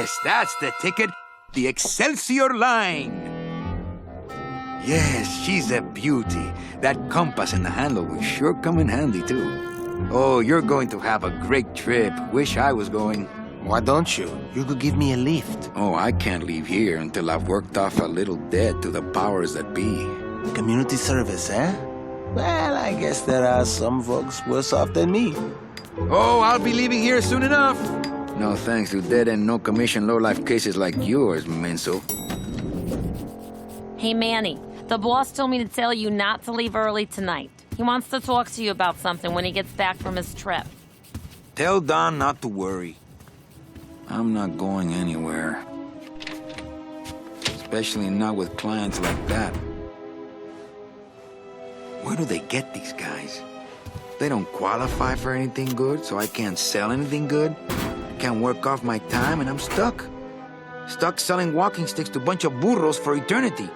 Yes, that's the ticket. The Excelsior line. Yes, she's a beauty. That compass and the handle will sure come in handy, too. Oh, you're going to have a great trip. Wish I was going. Why don't you? You could give me a lift. Oh, I can't leave here until I've worked off a little debt to the powers that be. Community service, eh? Well, I guess there are some folks worse off than me. Oh, I'll be leaving here soon enough. No thanks to dead and no commission low-life cases like yours, Menso. Hey, Manny, the boss told me to tell you not to leave early tonight. He wants to talk to you about something when he gets back from his trip. Tell Don not to worry. I'm not going anywhere. Especially not with clients like that. Where do they get these guys? They don't qualify for anything good, so I can't sell anything good. I can't work off my time, and I'm stuck. Stuck selling walking sticks to a bunch of burros for eternity.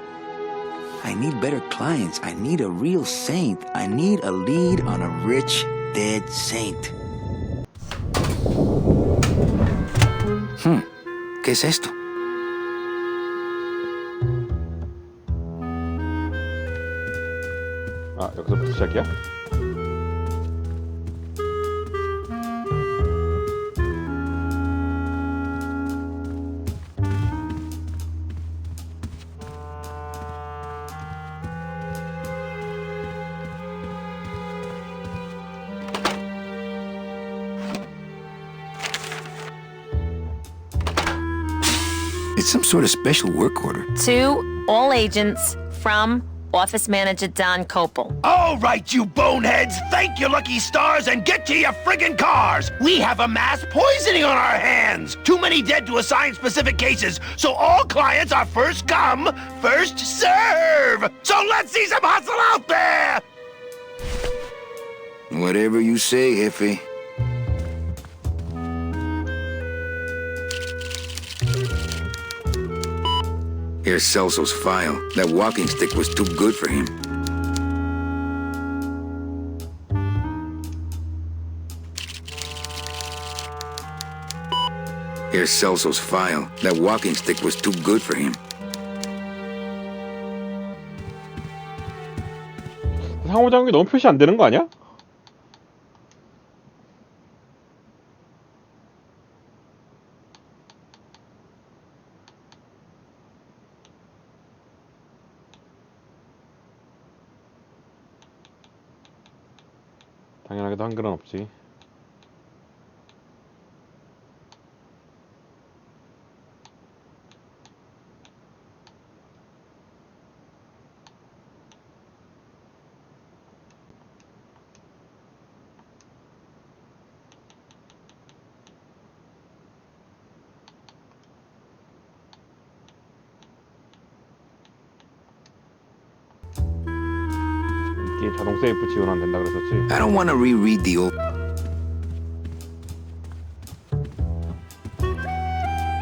I need better clients. I need a real saint. I need a lead on a rich, dead saint. ¿Qué es esto? 아, 여기서부터 시작이야? It's some sort of special work order. To all agents from Office Manager Don Copel. All right, you boneheads, thank your lucky stars and get to your friggin' cars. We have a mass poisoning on our hands. Too many dead to assign specific cases, so all clients are first come, first serve. So let's see some hustle out there. Whatever you say, Jefe. Here's Celso's file. That walking stick was too good for him. Here's Celso's file. That walking stick was too good for him. 상호작용이 너무 표시 안 되는 거 아니야? 당연하게도 한글은 없지. 이게 자동 세이프 지원 안 된다 그랬었지. I don't want to reread the old...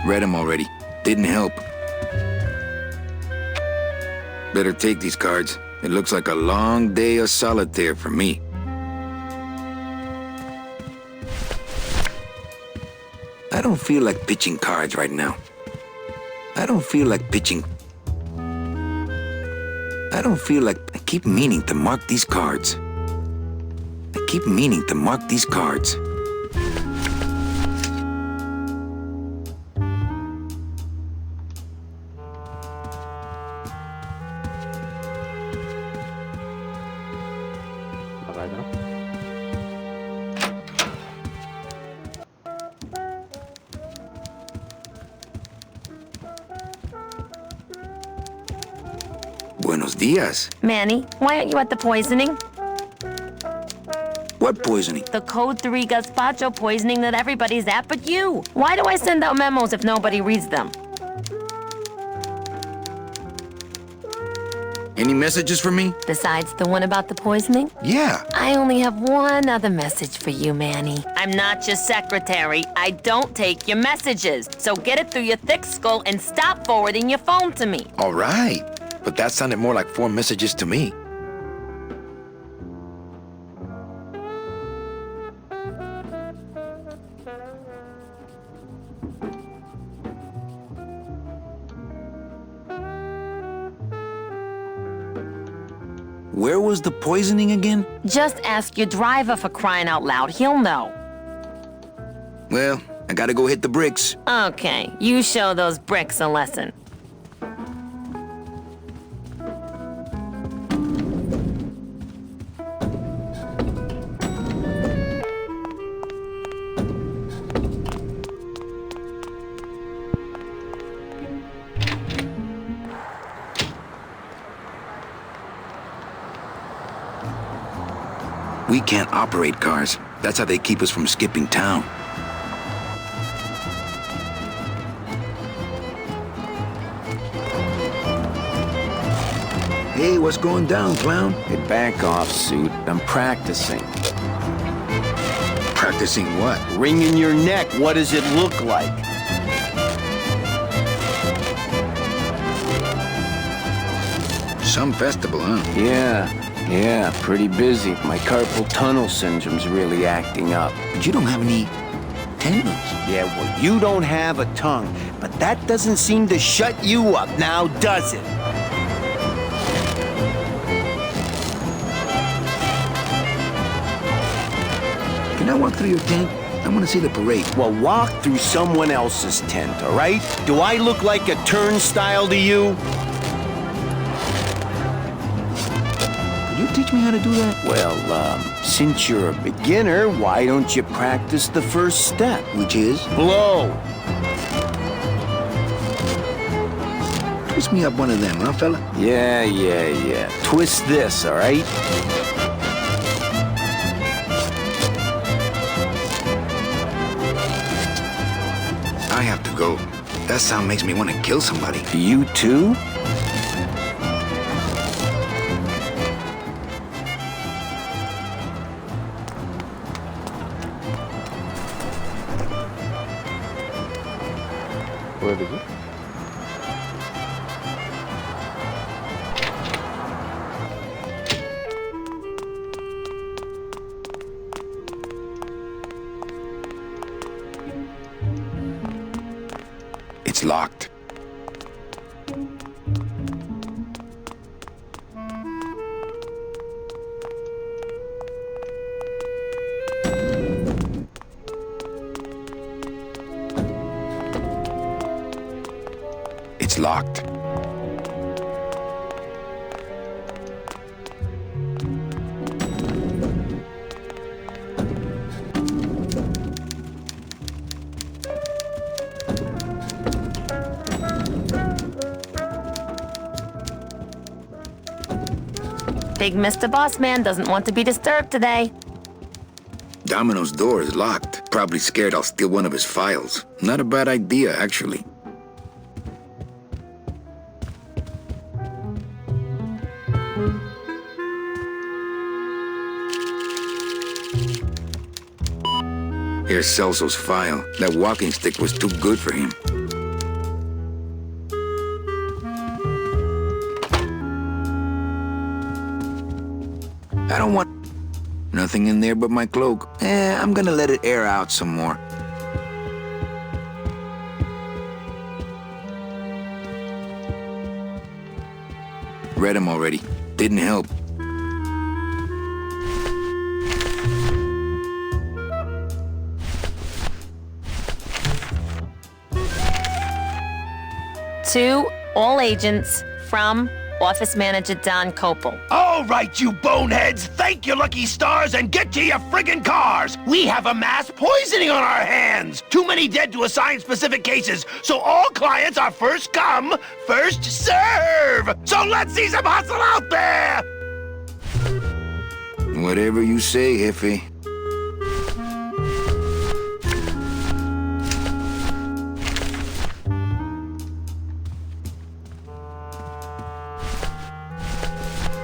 Read them already. Didn't help. Better take these cards. It looks like a long day of solitaire for me. I don't feel like pitching cards right now. I don't feel like pitching... I don't feel like... I keep meaning to mark these cards. I keep meaning to mark these cards. 나가야 되나? Buenos dias. Manny, why aren't you at the poisoning? What poisoning? The Code 3 gazpacho poisoning that everybody's at but you. Why do I send out memos if nobody reads them? Any messages for me? Besides the one about the poisoning? Yeah. I only have one other message for you, Manny. I'm not your secretary. I don't take your messages. So get it through your thick skull and stop forwarding your phone to me. All right. But that sounded more like 4 messages to me. Where was the poisoning again? Just ask your driver for crying out loud. He'll know. Well, I gotta go hit the bricks. Okay, you show those bricks a lesson. We can't operate cars. That's how they keep us from skipping town. Hey, what's going down, clown? Hey, back off, suit. I'm practicing. Practicing what? Wringing your neck. What does it look like? Some festival, huh? Yeah, pretty busy. My carpal tunnel syndrome's really acting up. But you don't have any tendons. Yeah, well, you don't have a tongue, but that doesn't seem to shut you up now, does it? Can I walk through your tent? I want to see the parade. Well, walk through someone else's tent, all right? Do I look like a turnstile to you? Could you teach me how to do that? Well, since you're a beginner, why don't you practice the first step? Which is? Blow. Twist me up one of them, huh, fella? Yeah. Twist this, all right? I have to go. That sound makes me want to kill somebody. You too? 뭐 해야 되지? It's locked. It's locked. Big Mr. Bossman doesn't want to be disturbed today. Domino's door is locked. Probably scared I'll steal one of his files. Not a bad idea, actually. Here's Celso's file. That walking stick was too good for him. I don't want nothing in there but my cloak. I'm gonna let it air out some more. Read him already. Didn't help. To all agents from Office Manager Don Copel. All right, you boneheads, thank your lucky stars and get to your friggin' cars. We have a mass poisoning on our hands. Too many dead to assign specific cases, so all clients are first come, first serve. So let's see some hustle out there. Whatever you say, Jefe.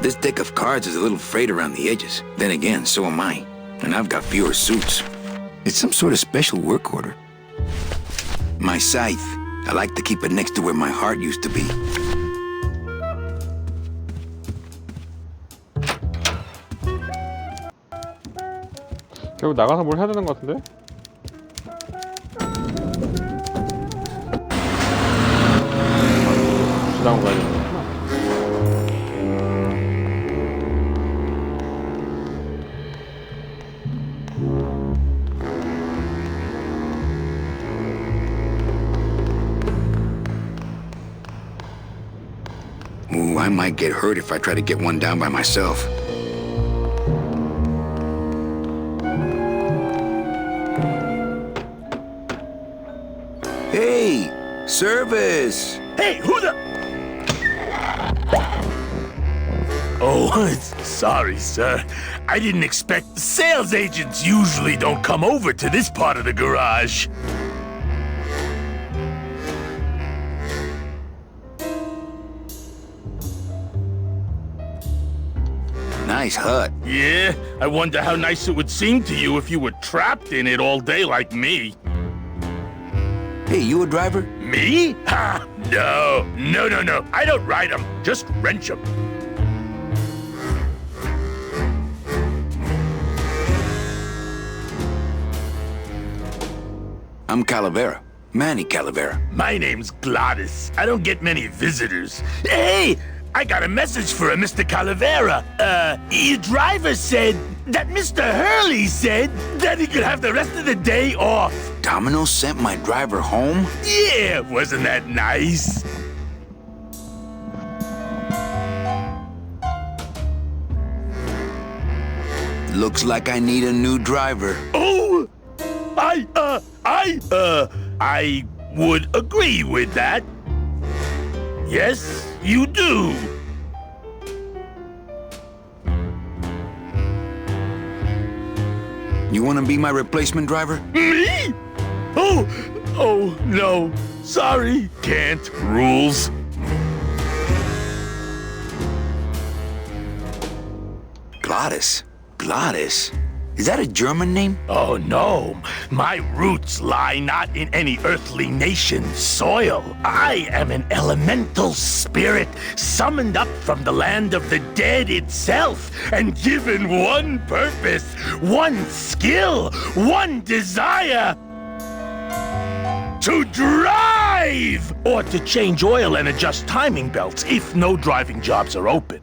This deck of cards is a little frayed around the edges. Then again, so am I. And I've got fewer suits. It's some sort of special work order. My scythe. I like to keep it next to where my heart used to be. 결국 나가서 뭘 해야 되는 것 같은데? 주당 가야 되는구나. you, I might get hurt if I try to get one down by myself. Hey, service! Hey, who the... Oh, sorry, sir. I didn't expect... Sales agents usually don't come over to this part of the garage. Nice hut. Yeah, I wonder how nice it would seem to you if you were trapped in it all day like me. Hey, you a driver? Me? Ha! No. I don't ride them, just wrench them. I'm Calavera. Manny Calavera. My name's Gladys. I don't get many visitors. Hey! I got a message for Mr. Calavera. Your driver said that Mr. Hurley said that he could have the rest of the day off. Domino sent my driver home? Yeah, wasn't that nice? Looks like I need a new driver. Oh! I would agree with that. Yes, you do. You want to be my replacement driver? Me? Oh, no. Sorry, can't. Rules. Gladys. Gladys? Is that a German name? Oh, no. My roots lie not in any earthly nation's soil. I am an elemental spirit summoned up from the land of the dead itself and given one purpose, one skill, one desire. To drive! Or to change oil and adjust timing belts if no driving jobs are open.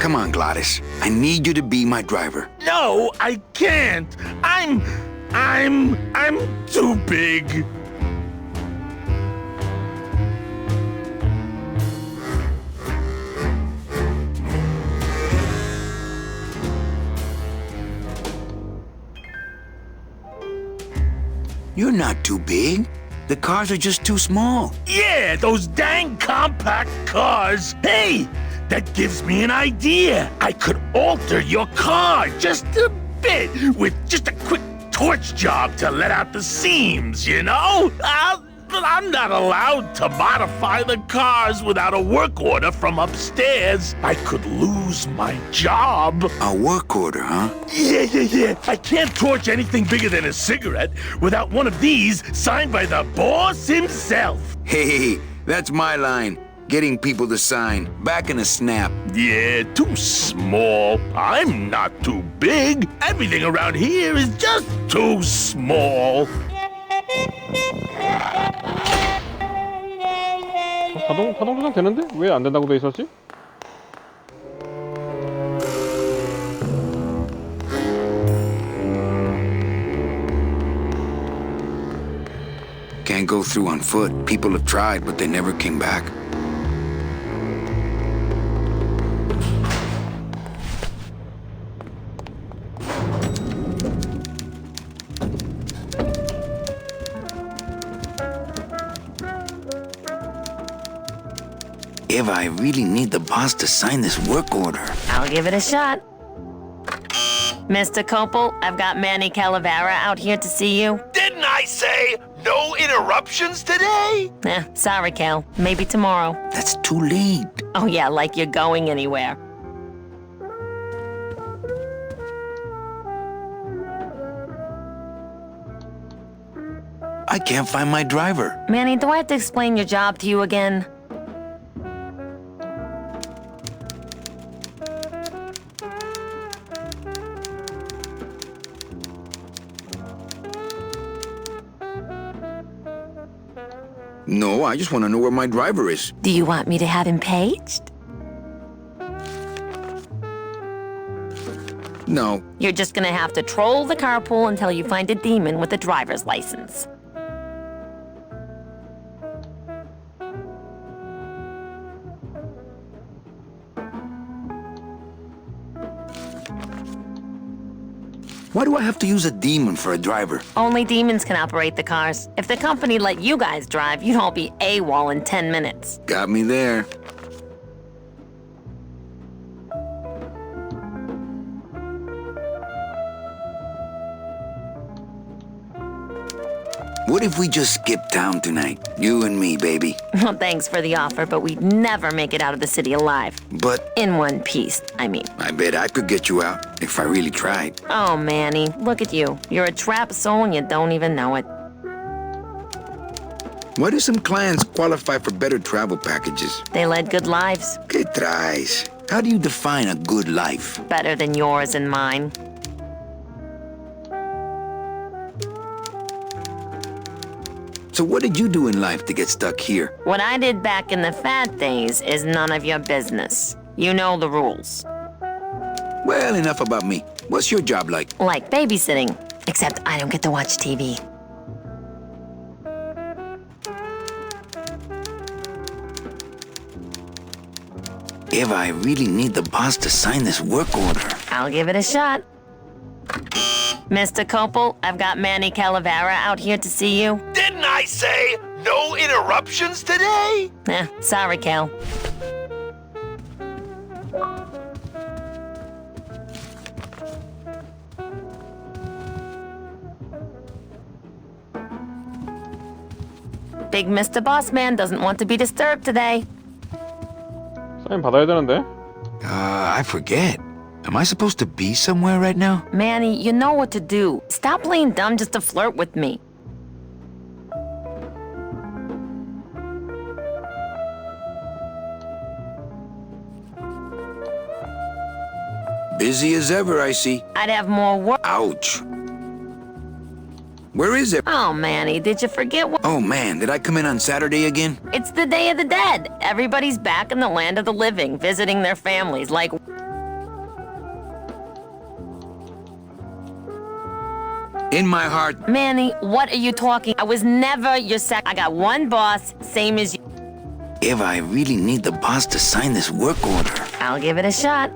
Come on, Gladys. I need you to be my driver. No, I can't. I'm too big. You're not too big. The cars are just too small. Yeah, those dang compact cars. Hey, that gives me an idea. I could alter your car just a bit with just a quick torch job to let out the seams, you know? I'm not allowed to modify the cars without a work order from upstairs. I could lose my job. A work order, huh? Yeah. I can't torch anything bigger than a cigarette without one of these signed by the boss himself. Hey, that's my line. Getting people to sign. Back in a snap. Yeah, too small. I'm not too big. Everything around here is just too small. 자동 조작 되는데? 왜 안 된다고 돼 있었지? Can't go through on foot. People have tried, but they never came back. Eva, I really need the boss to sign this work order. I'll give it a shot. Mr. Copel, I've got Manny Calavera out here to see you. Didn't I say no interruptions today? Sorry, Cal. Maybe tomorrow. That's too late. Oh, yeah, like you're going anywhere. I can't find my driver. Manny, do I have to explain your job to you again? No, I just want to know where my driver is. Do you want me to have him paged? No. You're just gonna have to troll the carpool until you find a demon with a driver's license. Why do I have to use a demon for a driver? Only demons can operate the cars. If the company let you guys drive, you'd all be AWOL in 10 minutes. Got me there. What if we just skip town tonight? You and me, baby. Well, thanks for the offer, but we'd never make it out of the city alive. But In one piece, I mean. I bet I could get you out if I really tried. Oh, Manny, look at you. You're a trap soul and you don't even know it. Why do some clients qualify for better travel packages? They led good lives, ¿Qué traes? How do you define a good life? better than yours and mine. So what did you do in life to get stuck here? What I did back in the fat days is none of your business. You know the rules. Well, enough about me. What's your job like? Like babysitting, except I don't get to watch TV. Eva, I really need the boss to sign this work order. I'll give it a shot. Mr. Copel, I've got Manny Calavera out here to see you. Didn't I say no interruptions today? Sorry, Cal. Big Mr. Bossman doesn't want to be disturbed today. 사인 받아야 되는데. I forget. Am I supposed to be somewhere right now? Manny, you know what to do. Stop playing dumb just to flirt with me. Busy as ever, I see. I'd have more work. Ouch. Where is it? Oh, Manny, did you forget what? Oh man, did I come in on Saturday again? It's the Day of the Dead. Everybody's back in the land of the living, visiting their families like... In my heart. Manny, what are you talking? I was never your I got one boss, same as you. Eva, I really need the boss to sign this work order. I'll give it a shot.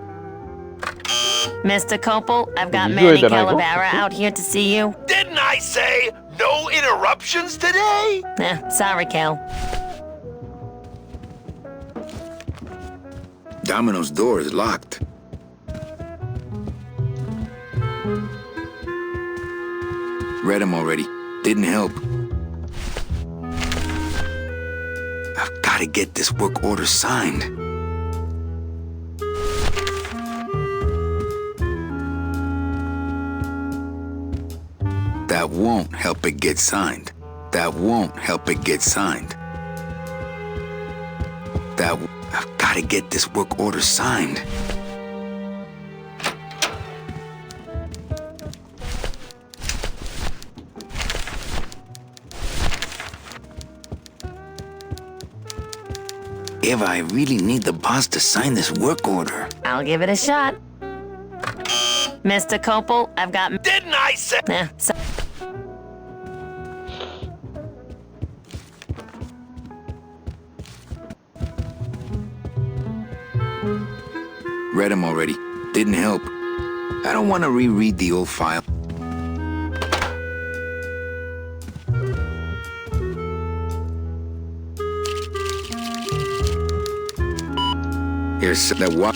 Mr. Copel, I've got You Manny do it, then I go. Calavera out here to see you. Didn't I say no interruptions today? Sorry, Cal. Domino's door is locked. Read him already. Didn't help. I've got to get this work order signed. That won't help it get signed. That won't help it get signed. I've got to get this work order signed. Eva, I really need the boss to sign this work order. I'll give it a shot. Mr. Copel, I've got... Didn't I say? Read him already. Didn't help. I don't want to reread the old file. Here's that what?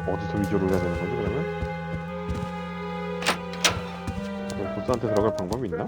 어디서 위조를 해야 되는 거지 그러면? 그럼 보스한테 들어갈 방법이 있나?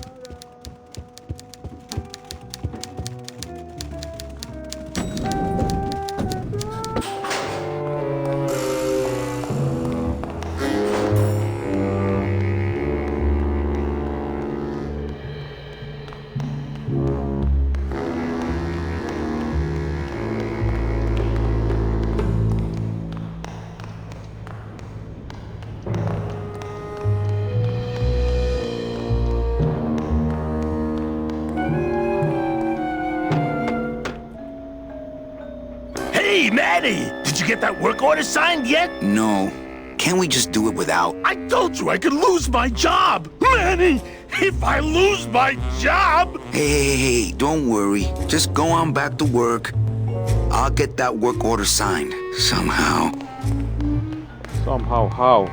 Hey, Manny! Did you get that work order signed yet? No. Can't we just do it without? I told you I could lose my job! Manny! If I lose my job! Hey, don't worry. Just go on back to work. I'll get that work order signed somehow. Somehow, how?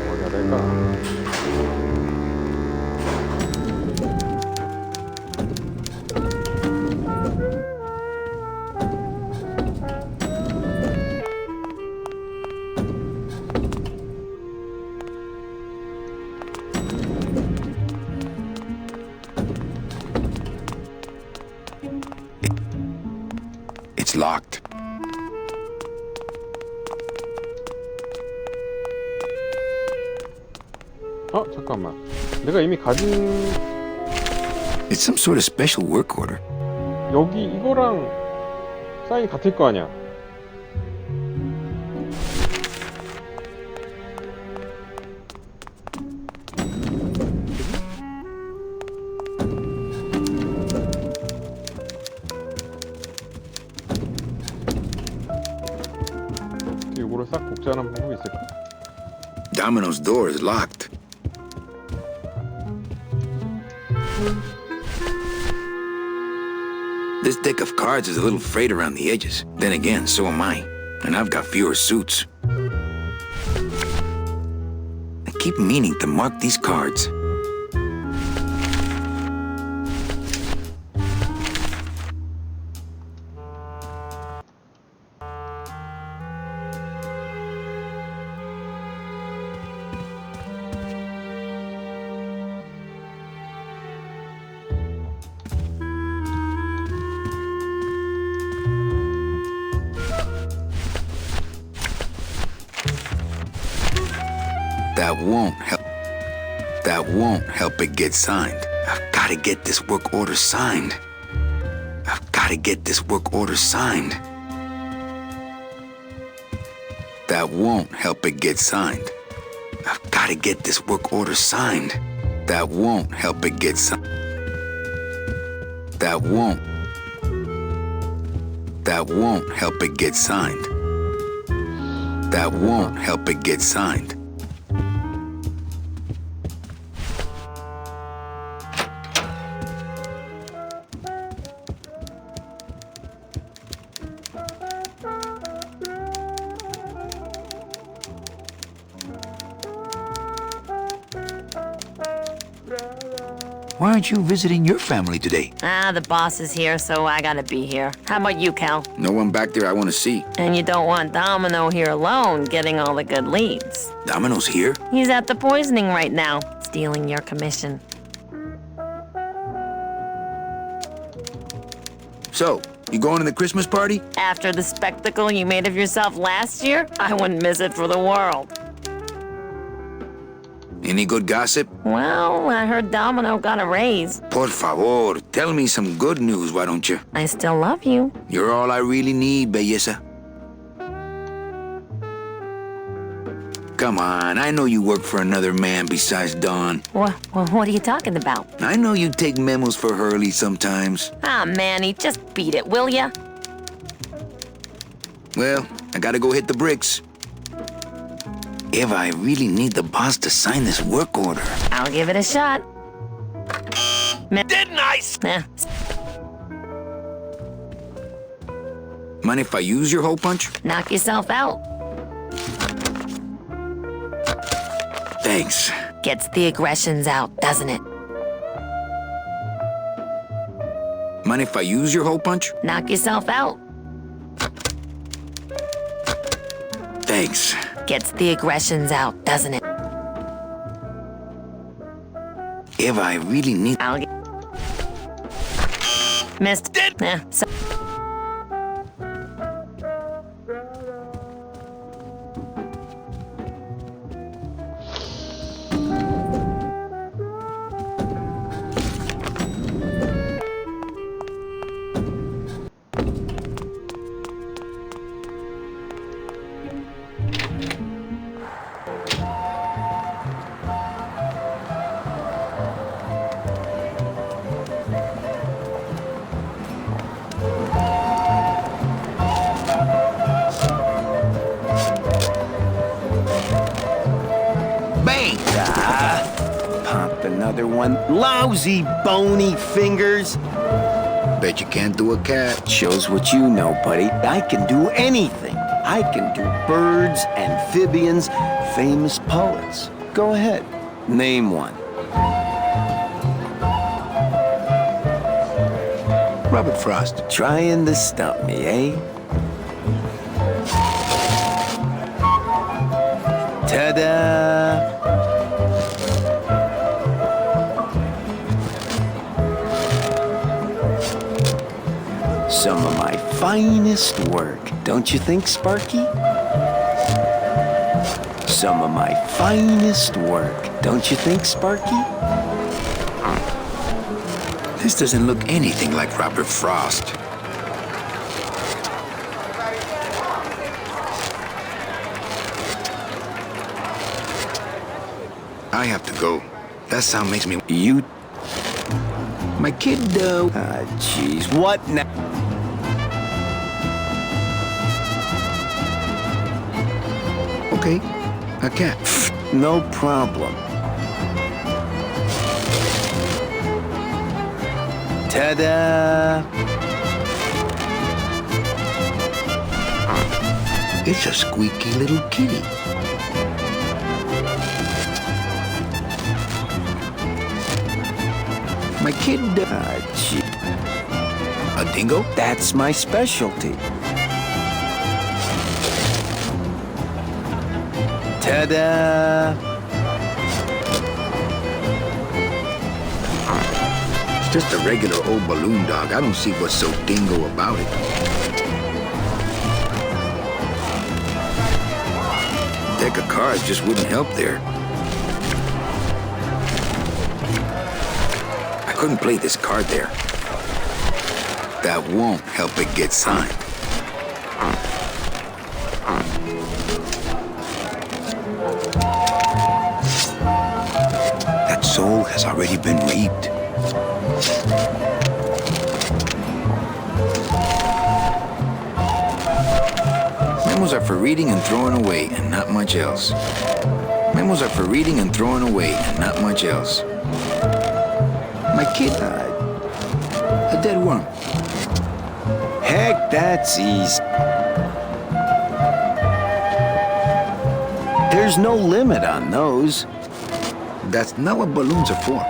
뭐가 될까? It's locked. 잠깐만. 내가 이미 가진 It's some sort of special work order. 여기 이거랑 사인이 같을 거 아니야. 이거를 싹 복제하는 방법이 있을까? Domino's door is locked. This deck of cards is a little frayed around the edges. Then again, so am I. And I've got fewer suits. I keep meaning to mark these cards. That won't help it get signed. I've got to get this work order signed. I've got to get this work order signed. That won't help it get signed. I've got to get this work order signed. That won't help it get signed. That won't help it get signed. That won't help it get signed. Why aren't you visiting your family today? The boss is here, so I gotta be here. How about you, Cal? No one back there I want to see. And you don't want Domino here alone, getting all the good leads. Domino's here? He's at the poisoning right now, stealing your commission. So, you going to the Christmas party? After the spectacle you made of yourself last year, I wouldn't miss it for the world. Any good gossip? Well, I heard Domino got a raise. Por favor, tell me some good news, why don't you? I still love you. You're all I really need, belleza. Come on, I know you work for another man besides Don. What are you talking about? I know you take memos for Hurley sometimes. Manny, just beat it, will ya? Well, I gotta go hit the bricks. Eva, I really need the boss to sign this work order. I'll give it a shot. Didn't I? Mind if I use your hole punch? Knock yourself out. Thanks. Gets the aggressions out, doesn't it? Mind if I use your hole punch? Knock yourself out. Thanks. Gets the aggressions out, doesn't it? Eva, I really need... I'll get... Missed. So another one. Lousy, bony fingers. Bet you can't do a cat. Shows what you know, buddy. I can do anything. I can do birds, amphibians, famous poets. Go ahead. Name one. Robert Frost. Trying to stump me, eh? Ta-da! Some of my finest work, don't you think, Sparky? Some of my finest work, don't you think, Sparky? This doesn't look anything like Robert Frost. I have to go. That sound makes me... You... My kid, jeez, what now? Okay, a cat. No problem. Ta-da! It's a squeaky little kitty. My kid, Gee, a dingo? that's my specialty. Ta-da! It's just a regular old balloon dog. I don't see what's so dingo about it. Deck of cards just wouldn't help there. I couldn't play this card there. That won't help it get signed. That soul has already been reaped. Memos are for reading and throwing away, and not much else. Memos are for reading and throwing away, and not much else. My kid died. A dead worm. Heck, that's easy. There's no limit on those. That's not what balloons are for.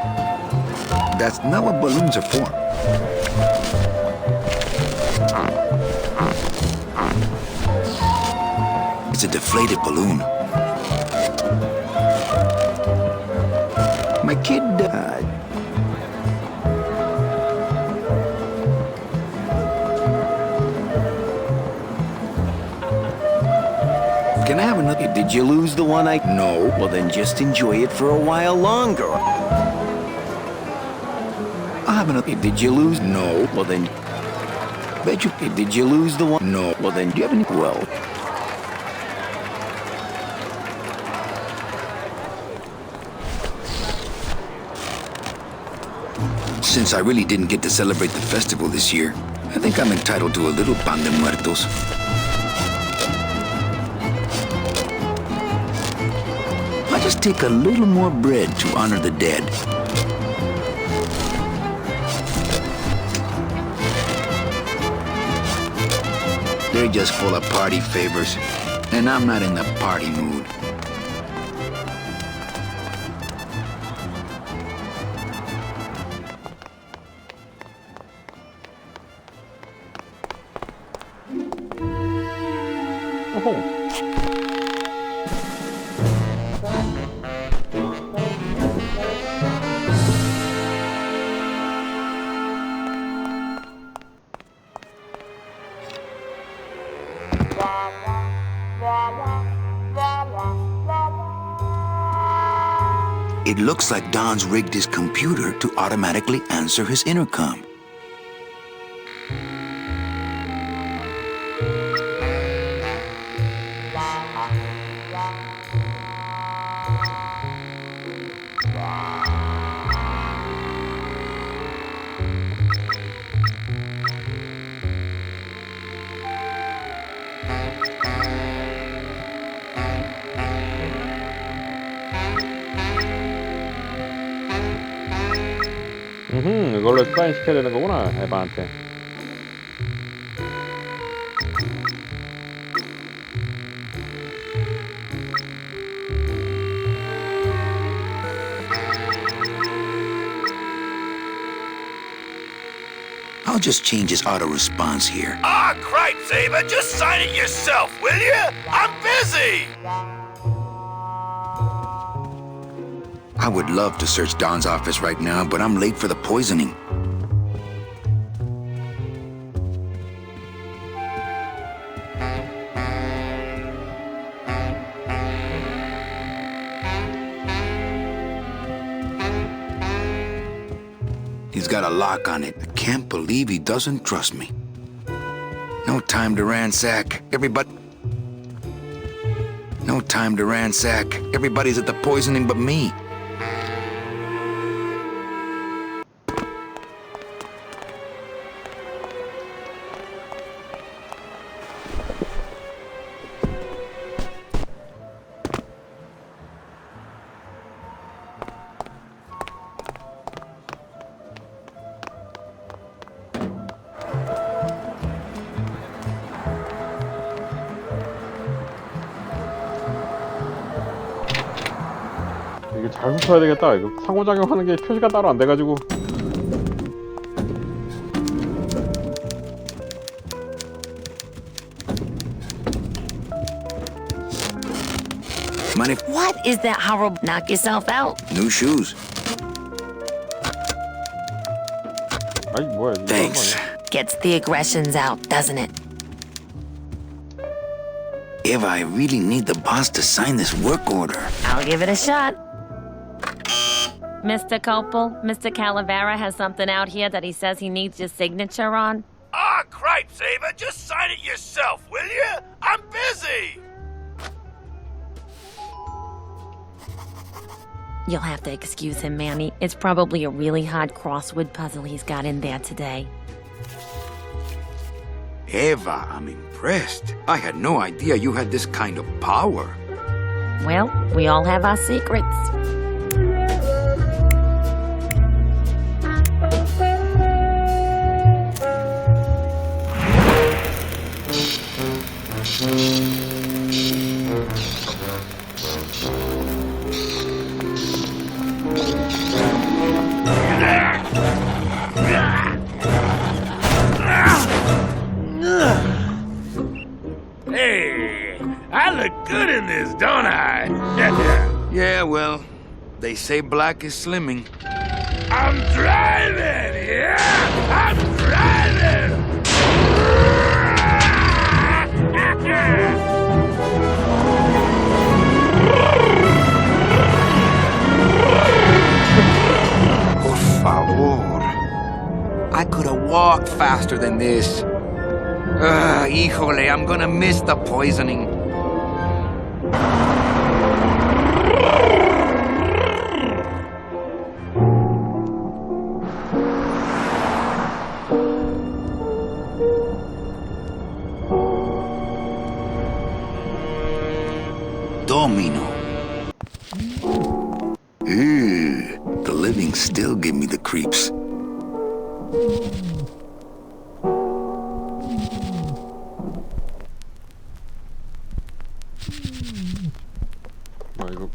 That's not what balloons are for. It's a deflated balloon. My kid died. Can I have another? Did you lose the one I... No. Well, then just enjoy it for a while longer. I'll have another. Did you lose? No. Well, then... Bet you. Did you lose the one? No. Well, then... Do you have any? Well... Since I really didn't get to celebrate the festival this year, I think I'm entitled to a little pan de muertos. I'll just take a little more bread to honor the dead. They're just full of party favors, and I'm not in the party mood. 어허. It looks like Don's rigged his computer to automatically answer his intercom. 이걸로 사인 시켜야 되는 거구나, 에바한테. I'll just change his auto response here. Ah, cripes, Ava, just sign it yourself, will you? I'm busy! I would love to search Don's office right now, but I'm late for the poisoning. He's got a lock on it. I can't believe he doesn't trust me. No time to ransack. No time to ransack. Everybody's at the poisoning but me. 이거 잘 훔쳐야 되겠다. 이거 상호작용하는 게 표시가 따로 안 돼가지고. Money. What is that horrible? Knock yourself out. New shoes. 아이 뭐야? 이거 Thanks. Gets the aggressions out, doesn't it? Eva, I really need the boss to sign this work order. I'll give it a shot. Mr. Copel, Mr. Calavera has something out here that he says he needs your signature on. Ah, cripes, Ava, just sign it yourself, will you? I'm busy! You'll have to excuse him, Manny. It's probably a really hard crossword puzzle he's got in there today. Eva, I'm impressed. I had no idea you had this kind of power. Well, we all have our secrets. Hey, I look good in this, don't I? Yeah, well, they say black is slimming. I'm driving, yeah! I'm driving! Por favor. I could have walked faster than this. Híjole, I'm gonna miss the poisoning. Domino. The living still give me the creeps. 아 이거.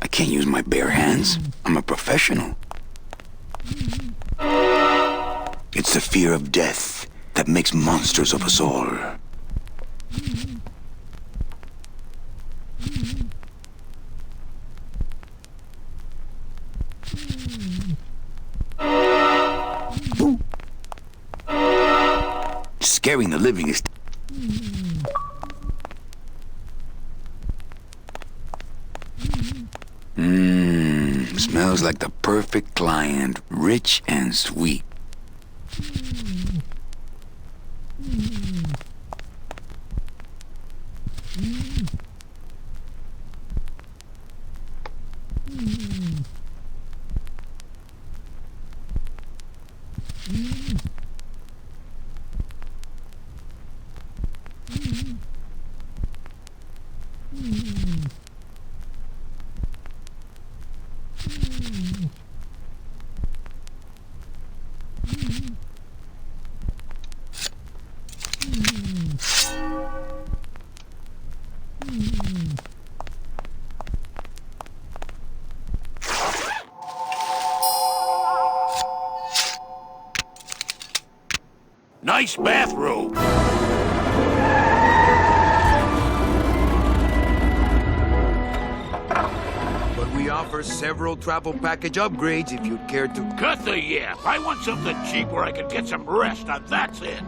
I can't use my bare hands. I'm a professional. It's the fear of death that makes monsters of us all. Ooh. Scaring the living is... Smells like the perfect client, rich and sweet. Nice bathrobe. But we offer several travel package upgrades if you'd care to. Cut the yap. I want something cheap where I can get some rest, and that's it.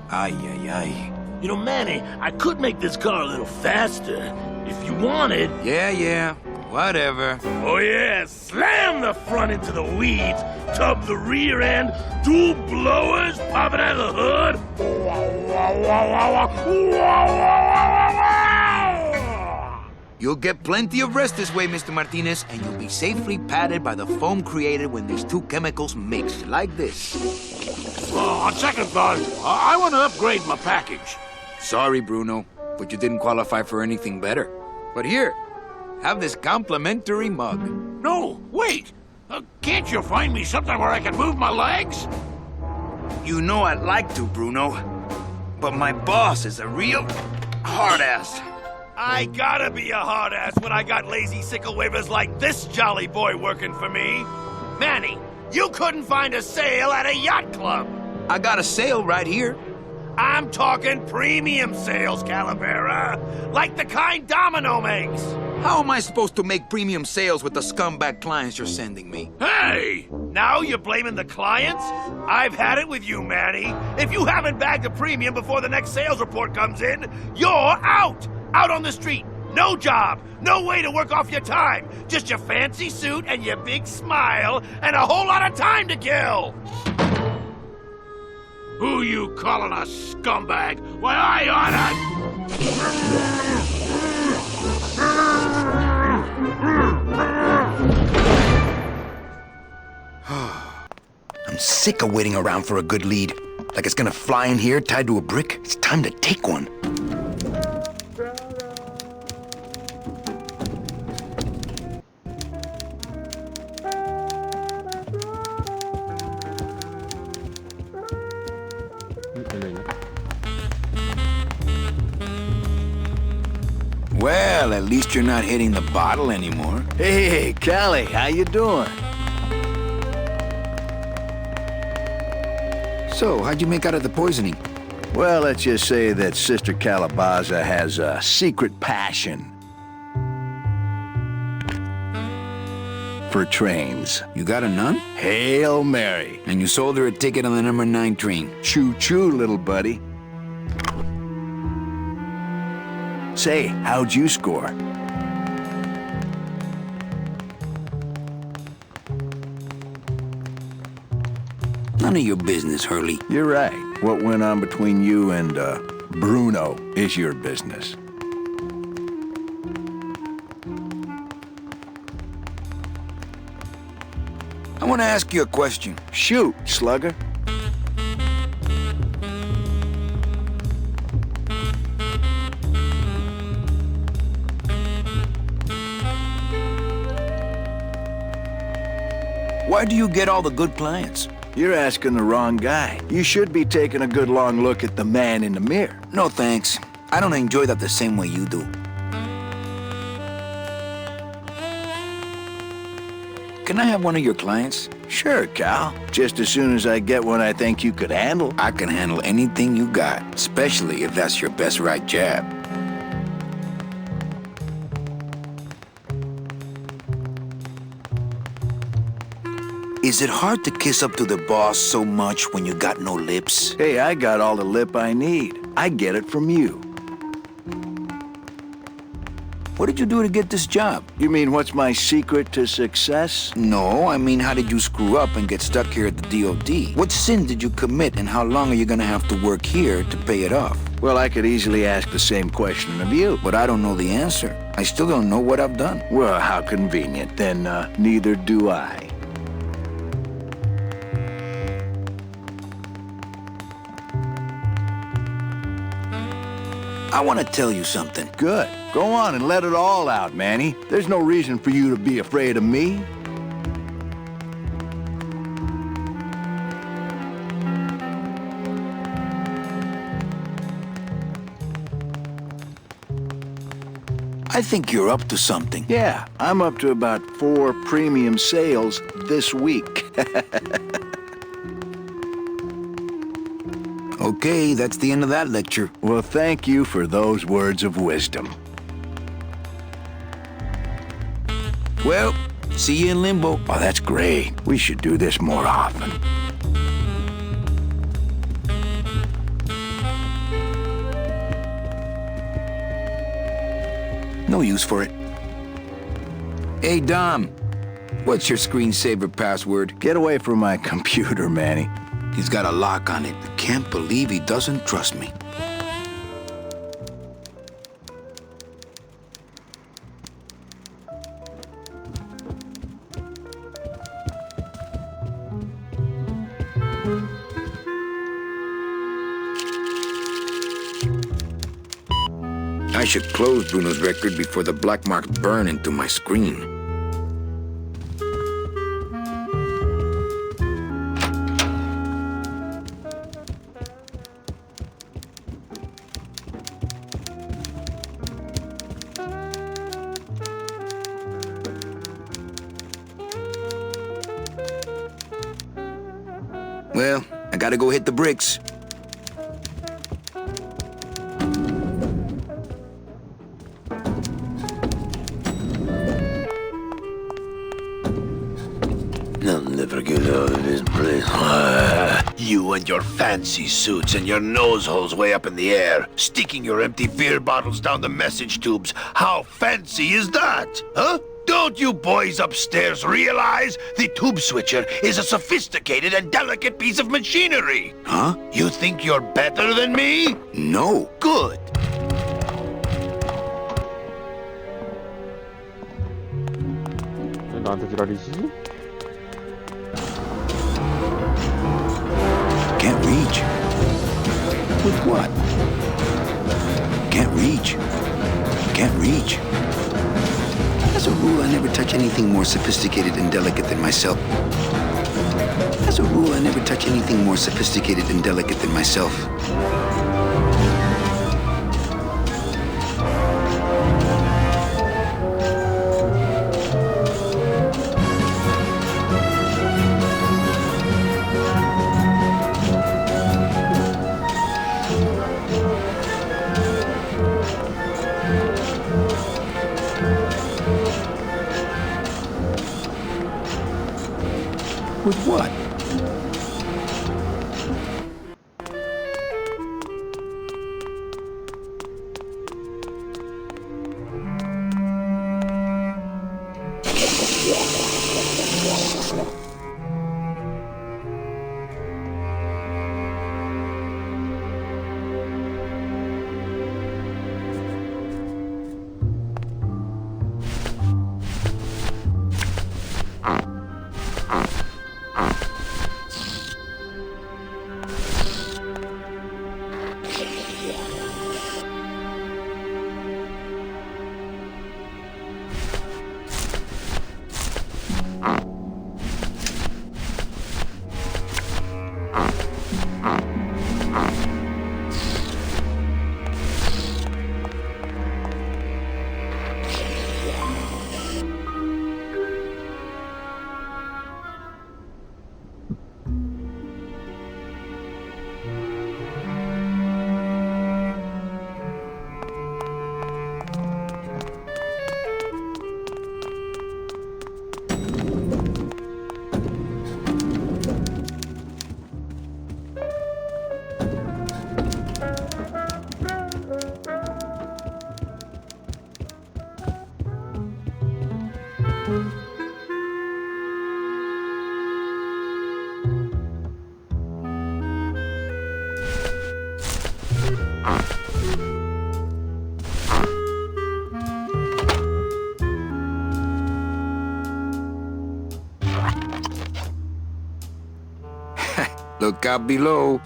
Ay, ay, ay. You know, Manny, I could make this car a little faster if you wanted. Yeah, whatever. Oh yeah, slam the front into the weeds, tub the rear end, dual blowers popping out of the hood. You'll get plenty of rest this way, Mr. Martinez, and you'll be safely padded by the foam created when these two chemicals mix, like this. On second thought, I want to upgrade my package. Sorry, Bruno, but you didn't qualify for anything better. But here, have this complimentary mug. No, wait. Can't you find me something where I can move my legs? You know I'd like to, Bruno, but my boss is a real hard-ass. I gotta be a hard ass when I got lazy sickle wavers like this jolly boy working for me. Manny, you couldn't find a sale at a yacht club. I got a sale right here. I'm talking premium sales, Calavera. Like the kind Domino makes. How am I supposed to make premium sales with the scumbag clients you're sending me? Hey! Now you're blaming the clients? I've had it with you, Manny. If you haven't bagged a premium before the next sales report comes in, you're out! Out on the street. No job. No way to work off your time. Just your fancy suit and your big smile and a whole lot of time to kill. Who you calling a scumbag? Why, I oughta... I'm sick of waiting around for a good lead. Like it's gonna fly in here tied to a brick. It's time to take one. Well, at least you're not hitting the bottle anymore. Hey, Callie, how you doing? So, how'd you make out of the poisoning? Well, let's just say that Sister Calabaza has a secret passion for trains. You got a nun? Hail Mary. And you sold her a ticket on the number 9 train. Choo-choo, little buddy. Say, how'd you score? None of your business, Hurley. You're right. What went on between you and, Bruno is your business. I want to ask you a question. Shoot, slugger. Why do you get all the good clients? You're asking the wrong guy. You should be taking a good long look at the man in the mirror. No thanks. I don't enjoy that the same way you do. Can I have one of your clients? Sure, Cal. Just as soon as I get one I think you could handle. I can handle anything you got, especially if that's your best right jab. Is it hard to kiss up to the boss so much when you got no lips? Hey, I got all the lip I need. I get it from you. What did you do to get this job? You mean what's my secret to success? No, I mean how did you screw up and get stuck here at the DOD? What sin did you commit and how long are you gonna have to work here to pay it off? Well, I could easily ask the same question of you. But I don't know the answer. I still don't know what I've done. Well, how convenient. Then, neither do I. I want to tell you something. Good. Go on and let it all out, Manny. There's no reason for you to be afraid of me. I think you're up to something. Yeah, I'm up to about 4 premium sales this week. Okay, that's the end of that lecture. Well, thank you for those words of wisdom. Well, see you in limbo. Oh, that's great. We should do this more often. No use for it. Hey, Dom. What's your screensaver password? Get away from my computer, Manny. He's got a lock on it. Can't believe he doesn't trust me. I should close Bruno's record before the black marks burn into my screen. Well, I gotta go hit the bricks. I'll never get out of this place. You and your fancy suits and your nose holes way up in the air, sticking your empty beer bottles down the message tubes. How fancy is that, huh? Don't you boys upstairs realize the tube switcher is a sophisticated and delicate piece of machinery? Huh? You think you're better than me? No. Good. 왜 나한테 지랄이지? Can't reach. With what? Can't reach. Can't reach. As a rule, I never touch anything more sophisticated and delicate than myself. As a rule, I never touch anything more sophisticated and delicate than myself. With what? Look out below.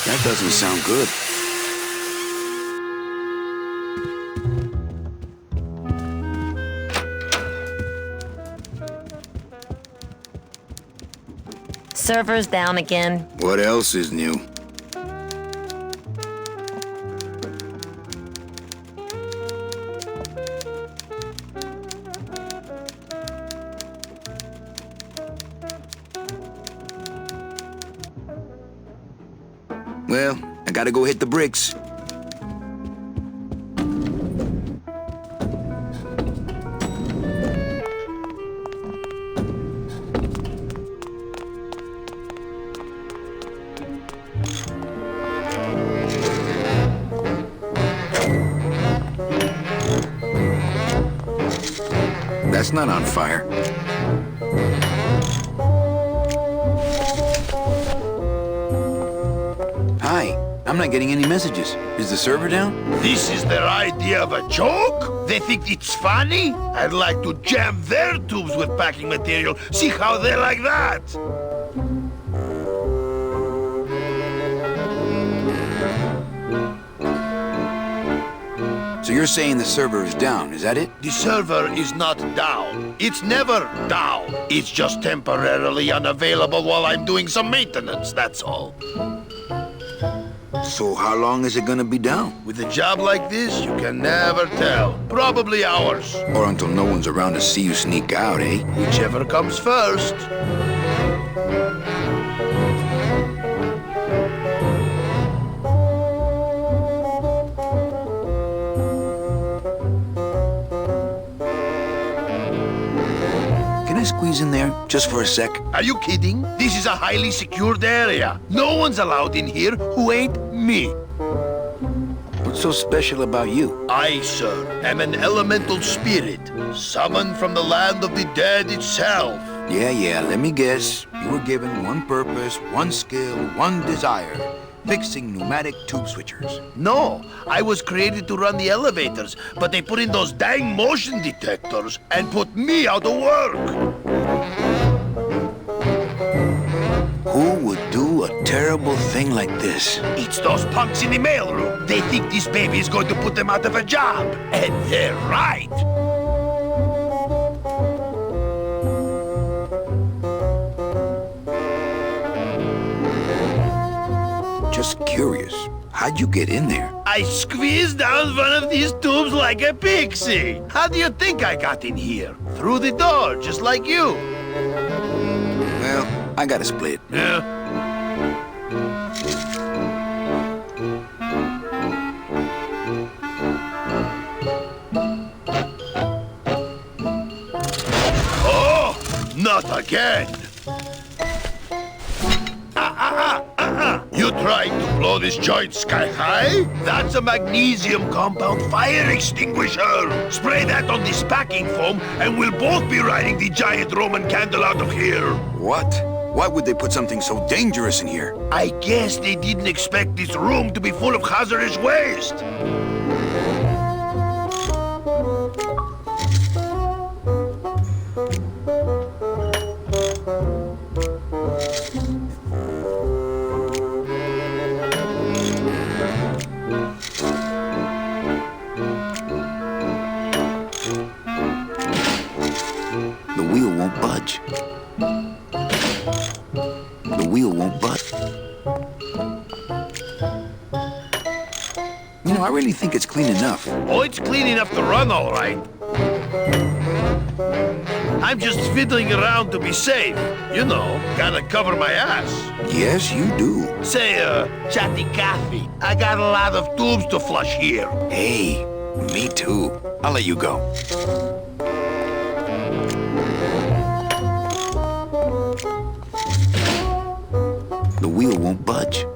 That doesn't sound good. Server's down again. What else is new? Well, I gotta go hit the bricks. That's not on fire. Hi, I'm not getting any messages. Is the server down? This is their idea of a joke? They think it's funny? I'd like to jam their tubes with packing material. See how they like that? So you're saying the server is down, is that it? The server is not down. It's never down. It's just temporarily unavailable while I'm doing some maintenance, that's all. So how long is it gonna be down? With a job like this, you can never tell. Probably hours. Or until no one's around to see you sneak out, eh? Whichever comes first. Can I squeeze in there, just for a sec? Are you kidding? This is a highly secured area. No one's allowed in here who ain't me. What's so special about you? I, sir, am an elemental spirit, summoned from the land of the dead itself. Yeah, let me guess. You were given one purpose, one skill, one desire. Fixing pneumatic tube switchers. No, I was created to run the elevators, but they put in those dang motion detectors and put me out of work. Who would do a terrible thing like this? It's those punks in the mailroom. They think this baby is going to put them out of a job. And they're right. Just curious. How'd you get in there? I squeezed down one of these tubes like a pixie. How do you think I got in here? Through the door, just like you. Well, I got a split. Yeah. Oh, not again. You trying to blow this joint sky high? That's a magnesium compound fire extinguisher. Spray that on this packing foam and we'll both be riding the giant Roman candle out of here. What? Why would they put something so dangerous in here? I guess they didn't expect this room to be full of hazardous waste. The wheel won't budge. The wheel won't budge. You know, I really think it's clean enough. Oh, it's clean enough to run, all right. I'm just fiddling around to be safe. You know, gotta cover my ass. Yes, you do. Say, Chatty Cathy, I got a lot of tubes to flush here. Hey, me too. I'll let you go. The wheel won't budge.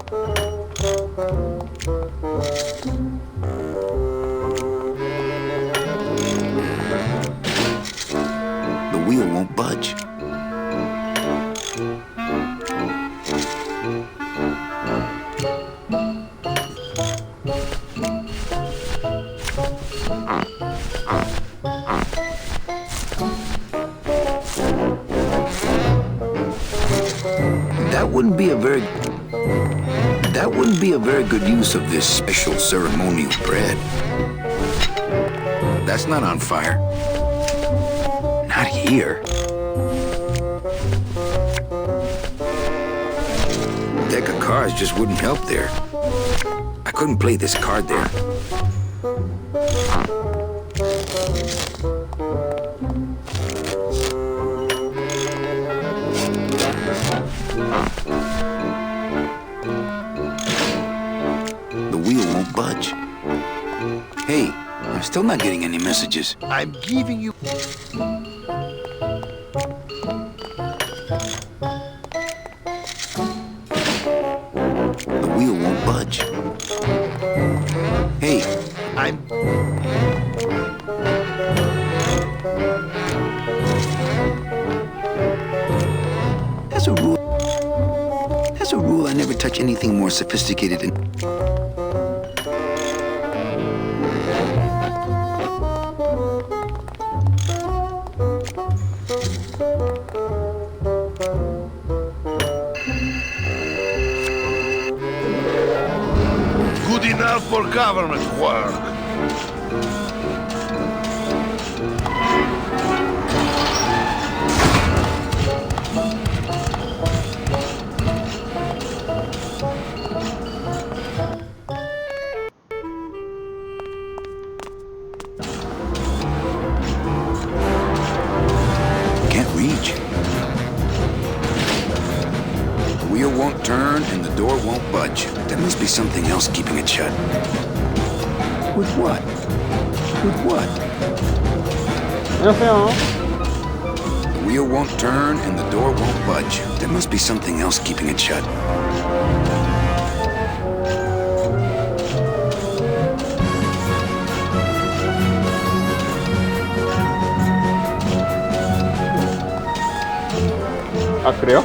The wheel won't budge. That wouldn't be a very good use of this special ceremonial bread. That's not on fire. Not here. Deck of cards just wouldn't help there. I couldn't play this card there. The wheel won't budge. Hey, I'm still not getting any messages. I'm giving you... The wheel won't budge. Hey, I'm... as a rule, I never touch anything more sophisticated than... Good enough for government work. Can't reach. The wheel won't turn and the door won't budge. There must be something else keeping it shut. With what? With what? 안녕하세요. The wheel won't turn and the door won't budge. There must be something else keeping it shut. 아, 그래요?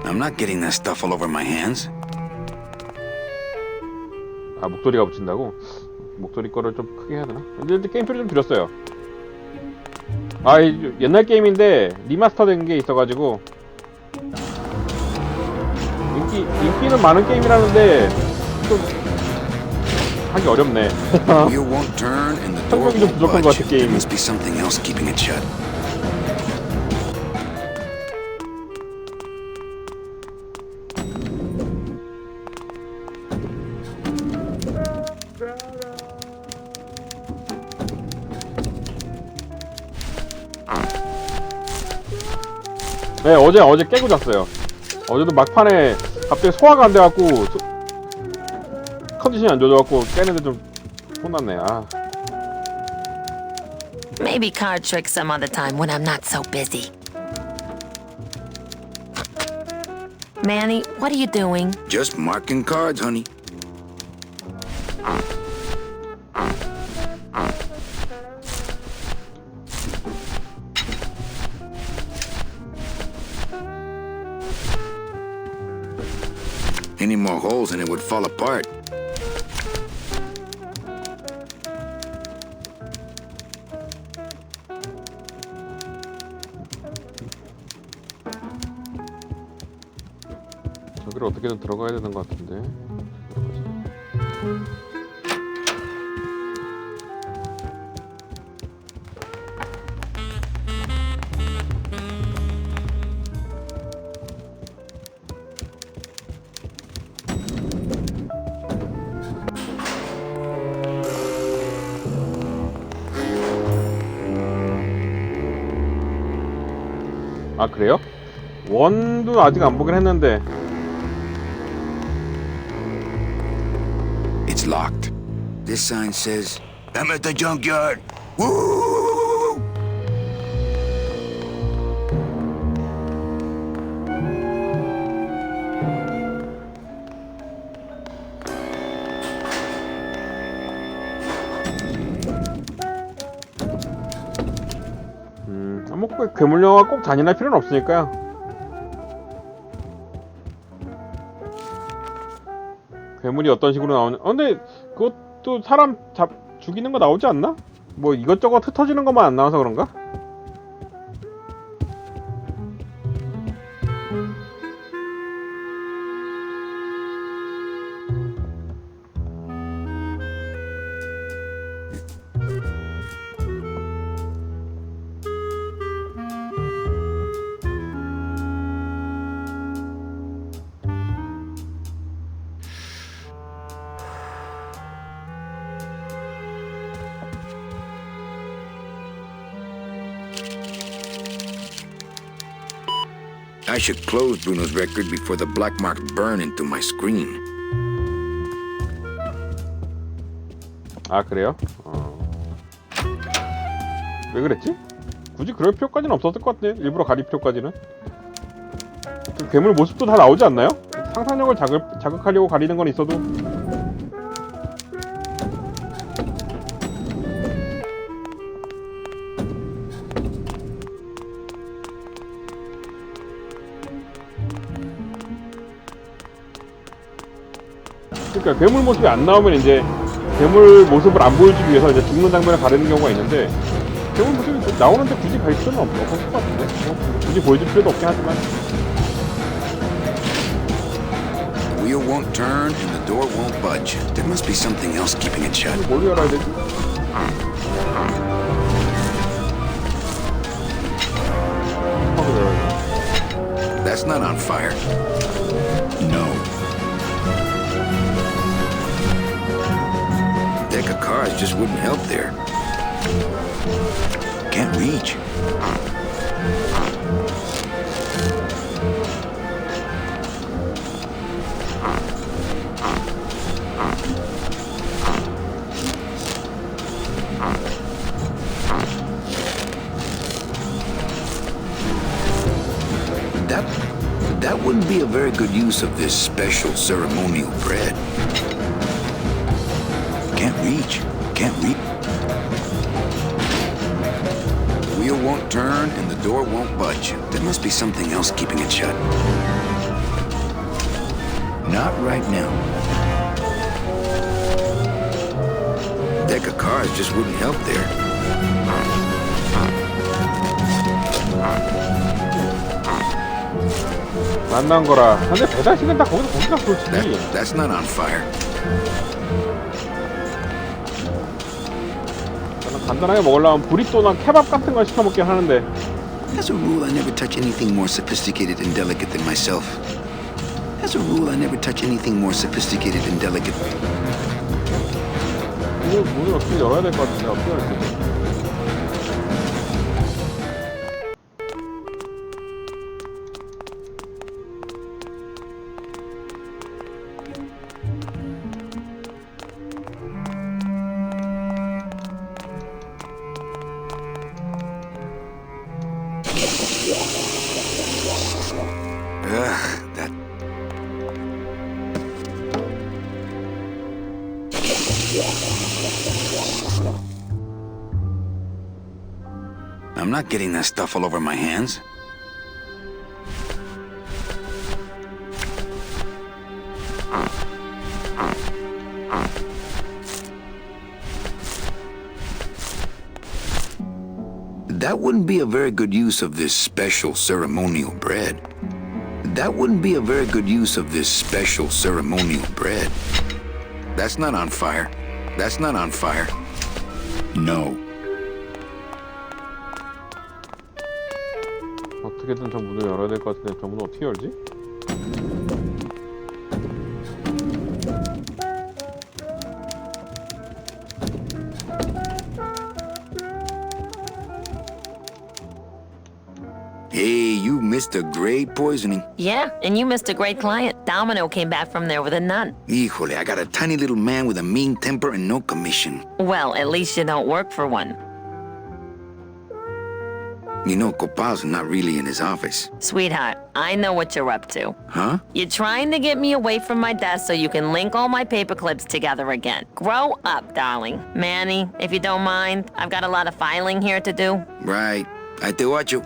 I'm not getting that stuff all over my hands. 아, 목소리가 붙인다고? 목소리 거를 좀 크게 해야 되나? 근데 게임 소리 좀 줄였어요. 아, 옛날 게임인데 리마스터 된 게 있어가지고 인기는 많은 게임이라는데 좀 하기 어렵네. Wheel won't turn and the door 설명이 좀 won't 부족한 것 budge. 같아, There 게임이. must be something else keeping it shut. 네, 어제 깨고 잤어요. 어제도 막판에 갑자기 소화가 안 돼갖고 컨디션이 안 좋아져갖고 깨는데 좀 혼났네. 아. Maybe card tricks some other time when I'm not so busy. Manny, what are you doing? Just marking cards, honey. Any more holes and it would fall apart. 저기를 어떻게든 들어가야 되는 것 같은데. 아, 그래요? 원도 아직 안 보긴 했는데. It's locked. This sign says, I'm at the junkyard. Woo! 괴물 영화 꼭 잔인할 필요는 없으니까요. 괴물이 어떤 식으로 나오는? 근데 그것도 사람 죽이는 거 나오지 않나? 뭐 이것저것 흩어지는 것만 안 나와서 그런가? I should close Bruno's record before the black marks burn into my screen. 아 그래요? 왜 그랬지? 굳이 그럴 필요까지는 없었을 것 같네. 일부러 가릴 필요까지는. 그 괴물 모습도 다 나오지 않나요? 상상력을 자극하려고 가리는 건 있어도. 그러니까 괴물 모습이 안 나오면 이제 괴물 모습을 안 보여주기 위해서 이제 죽는 장면을 가리는 경우가 있는데, 괴물 모습이 나오는데 굳이 갈 필요는 없을 것 같은데. 굳이 보여줄 필요도 없긴 하지만. The wheel won't turn and the door won't budge. There must be something else keeping it shut. 뭘 열어야 되지? That's not on fire. No. Deck of cards just wouldn't help there. Can't reach. That wouldn't be a very good use of this special ceremonial bread. Can't reach. Can't reach. The wheel won't turn and the door won't budge. There must be something else keeping it shut. Not right now. Deck of cards just wouldn't help there. 만난 거라. 근데 배달식은 다 거기가 솔직히. That's not on fire. 저는 간단하게 먹으려면 브리또나 케밥 같은 걸 시켜 먹긴 하는데. As a rule, I never touch anything more sophisticated and delicate than myself. As a rule, I never touch anything more sophisticated and delicate. 이거 문을 어떻게 열어야 될 것 같은데 어떻게 열지? That. I'm not getting that stuff all over my hands. That wouldn't be a very good use of this special ceremonial bread. That wouldn't be a very good use of this special ceremonial bread. That's not on fire. That's not on fire. No. 어떻게든 저 문을 열어야 될 것 같은데 저 문을 어떻게 열지? Hey, you missed a great poisoning. Yeah, and you missed a great client. Domino came back from there with a nun. Híjole, I got a tiny little man with a mean temper and no commission. Well, at least you don't work for one. You know, Copal's not really in his office. Sweetheart, I know what you're up to. Huh? You're trying to get me away from my desk so you can link all my paper clips together again. Grow up, darling. Manny, if you don't mind, I've got a lot of filing here to do. Right. I te watch you.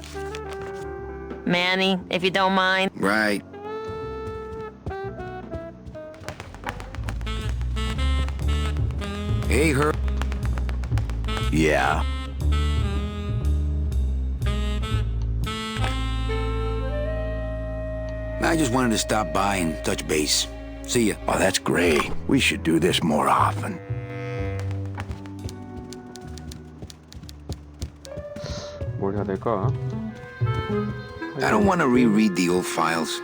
Manny, if you don't mind. Right. Hey, her. Yeah. I just wanted to stop by and touch base. See ya. Oh, that's great. We should do this more often. 뭘 해야 될까? I don't want to reread the old files.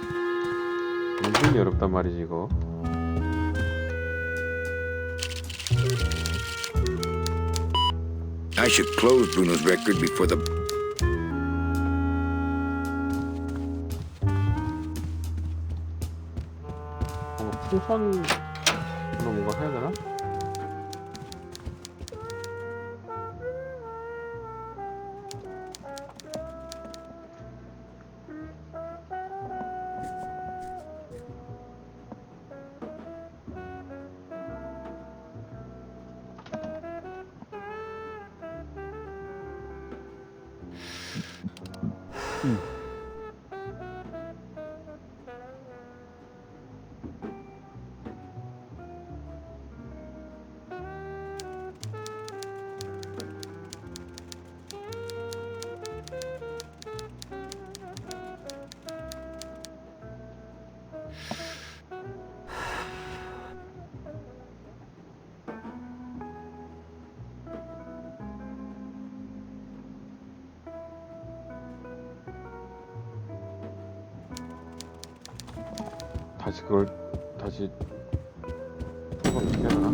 은근히 어렵단 말이지 이거. I should close Bruno's record before the... 뭔가 풍선으로 뭔가 해야 되나? 다시 그걸 다시 어떻게 해야 되나?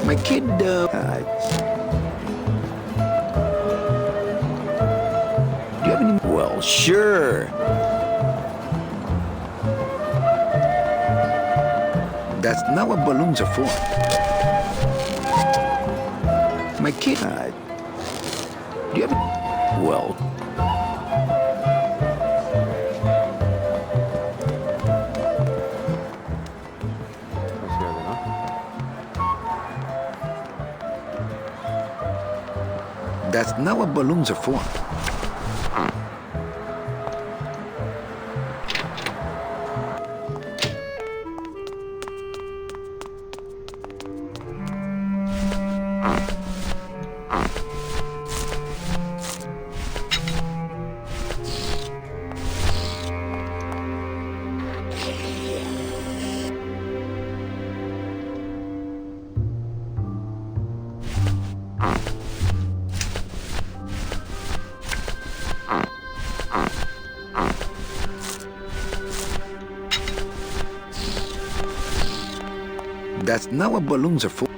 My kid, Uh, do you have any... well, sure. That's not what balloons are for. My kid, do you have... Well, 다시 해야 되나? That's not what balloons are for. That's not what balloons are for.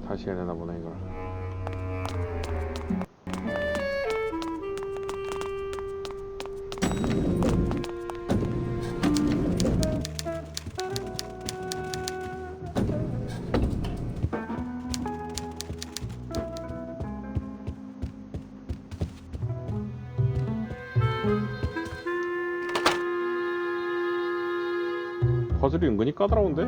다시 해야 되나 보네 이걸. 퍼즐이 은근히 까다로운데?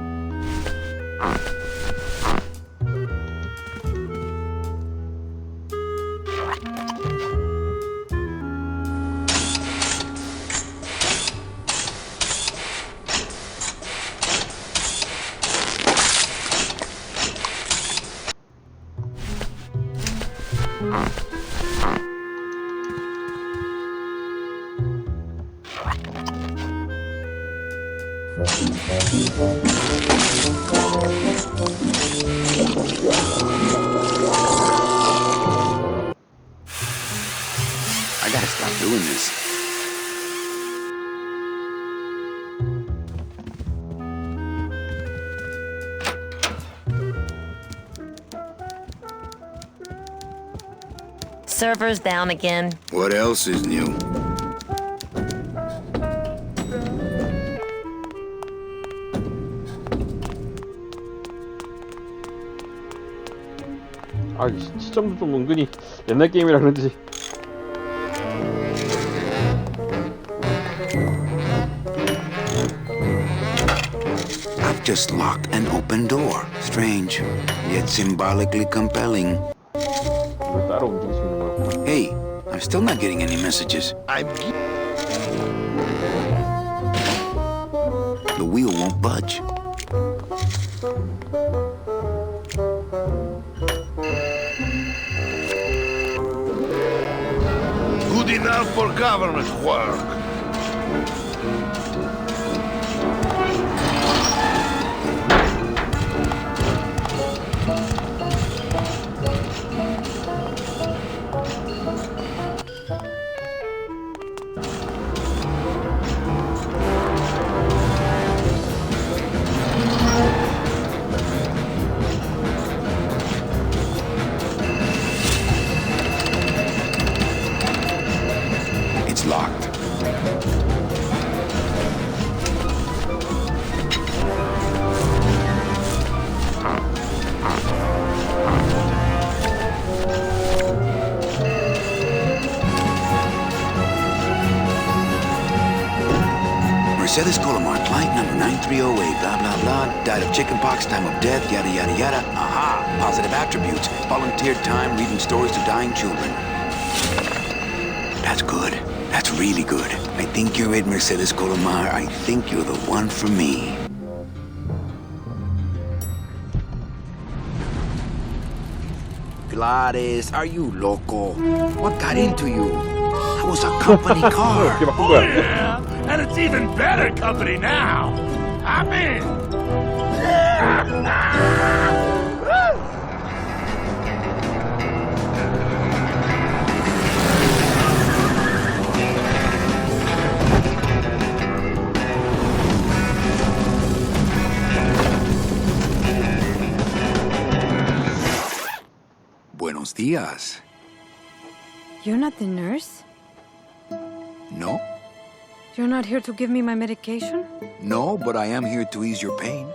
I gotta stop doing this. server's down again. What else is new? 아, 시점도 좀 은근히 옛날 게임이라 그런지. I've just locked an open door. Strange, yet symbolically compelling. 이걸 따로 움직일 수 있는 거구나. Hey, I'm still not getting any messages. The wheel won't budge. Good enough for government work. It's locked. Mercedes Colomar, client number 9308, blah, blah, blah, died of chickenpox, time of death, yada, yada, yada. Aha! Positive attributes. Volunteered time reading stories to dying children. That's good. That's really good. I think you're it, Mercedes Colomar. I think you're the one for me. Gladys, are you loco? What got into you? That was a company car. 이렇게 바꾼 거야. Yeah, and it's even better company now. I'm in. Buenos días. You're not the nurse? No? You're not here to give me my medication? No, but I am here to ease your pain.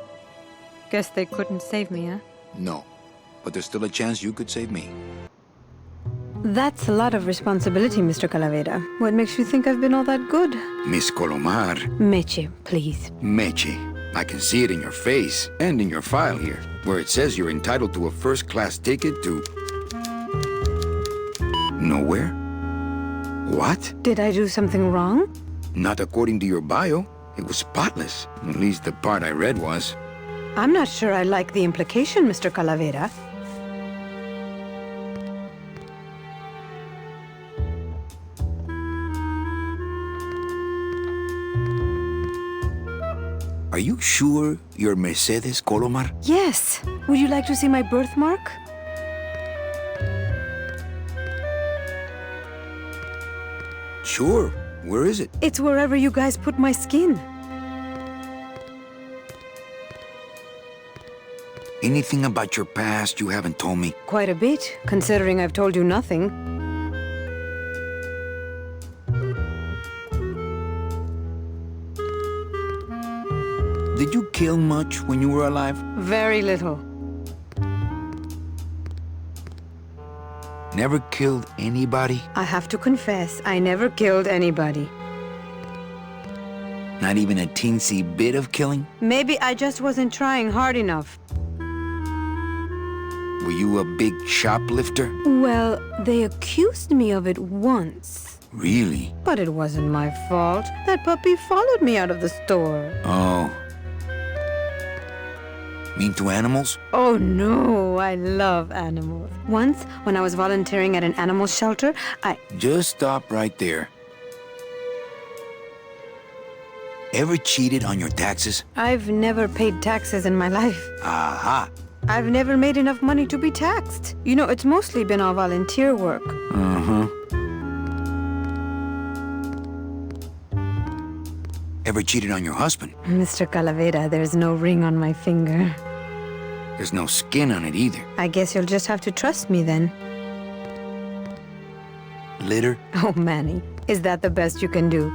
Guess they couldn't save me, huh? No. But there's still a chance you could save me. That's a lot of responsibility, Mr. Calavera. What makes you think I've been all that good? Miss Colomar, Meche, please. Meche. I can see it in your face and in your file here, where it says you're entitled to a first-class ticket to... nowhere? What? Did I do something wrong? Not according to your bio. It was spotless. At least the part I read was. I'm not sure I like the implication, Mr. Calavera. Are you sure you're Mercedes Colomar? Yes. Would you like to see my birthmark? Sure. Where is it? It's wherever you guys put my skin. Anything about your past you haven't told me? Quite a bit, considering I've told you nothing. Did you kill much when you were alive? Very little. Never killed anybody? I have to confess, I never killed anybody. Not even a teensy bit of killing? Maybe I just wasn't trying hard enough. Were you a big shoplifter? Well, they accused me of it once. Really? But it wasn't my fault. That puppy followed me out of the store. Oh. Mean to animals? Oh no, I love animals. Once, when I was volunteering at an animal shelter, Just stop right there. Ever cheated on your taxes? I've never paid taxes in my life. Aha. I've never made enough money to be taxed. You know, it's mostly been all volunteer work. Uh-huh. Ever cheated on your husband? Mr. Calavera, there's no ring on my finger. There's no skin on it either. I guess you'll just have to trust me then. litter? Oh, Manny, is that the best you can do?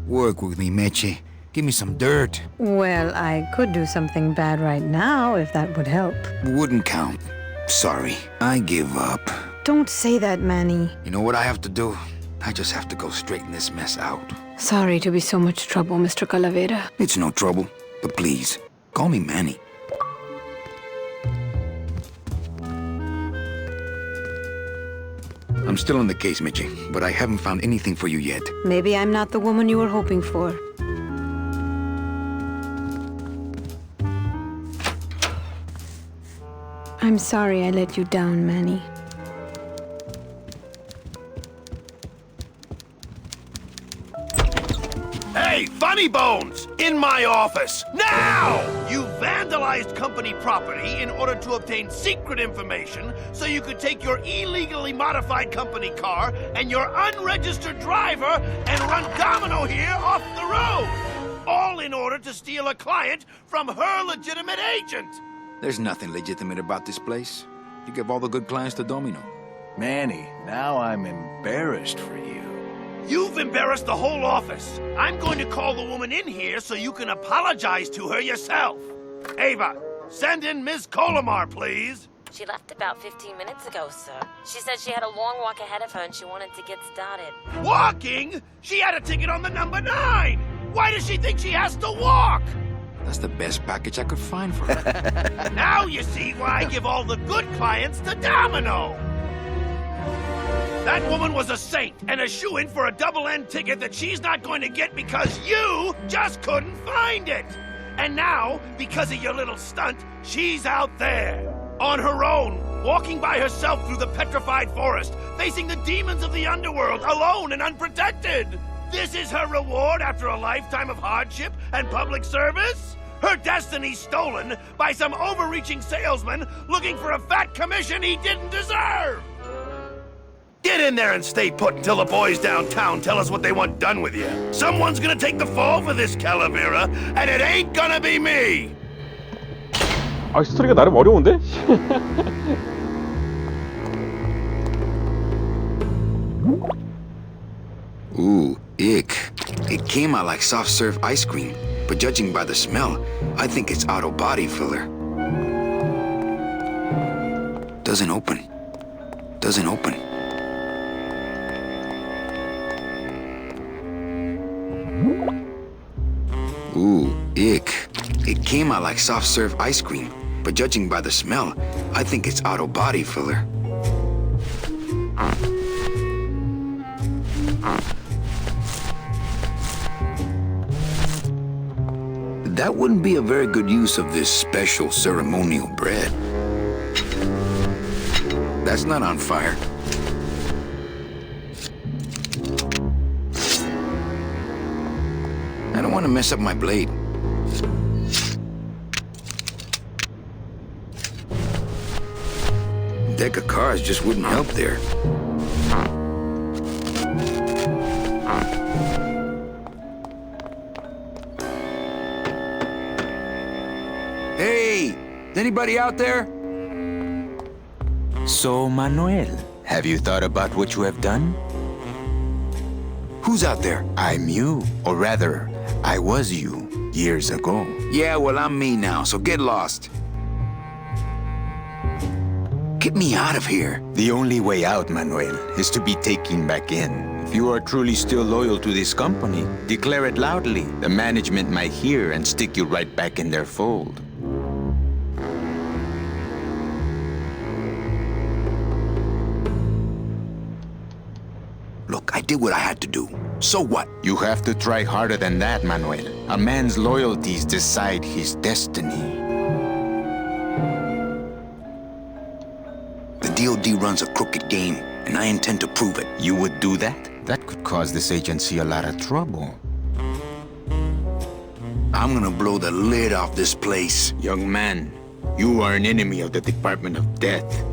Work with me, Meche. Give me some dirt. Well, I could do something bad right now if that would help. Wouldn't count. Sorry, I give up. Don't say that, Manny. You know what I have to do? I just have to go straighten this mess out. Sorry to be so much trouble, Mr. Calavera. It's no trouble, but please, call me Manny. I'm still on the case, Meche, but I haven't found anything for you yet. Maybe I'm not the woman you were hoping for. I'm sorry I let you down, Manny. Hey, Funny Bones! In my office! Now! You vandalized company property in order to obtain secret information so you could take your illegally modified company car and your unregistered driver and run domino here off the road! All in order to steal a client from her legitimate agent! There's nothing legitimate about this place. You give all the good clients to Domino. Manny, now I'm embarrassed for you. You've embarrassed the whole office. I'm going to call the woman in here so you can apologize to her yourself. Ava, send in Ms. Colomar, please. She left about 15 minutes ago, sir. She said she had a long walk ahead of her and she wanted to get started. Walking? She had a ticket on the number 9. Why does she think she has to walk? That's the best package I could find for her. Now you see why I give all the good clients to Domino. That woman was a saint and a shoo-in for a double-end ticket that she's not going to get because you just couldn't find it. And now, because of your little stunt, she's out there, on her own, walking by herself through the petrified forest, facing the demons of the underworld, alone and unprotected. This is her reward after a lifetime of hardship and public service? Her destiny stolen by some overreaching salesman looking for a fat commission he didn't deserve! Get in there and stay put until the boys downtown tell us what they want done with you. Someone's gonna take the fall for this, Calavera, and it ain't gonna be me! 아, 스토리가 나름 어려운데? Ooh, ick. It came out like soft serve ice cream, but judging by the smell, I think it's auto body filler. Doesn't open. Doesn't open. Ooh, ick. It came out like soft serve ice cream, but judging by the smell, I think it's auto body filler. That wouldn't be a very good use of this special ceremonial bread. That's not on fire. I don't want to mess up my blade. Deck of cards just wouldn't help there. Hey! Is anybody out there? So, Manuel, have you thought about what you have done? Who's out there? I'm you, or rather, I was you, years ago. Yeah, well, I'm me now, so get lost. Get me out of here. The only way out, Manuel, is to be taken back in. If you are truly still loyal to this company, declare it loudly. The management might hear and stick you right back in their fold. Look, I did what I had to do. So what? You have to try harder than that, Manuel. A man's loyalties decide his destiny. The DOD runs a crooked game, and I intend to prove it. You would do that? That could cause this agency a lot of trouble. I'm gonna blow the lid off this place. Young man, you are an enemy of the Department of Death.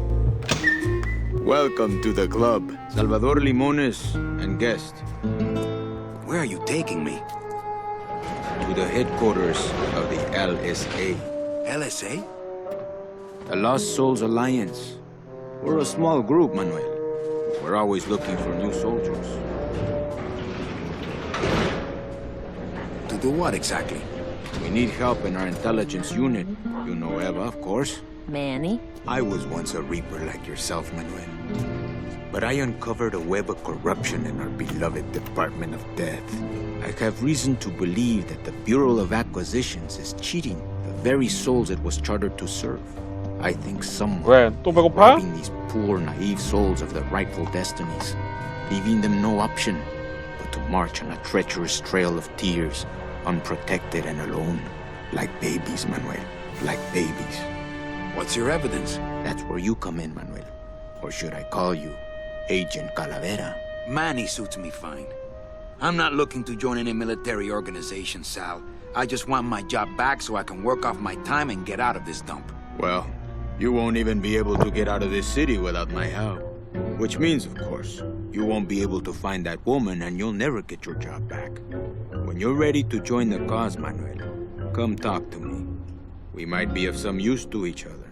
Welcome to the club, Salvador Limones and guest. Where are you taking me? To the headquarters of the LSA. LSA? The Lost Souls Alliance. We're a small group, Manuel. We're always looking for new soldiers. To do what exactly? We need help in our intelligence unit. You know Eva, of course. Manny? I was once a Reaper like yourself, Manuel. But I uncovered a web of corruption in our beloved Department of Death. I have reason to believe that the Bureau of Acquisitions is cheating the very souls it was chartered to serve. I think someone 왜? 또 배고파? robbing these poor, naive souls of their rightful destinies, leaving them no option but to march on a treacherous trail of tears, unprotected and alone, like babies, Manuel, like babies. What's your evidence? That's where you come in, Manuel. Or should I call you Agent Calavera? Manny suits me fine. I'm not looking to join any military organization, Sal. I just want my job back so I can work off my time and get out of this dump. Well, you won't even be able to get out of this city without my help. Which means, of course, you won't be able to find that woman and you'll never get your job back. When you're ready to join the cause, Manuel, come talk to me. We might be of some use to each other.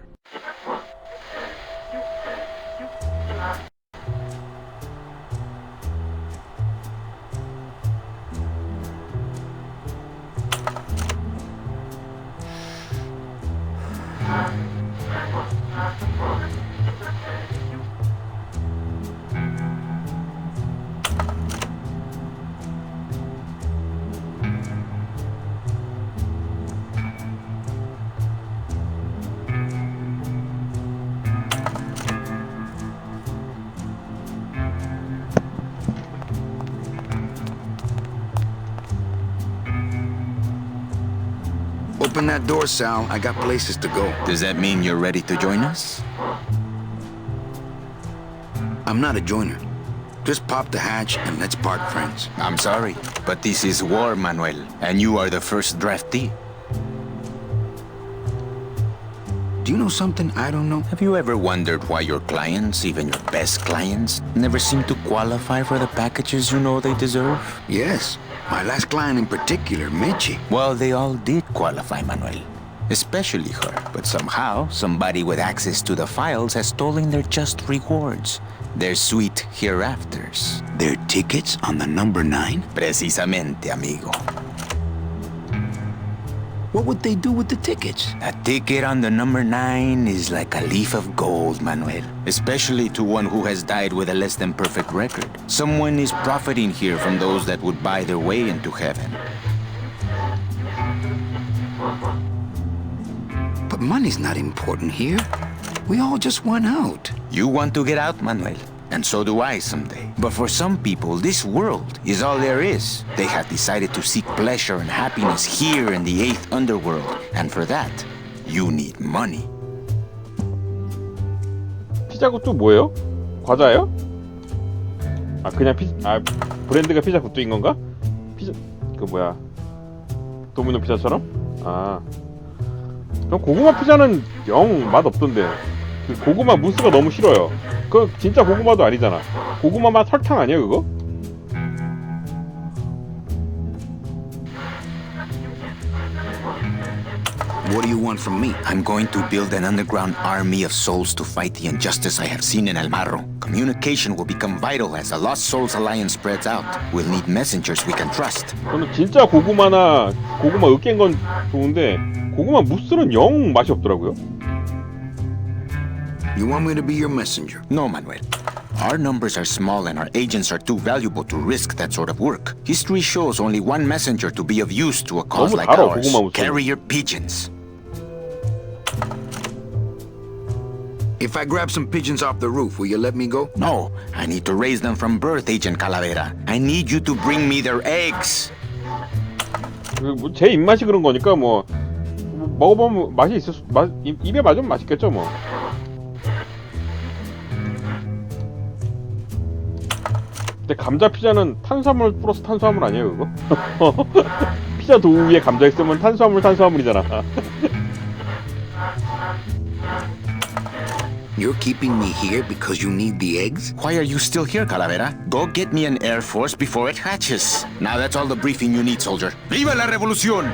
Open that door, Sal. I got places to go. Does that mean you're ready to join us? I'm not a joiner. Just pop the hatch and let's part friends. I'm sorry, but this is war, Manuel, and you are the first draftee. Do you know something I don't know? Have you ever wondered why your clients, even your best clients, never seem to qualify for the packages you know they deserve? Yes. My last client in particular, Michi. Well, they all did qualify, Manuel. Especially her. But somehow, somebody with access to the files has stolen their just rewards. Their sweet hereafters. Their tickets on the number 9? Precisamente, amigo. What would they do with the tickets? A ticket on the number 9 is like a leaf of gold, Manuel. Especially to one who has died with a less than perfect record. Someone is profiting here from those that would buy their way into heaven. But money's not important here. We all just want out. You want to get out, Manuel. And so do I someday. But for some people, this world is all there is. They have decided to seek pleasure and happiness here in the 8th underworld. And for that, you need money. 피자굿도 뭐예요? 과자예요? 아 그냥 브랜드가 피자굿도인 건가? 피자 그 뭐야 도미노 피자처럼? 아 그럼 고구마 피자는 영 맛없던데 그 고구마 무스가 너무 싫어요. 그 진짜 고구마도 아니잖아. 고구마 맛 설탕 아니야 그거? What do you want from me? I'm going to build an underground army of souls to fight the injustice I have seen in El Marro. Communication will become vital as the Lost Souls Alliance spreads out. We'll need messengers we can trust. 저는 진짜 고구마나 고구마 으깬 건 좋은데 고구마 무스는 영 맛이 없더라고요. You want me to be your messenger? No, Manuel. Our numbers are small and our agents are too valuable to risk that sort of work. History shows only one messenger to be of use to a cause 너무 like 달아, ours. 고구마 무스는. Carrier pigeons. If I grab some pigeons off the roof, will you let me go? No, I need to raise them from birth, Agent Calavera. I need you to bring me their eggs. 제 입맛이 그런 거니까 뭐 먹어보면 맛이 있을 입에 맞으면 맛있겠죠 뭐. 근데 감자 피자는 탄수화물 플러스 탄수화물 아니에요 그거? 피자 도우 위에 감자 있으면 탄수화물이잖아. You're keeping me here because you need the eggs? Why are you still here, Calavera? Go get me an Air Force before it hatches. Now that's all the briefing you need, soldier. ¡Viva la revolución!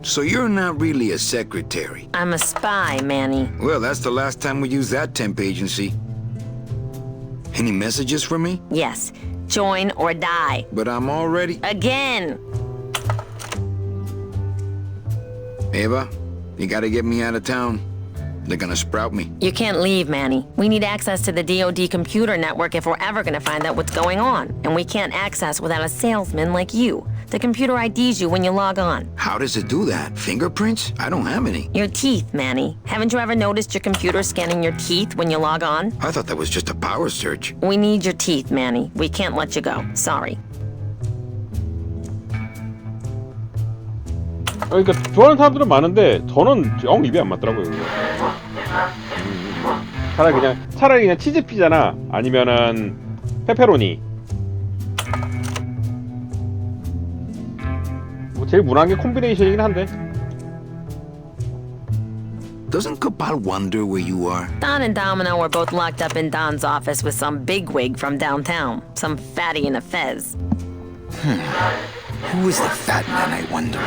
So you're not really a secretary. I'm a spy, Manny. Well, that's the last time we used that temp agency. Any messages for me? Yes. Join or die. But I'm already... Again! Eva, you gotta get me out of town. They're gonna sprout me. You can't leave, Manny. We need access to the DoD computer network if we're ever gonna find out what's going on. And we can't access without a salesman like you. The computer IDs you when you log on. How does it do that? Fingerprints? I don't have any. Your teeth, Manny. Haven't you ever noticed your computer scanning your teeth when you log on? I thought that was just a power search. We need your teeth, Manny. We can't let you go. Sorry. 그러니까 좋아하는 사람들은 많은데 저는 영 입에 안 맞더라고요. 차라리 그냥 치즈 피자나 아니면은 페페로니. 뭐 제일 무난한 게 콤비네이션이긴 한데. Doesn't Cabal wonder where you are? Don and Domino are both locked up in Don's office with some bigwig from downtown. Some fatty in a fez. Who is the fat man, I wonder?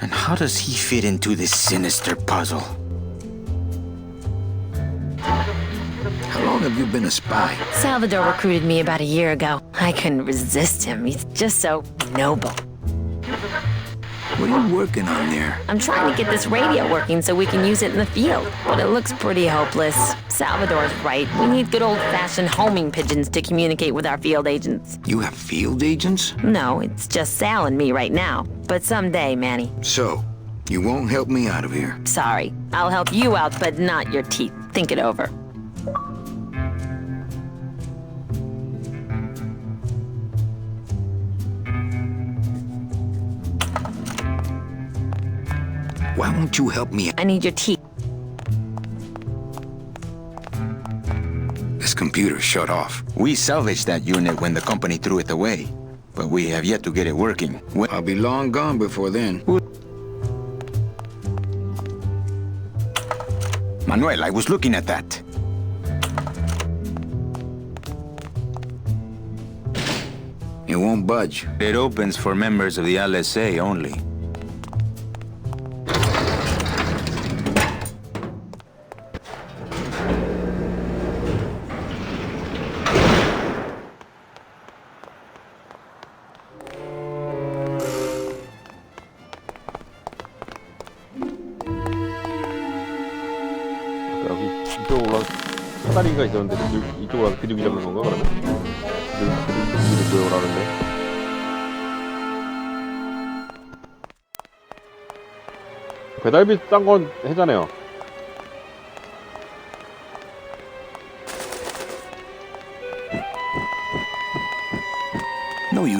And how does he fit into this sinister puzzle? How long have you been a spy? Salvador recruited me about a year ago. I couldn't resist him. He's just so noble. What are you working on there? I'm trying to get this radio working so we can use it in the field, but it looks pretty hopeless. Salvador's right. We need good old-fashioned homing pigeons to communicate with our field agents. You have field agents? No, it's just Sal and me right now. But someday, Manny. So, you won't help me out of here. Sorry. I'll help you out, but not your teeth. Think it over. Why won't you help me? I need your teeth. This computer shut off. We salvaged that unit when the company threw it away, but we have yet to get it working. I'll be long gone before then. Manuel, I was looking at that. It won't budge. It opens for members of the LSA only. 이쪽으로 올라 사다리가 있었는데 이쪽으로 가서 비둘기 잡는 건가 그러면? 비둘기 보여라는데. 배달비 싼 건 해잖아요. No, you.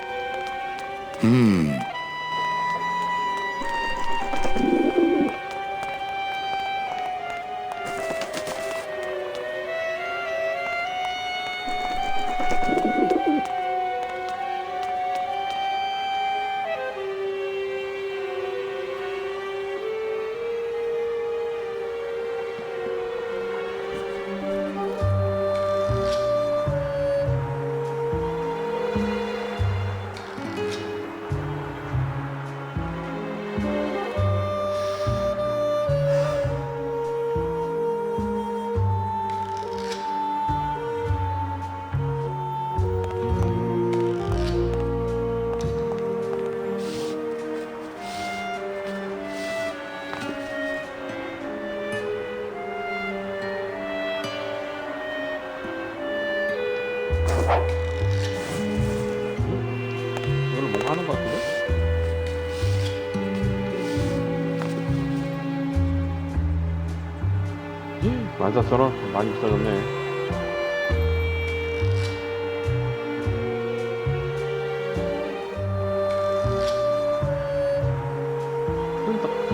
이거를 뭔가 하는 것 같은데? $14,000원? 많이 비싸졌네.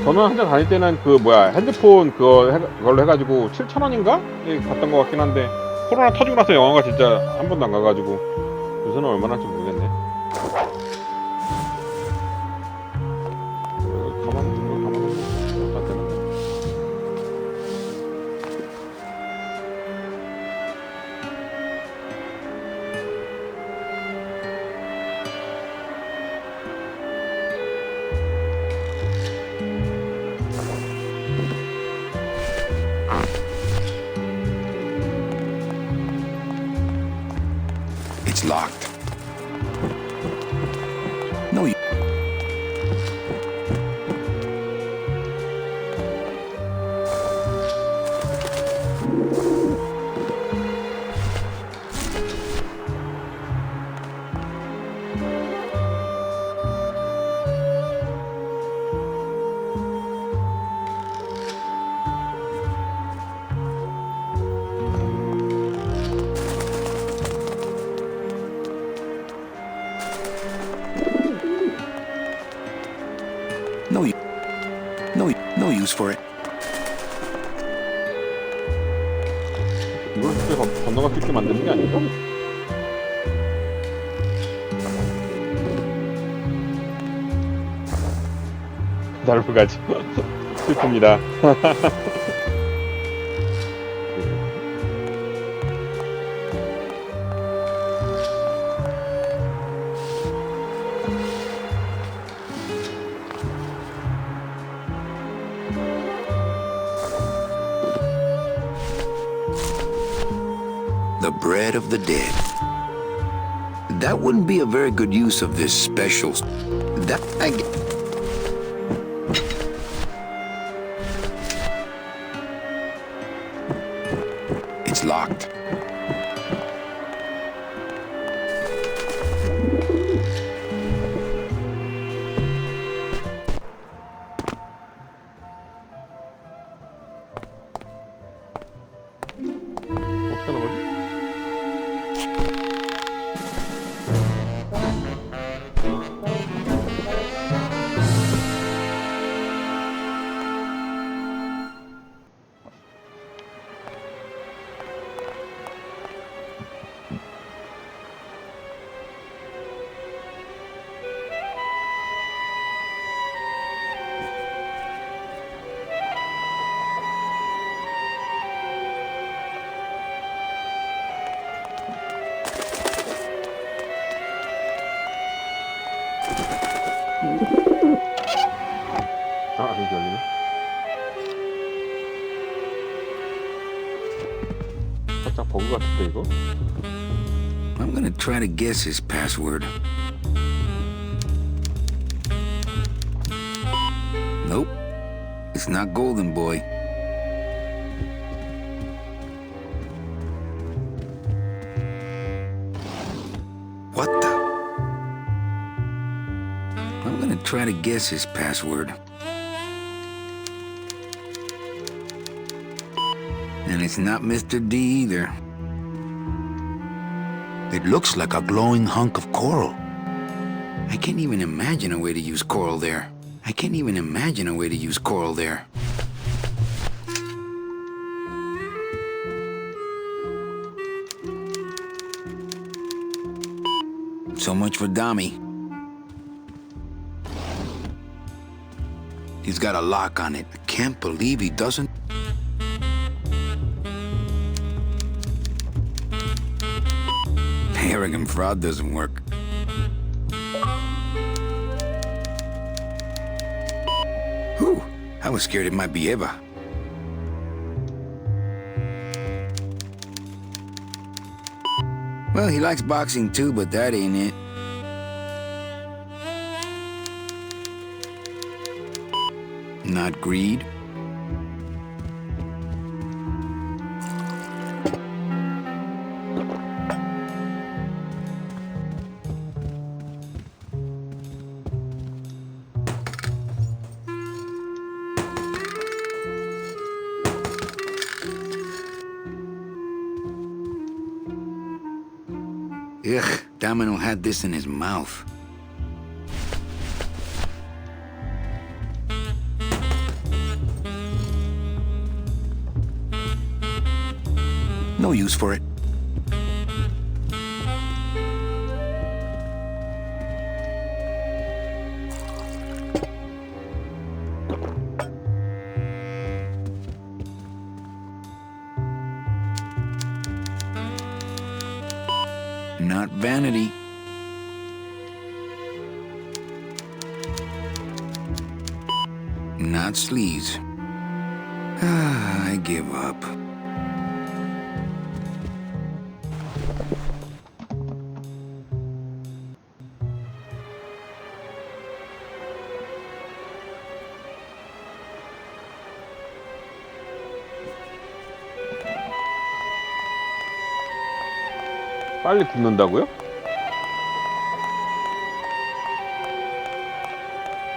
저는 한참 다닐 때는 그 뭐야 핸드폰 그걸로 해가지고 7,000원인가? 예, 갔던 것 같긴 한데 코로나 터지고 나서 영화가 진짜 한 번도 안 가가지고 요새는 얼마나 할지 모르겠네. 가만 놓으면 안 되는데. use for it. 이걸 쉽게 건너갈 수 있게 만드는 게 아닌가? 날부가지 슬픕니다. The bread of the dead. That wouldn't be a very good use of this special... It's locked. 어떻게 하는 거지? 아, 여기 열리네. 살짝 버그 같은데 이거? I'm gonna try to guess his password. Nope. It's not Golden Boy. What the? I'm gonna try to guess his password. And it's not Mr. D either. It looks like a glowing hunk of coral. I can't even imagine a way to use coral there. I can't even imagine a way to use coral there. So much for Dami. He's got a lock on it. I can't believe he doesn't. Arrogant fraud doesn't work. Whew, I was scared it might be Eva. Well, he likes boxing too, but that ain't it. Not greed. Ugh, Domino had this in his mouth. No use for it. Not vanity. Not sleaze. Ah, I give up. 빨리 굽는다고요?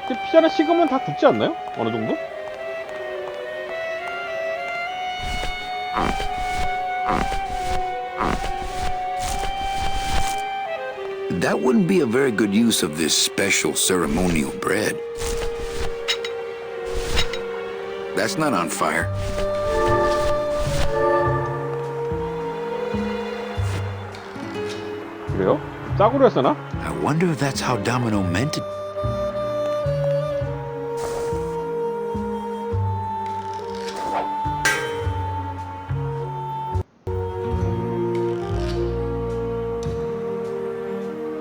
근데 피자는 식으면 다 굽지 않나요? 어느 정도? That wouldn't be a very good use of this special ceremonial bread. That's not on fire. 그래요? 짝으로 했었나? I wonder if that's how Domino meant it.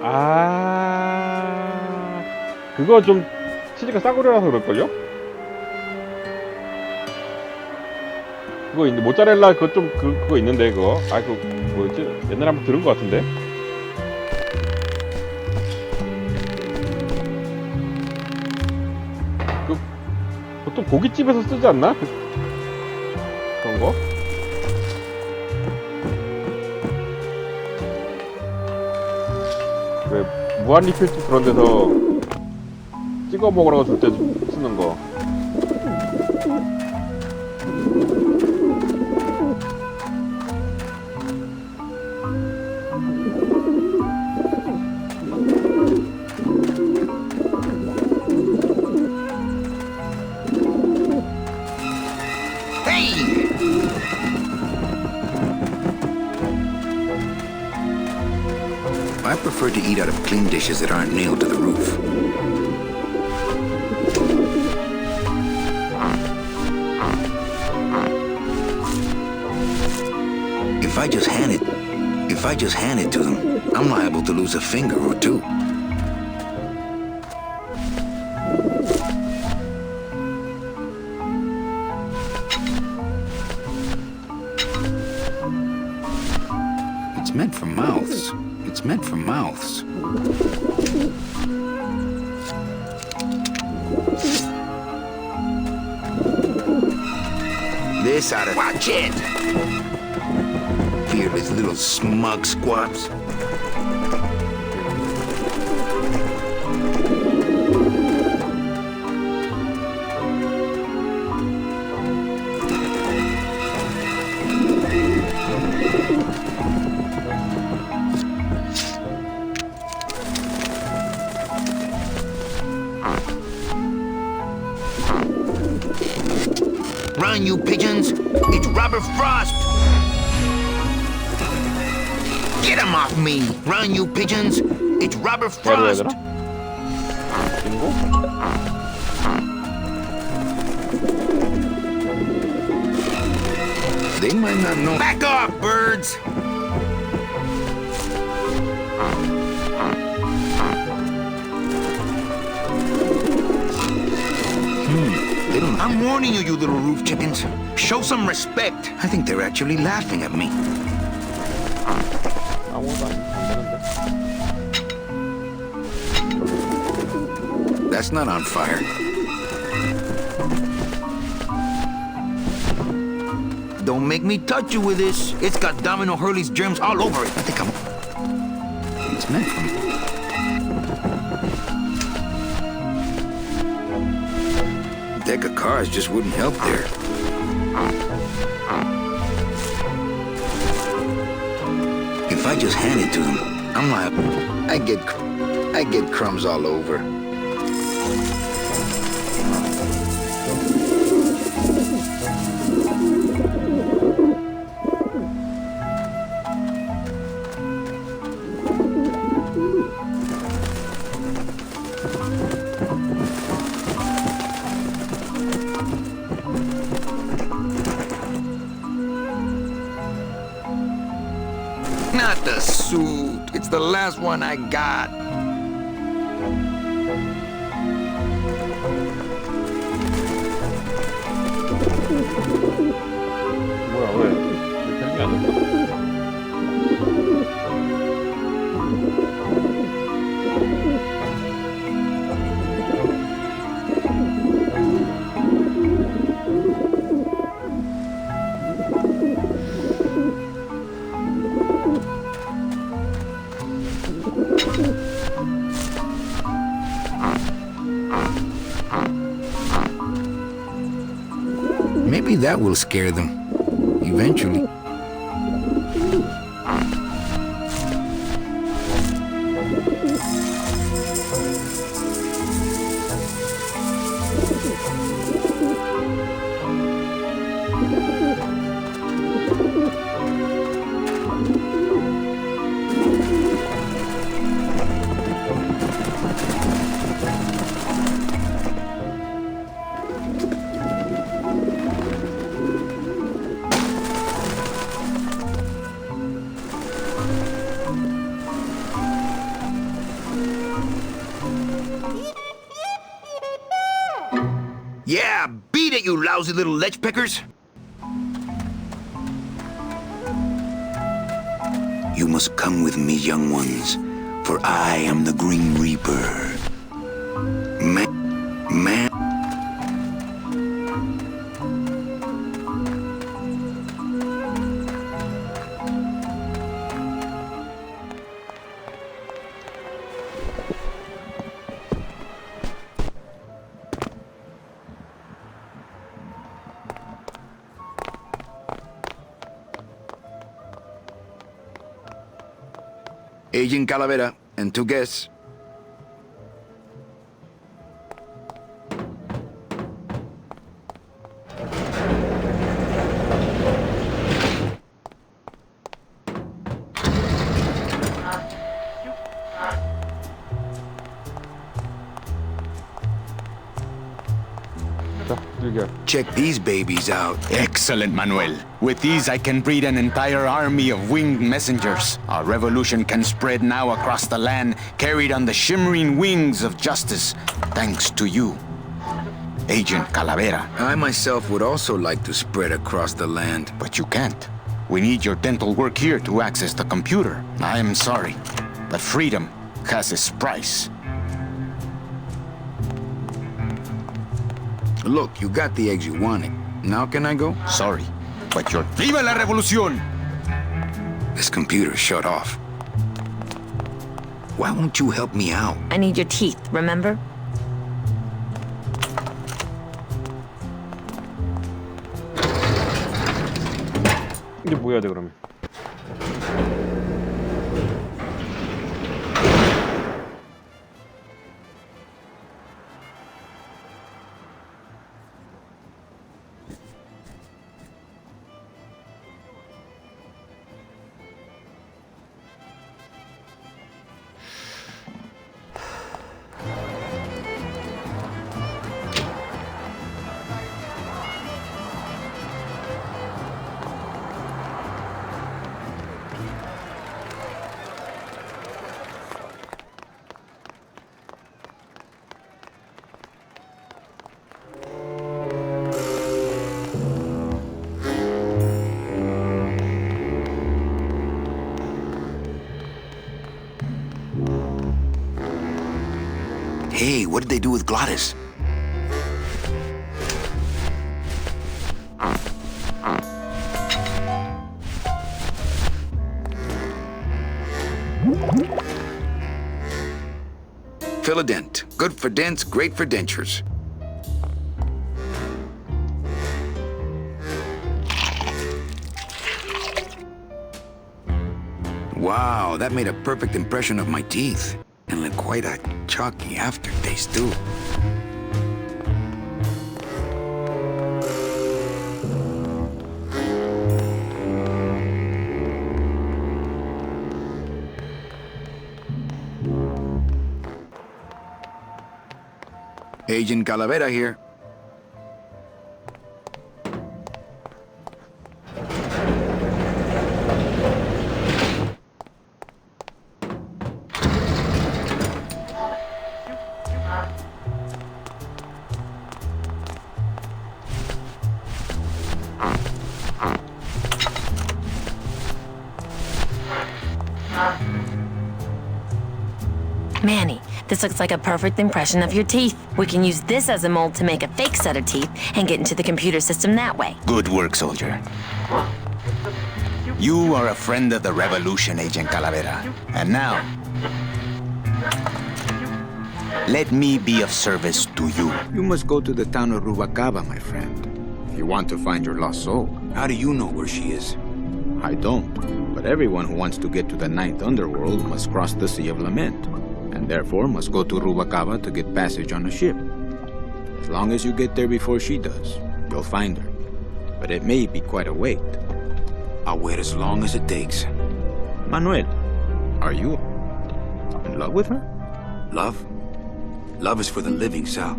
아, 그거 좀 치즈가 싸구려라서 그럴걸요? 그거 있는데 모짜렐라 그거 좀 그거 있는데 그거 그거 뭐였지? 옛날에 한번 들은 것 같은데. 그 보통 고깃집에서 쓰지 않나? 그런 거? 왜 무한 리필집 그런 데서 찍어 먹으라고 줄 때 쓰는 거. I prefer to eat out of clean dishes that aren't nailed to the roof. If I just hand it to them, I'm liable to lose a finger or two. It's meant for mouths. It's meant for mouths. This oughta... Watch it! Fearless little smug squabs. Run, you pigeons! It's Robert Frost! Get him off me! Run, you pigeons! It's Robert Frost! They might not know. Back off, birds! I'm warning you, you little roof chickens. Show some respect. I think they're actually laughing at me. That's not on fire. Don't make me touch you with this. It's got Domino Hurley's germs all over it. I think it's meant for me. Deck of cards just wouldn't help there. If I just hand it to them, I'm liable. I get crumbs all over. Not the suit. It's the last one I got. 뭐야 왜? 별게 안 됐어? Maybe that will scare them. Eventually. you lousy little lech pickers? You must come with me, young ones, for I am the Grim Reaper. Man. Agent Calavera and 2 guests. 자, 즐겨. Check these babies out. Excellent, Manuel. With these, I can breed an entire army of winged messengers. Our revolution can spread now across the land, carried on the shimmering wings of justice, thanks to you, Agent Calavera. I myself would also like to spread across the land. But you can't. We need your dental work here to access the computer. I am sorry, but freedom has its price. Look, you got the eggs you wanted. Now can I go? Sorry, but you're... ¡Viva la revolución! This computer's shut off. Why won't you help me out? I need your teeth, remember? 이제 뭐 해야 돼 그러면? Hey, what did they do with Glottis? Philadent. Good for dents, great for dentures. Wow, that made a perfect impression of my teeth. And left quite a chalky aftertaste, too. Agent Calavera here. Manny, this looks like a perfect impression of your teeth. We can use this as a mold to make a fake set of teeth and get into the computer system that way. Good work, soldier. You are a friend of the revolution, Agent Calavera. And now, let me be of service to you. You must go to the town of Rubacaba, my friend, if you want to find your lost soul. How do you know where she is? I don't, but everyone who wants to get to the Ninth Underworld must cross the Sea of Lament, and therefore must go to Rubacaba to get passage on a ship. As long as you get there before she does, you'll find her. But it may be quite a wait. I'll wait as long as it takes. Manuel, are you in love with her? Love? Love is for the living, Sal.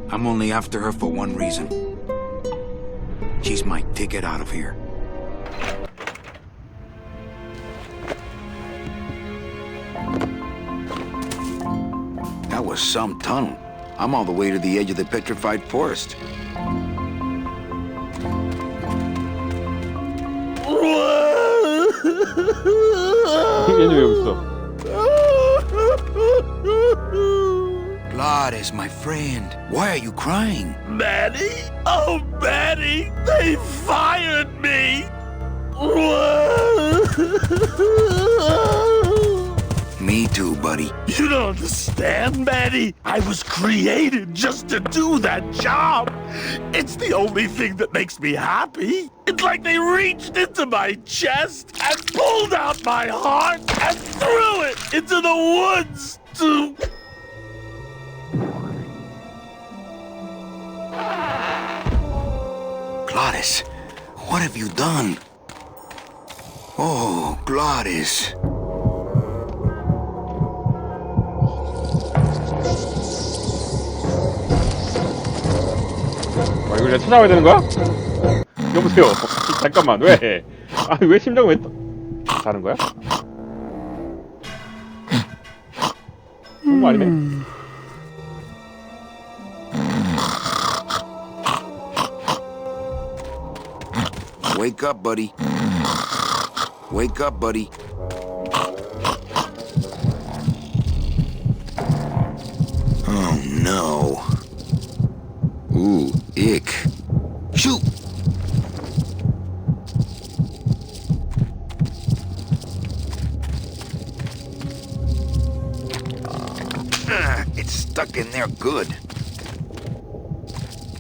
I'm only after her for one reason. She's my ticket out of here. That was some tunnel. I'm all the way to the edge of the petrified forest. 얘는 왜 여기 있어? Gladys, my friend, why are you crying? Manny? Oh, Manny! They fired me! Me too, buddy. You don't understand, Manny. I was created just to do that job. It's the only thing that makes me happy. It's like they reached into my chest and pulled out my heart and threw it into the woods to... Gladys, what have you done? Oh, Gladys. 이걸 내가 찾아와야 되는 거야? 여보세요. 잠깐만, 왜? 아니, 왜 심장을 왜 다른 거야? 그런 거 아니네? Wake up, buddy. Wake up, buddy. Oh, no. Ooh, ick. Shoot! It's stuck in there good.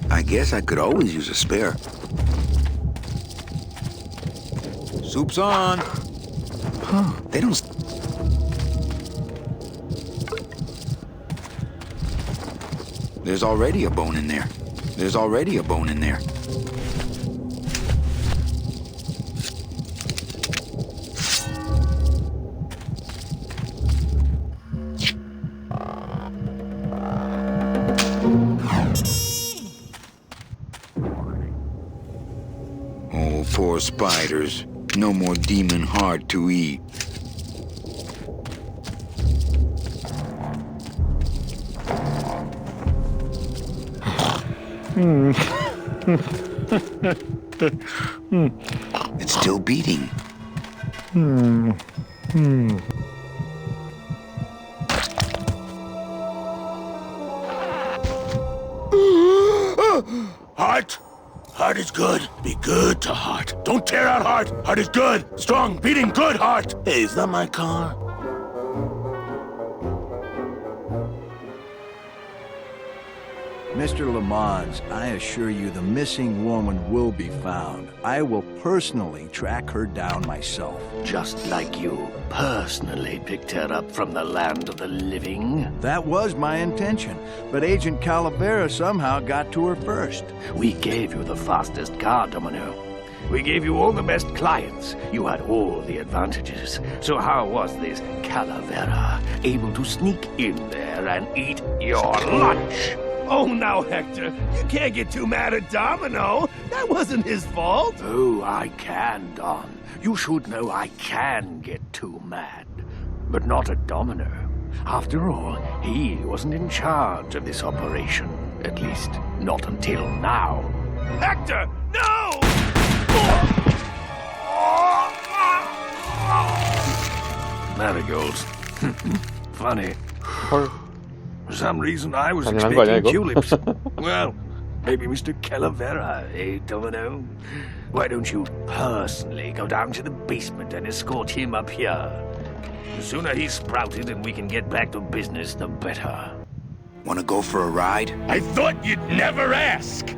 I guess I could always use a spare. Soup's on. Huh, they don't... There's already a bone in there. There's already a bone in there. Oh, poor spiders. No more demon heart to eat. It's still beating. Heart? Heart is good. Be good to heart. Don't tear out heart. Heart is good. Strong, beating, good heart. Hey, is that my car? Mr. Lamont, I assure you the missing woman will be found. I will personally track her down myself. Just like you personally picked her up from the land of the living. That was my intention, but Agent Calavera somehow got to her first. We gave you the fastest car, Domino. We gave you all the best clients. You had all the advantages. So how was this Calavera able to sneak in there and eat your lunch? Oh, now, Hector, you can't get too mad at Domino. That wasn't his fault. Oh, I can, Don. You should know I can get too mad. But not at Domino. After all, he wasn't in charge of this operation. At least, not until now. Hector, no! Marigolds. Funny. For some reason, I was expecting tulips. Well, maybe Mr. Calavera, eh, Domino? Why don't you personally go down to the basement and escort him up here? The sooner he's sprouted and we can get back to business, the better. Wanna go for a ride? I thought you'd never ask!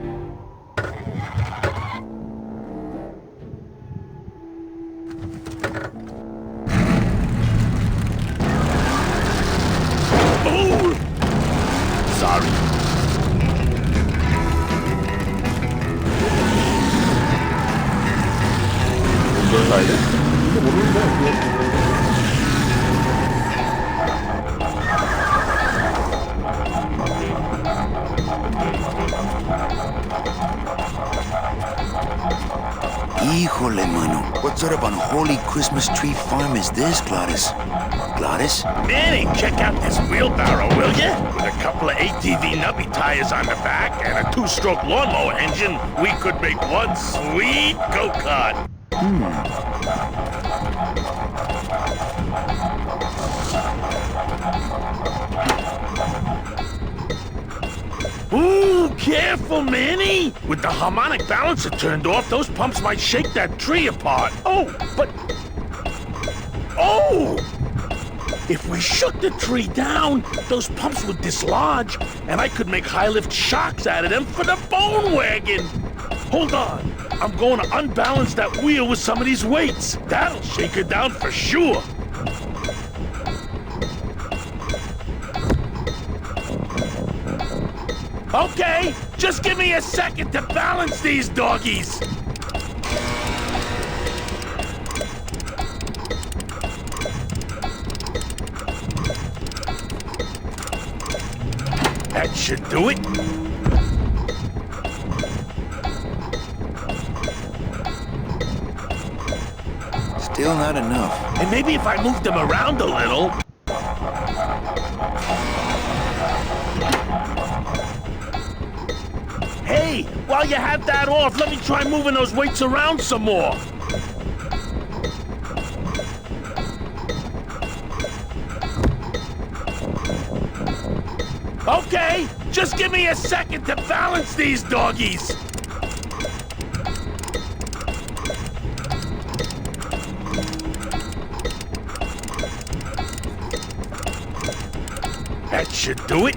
Oh! Sorry. Híjole, mano. What sort of unholy Christmas tree farm is this, Gladys? Gladys? Manny, check out this wheelbarrow, will ya? With a couple of ATV nubby tires on the back and a two-stroke lawnmower engine, we could make one sweet go-kart. Ooh, careful, Manny! With the harmonic balancer turned off, those pumps might shake that tree apart. Oh, but... Oh! If we shook the tree down, those pumps would dislodge, and I could make high-lift shocks out of them for the bone wagon! Hold on, I'm going to unbalance that wheel with some of these weights. That'll shake her down for sure. Okay, just give me a second to balance these doggies. That should do it. Still not enough. And maybe if I move them around a little... Hey, while you have that off, let me try moving those weights around some more. Okay, just give me a second to balance these doggies. That should do it.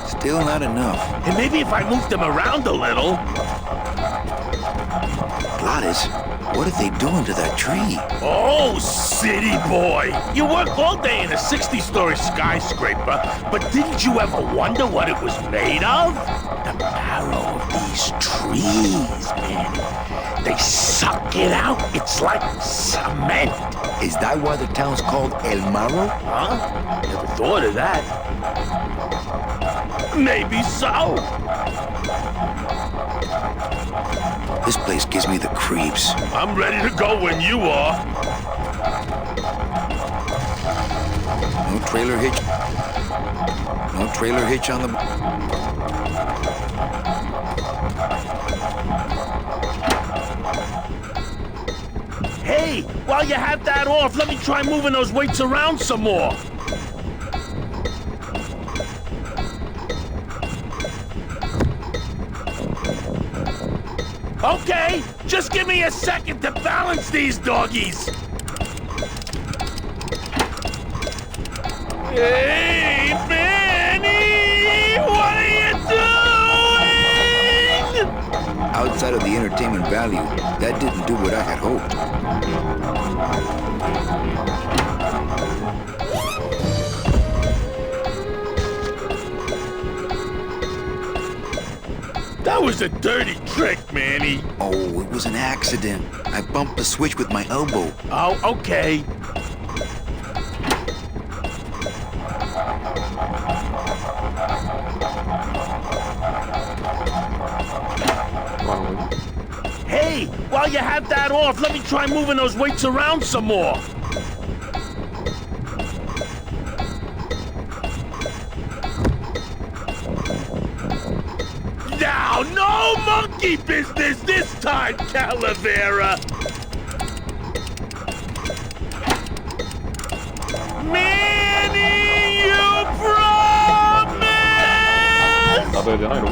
Still not enough. And maybe if I move them around a little... Gladys, what are they doing to that tree? Oh, city boy! You work all day in a 60-story skyscraper, but didn't you ever wonder what it was made of? The marrow of these trees, man. They suck it out. It's like cement. Is that why the town's called El Marro? Huh? Never thought of that. Maybe so. This place gives me the creeps. I'm ready to go when you are. No trailer hitch. No trailer hitch on the... Hey, while you have that off, let me try moving those weights around some more. Okay, just give me a second to balance these doggies. Hey, Manny! What are you doing? Outside of the entertainment value, that didn't do what I had hoped. That was a dirty trick, Manny. Oh, it was an accident. I bumped the switch with my elbow. Oh, okay. Hey, while you have that off, let me try moving those weights around some more. Now, no monkey business this time, Calavera! Manny, you promised! 나도 해야 되나 이러고?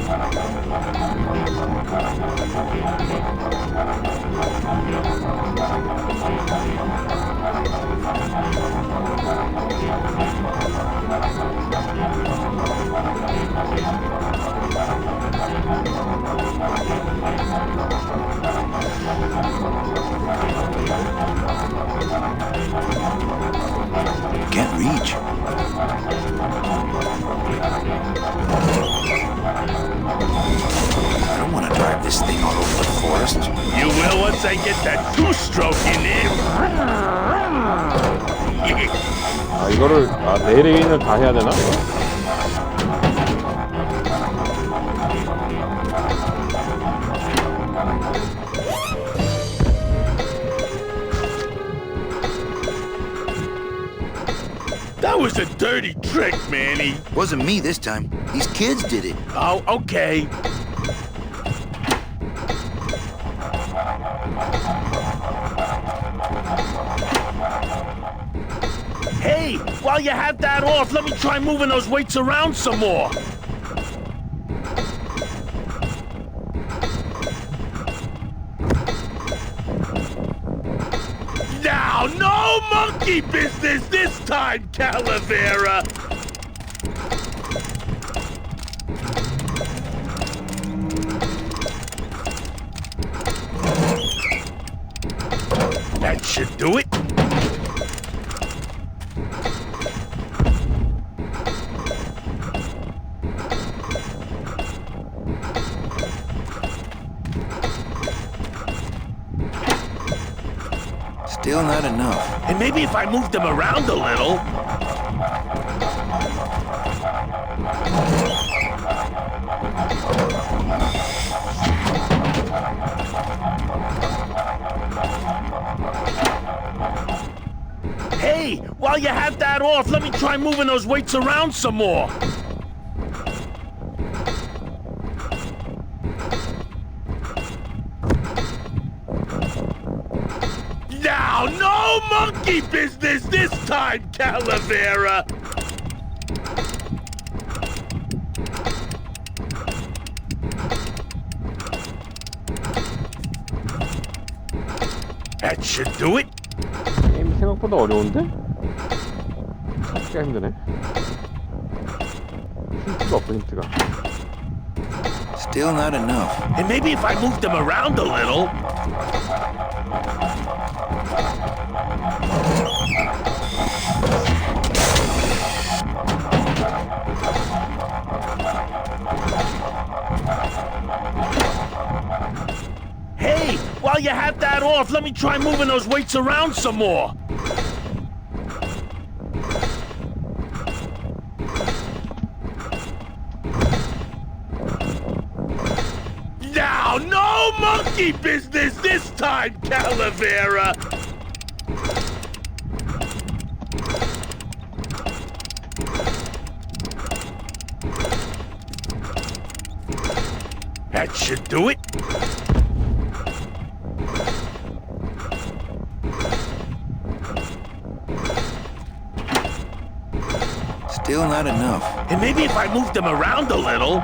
Can't reach. I don't want to drive this thing all over the forest. You will once I get that two-stroke in there. 아 이거를 네 레인을 다 해야 되나? That was a dirty trick, Manny. Wasn't me this time. These kids did it. Oh, okay. while you have that off, let me try moving those weights around some more. Now, no monkey business this time, Calavera! That should do it. Still not enough. And maybe if I moved them around a little. Hey, while you have that off, let me try moving those weights around some more. Now, no monkey business this time, Calavera! That should do it. 게임이 생각보다 어려운데? 찾기가 힘드네. 힌트가 없어, 힌트가. Still not enough. And maybe if I moved them around a little. Hey, while you have that off, let me try moving those weights around some more. Now, no monkey business this time, Calavera! That should do it. Still not enough. And maybe if I moved them around a little.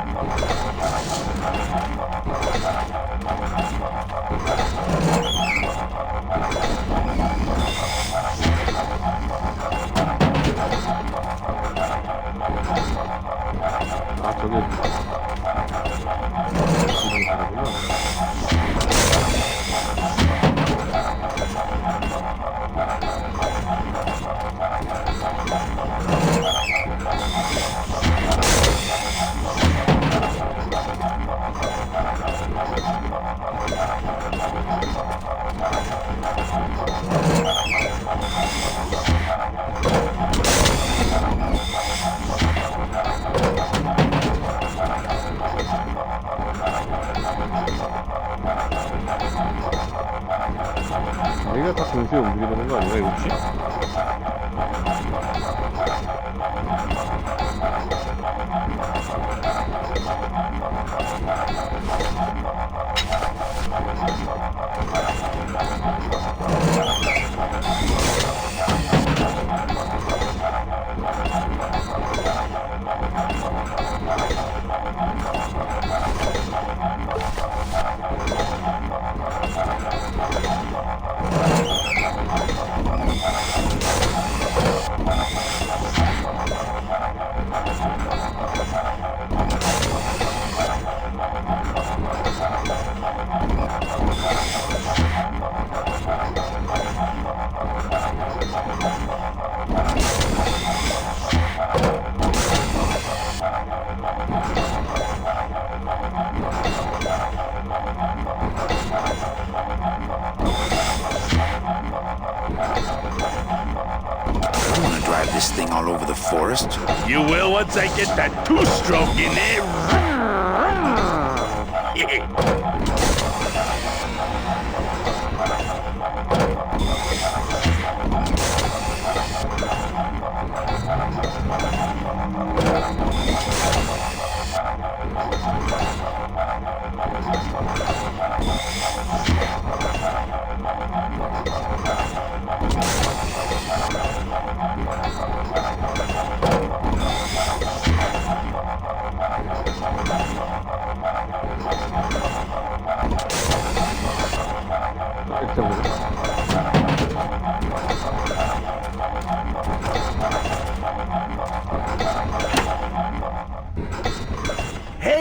아, 저게. 여기가 다 동시에 움직이게 되는 거 아닌가, 혹시? This thing all over the forest. You will once I get that two-stroke in there.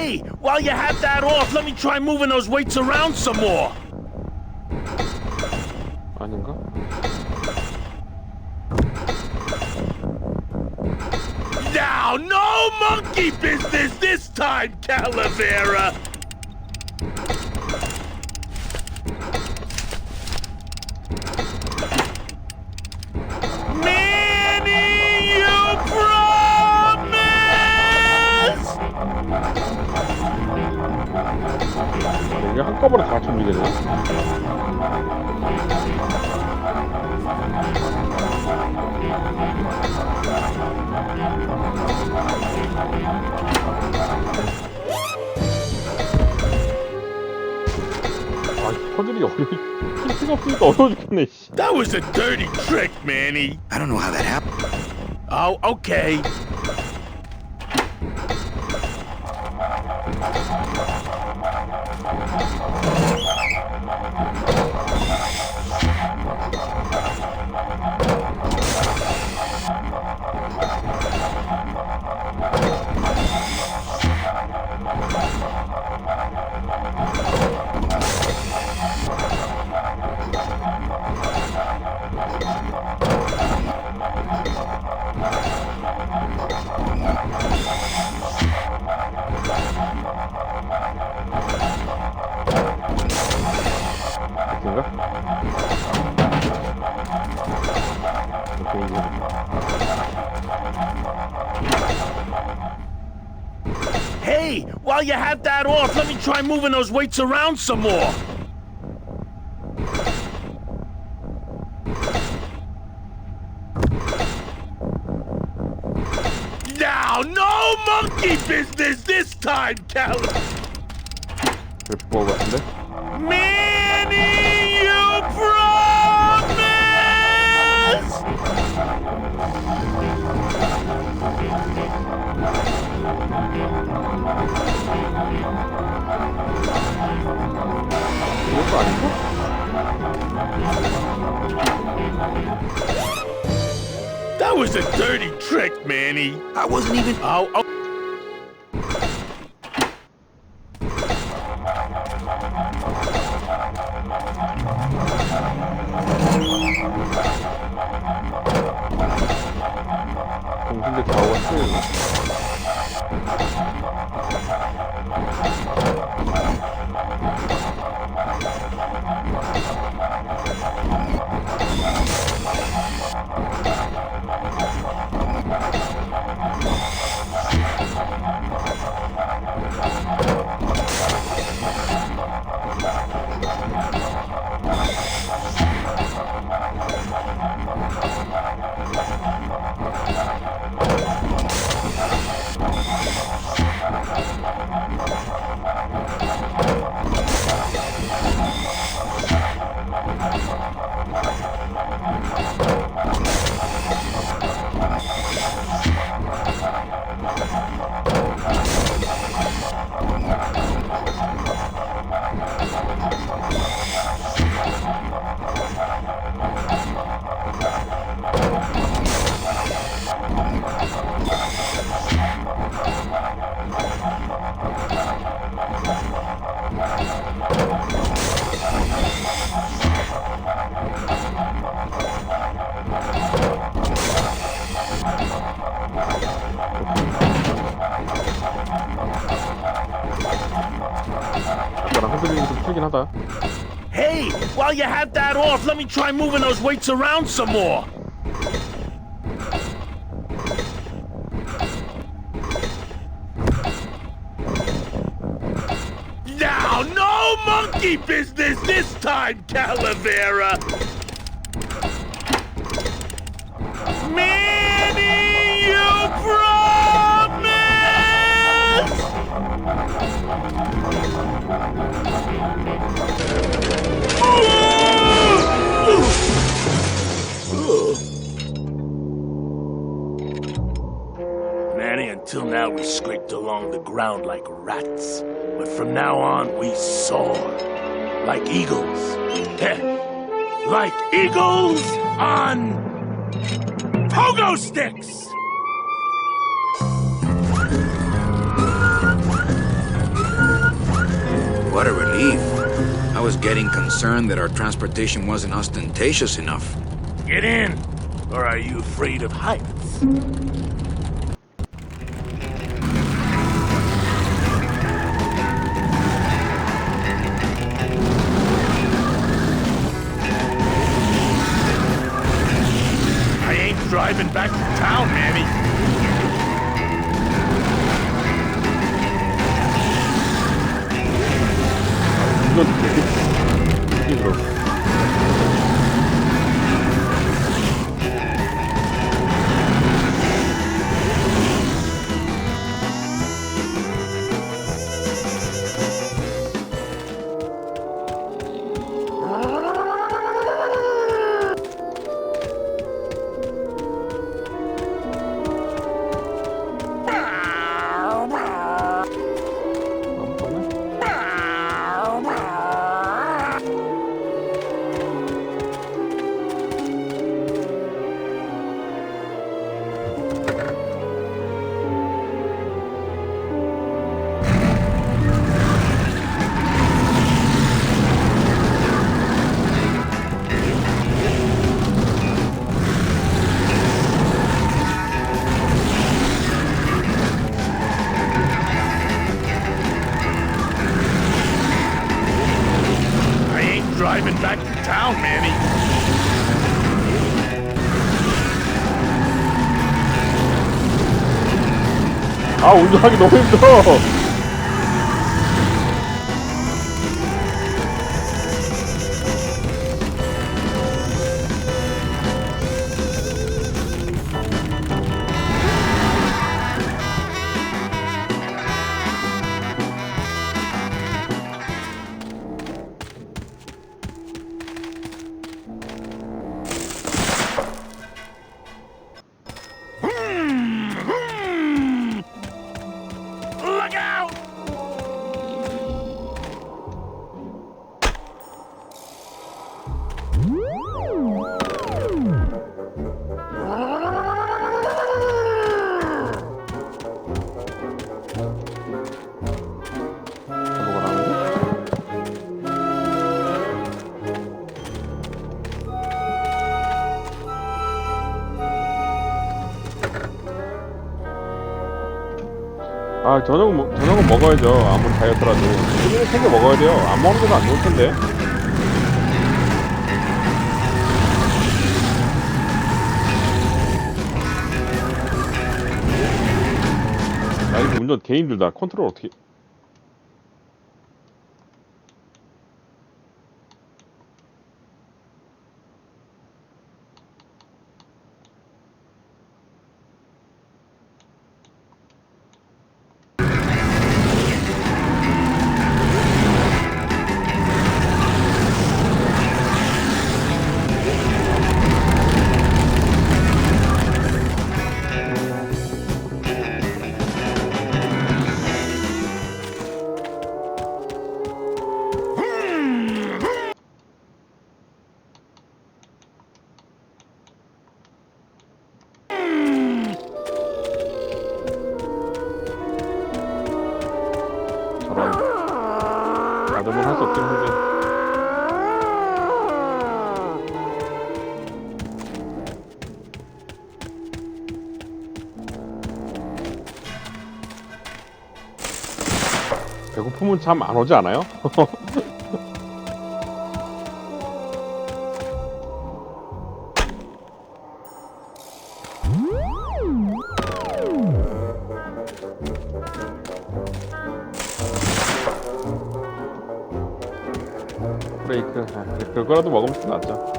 Hey, while you have that off, let me try moving those weights around some more. 아닌가? Now, no monkey business this time, Calavera. Manny, you promise! 이게 한꺼번에 다 같이 움직이네. 아, 퍼즐이 어려워. 힌트가 없으니까 어려워 죽겠네, 씨. That was a dirty trick, Manny. I don't know how that happened. Oh, okay. 이렇게인가? 오케이, 이제. Hey, while you have that off, let me try moving those weights around some more. Now, no monkey business this time, Cal. 그럴 것 같은데? Manny, you promise! 이것도 아닌가? That was a dirty trick, Manny. I wasn't even. Oh, oh. 공중대 좌우가 틀리네. 아까랑 흔들리는 게 좀 틀리긴 하다. Hey, while you have that off, let me try moving those weights around some more. Now, no monkey business this time, Calavera. Manny, you promise! Manny, until now we scraped along the ground like rats. But from now on we soar. Like eagles. Heh. Like eagles on pogo sticks! What a relief. I was getting concerned that our transportation wasn't ostentatious enough. Get in! Or are you afraid of heights? I ain't driving back to town, Manny. 이건 되게 들어. Driving back to town, Manny. 아, 운전하기 너무 힘들어. Look out! 아, 저녁은 먹어야죠. 아무리 다이어트라도. 수분을 챙겨 먹어야 돼요. 안 먹는 것도 안 좋을 텐데. 야, 이거 운전 개 힘들다. 컨트롤 어떻게. 나도면 할 수 없긴 한데. 배고픔은 참 안 오지 않아요? 브레이크. 그럴 거라도 먹으면 좀 낫죠.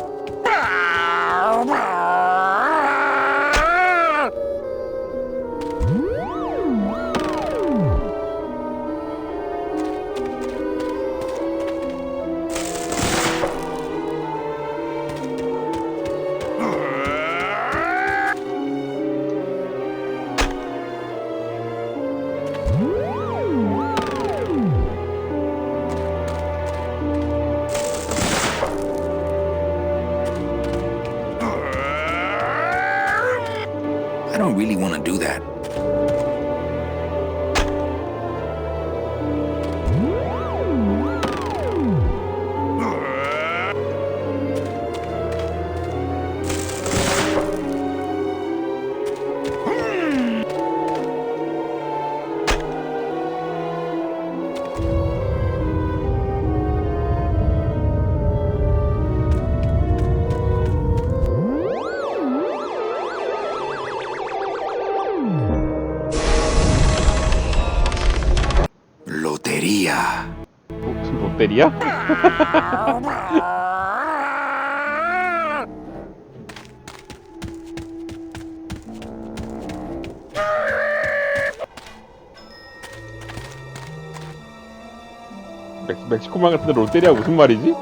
I don't really want to do that. 롯데리아? 멕시코만 같은데 롯데리아 무슨 말이지?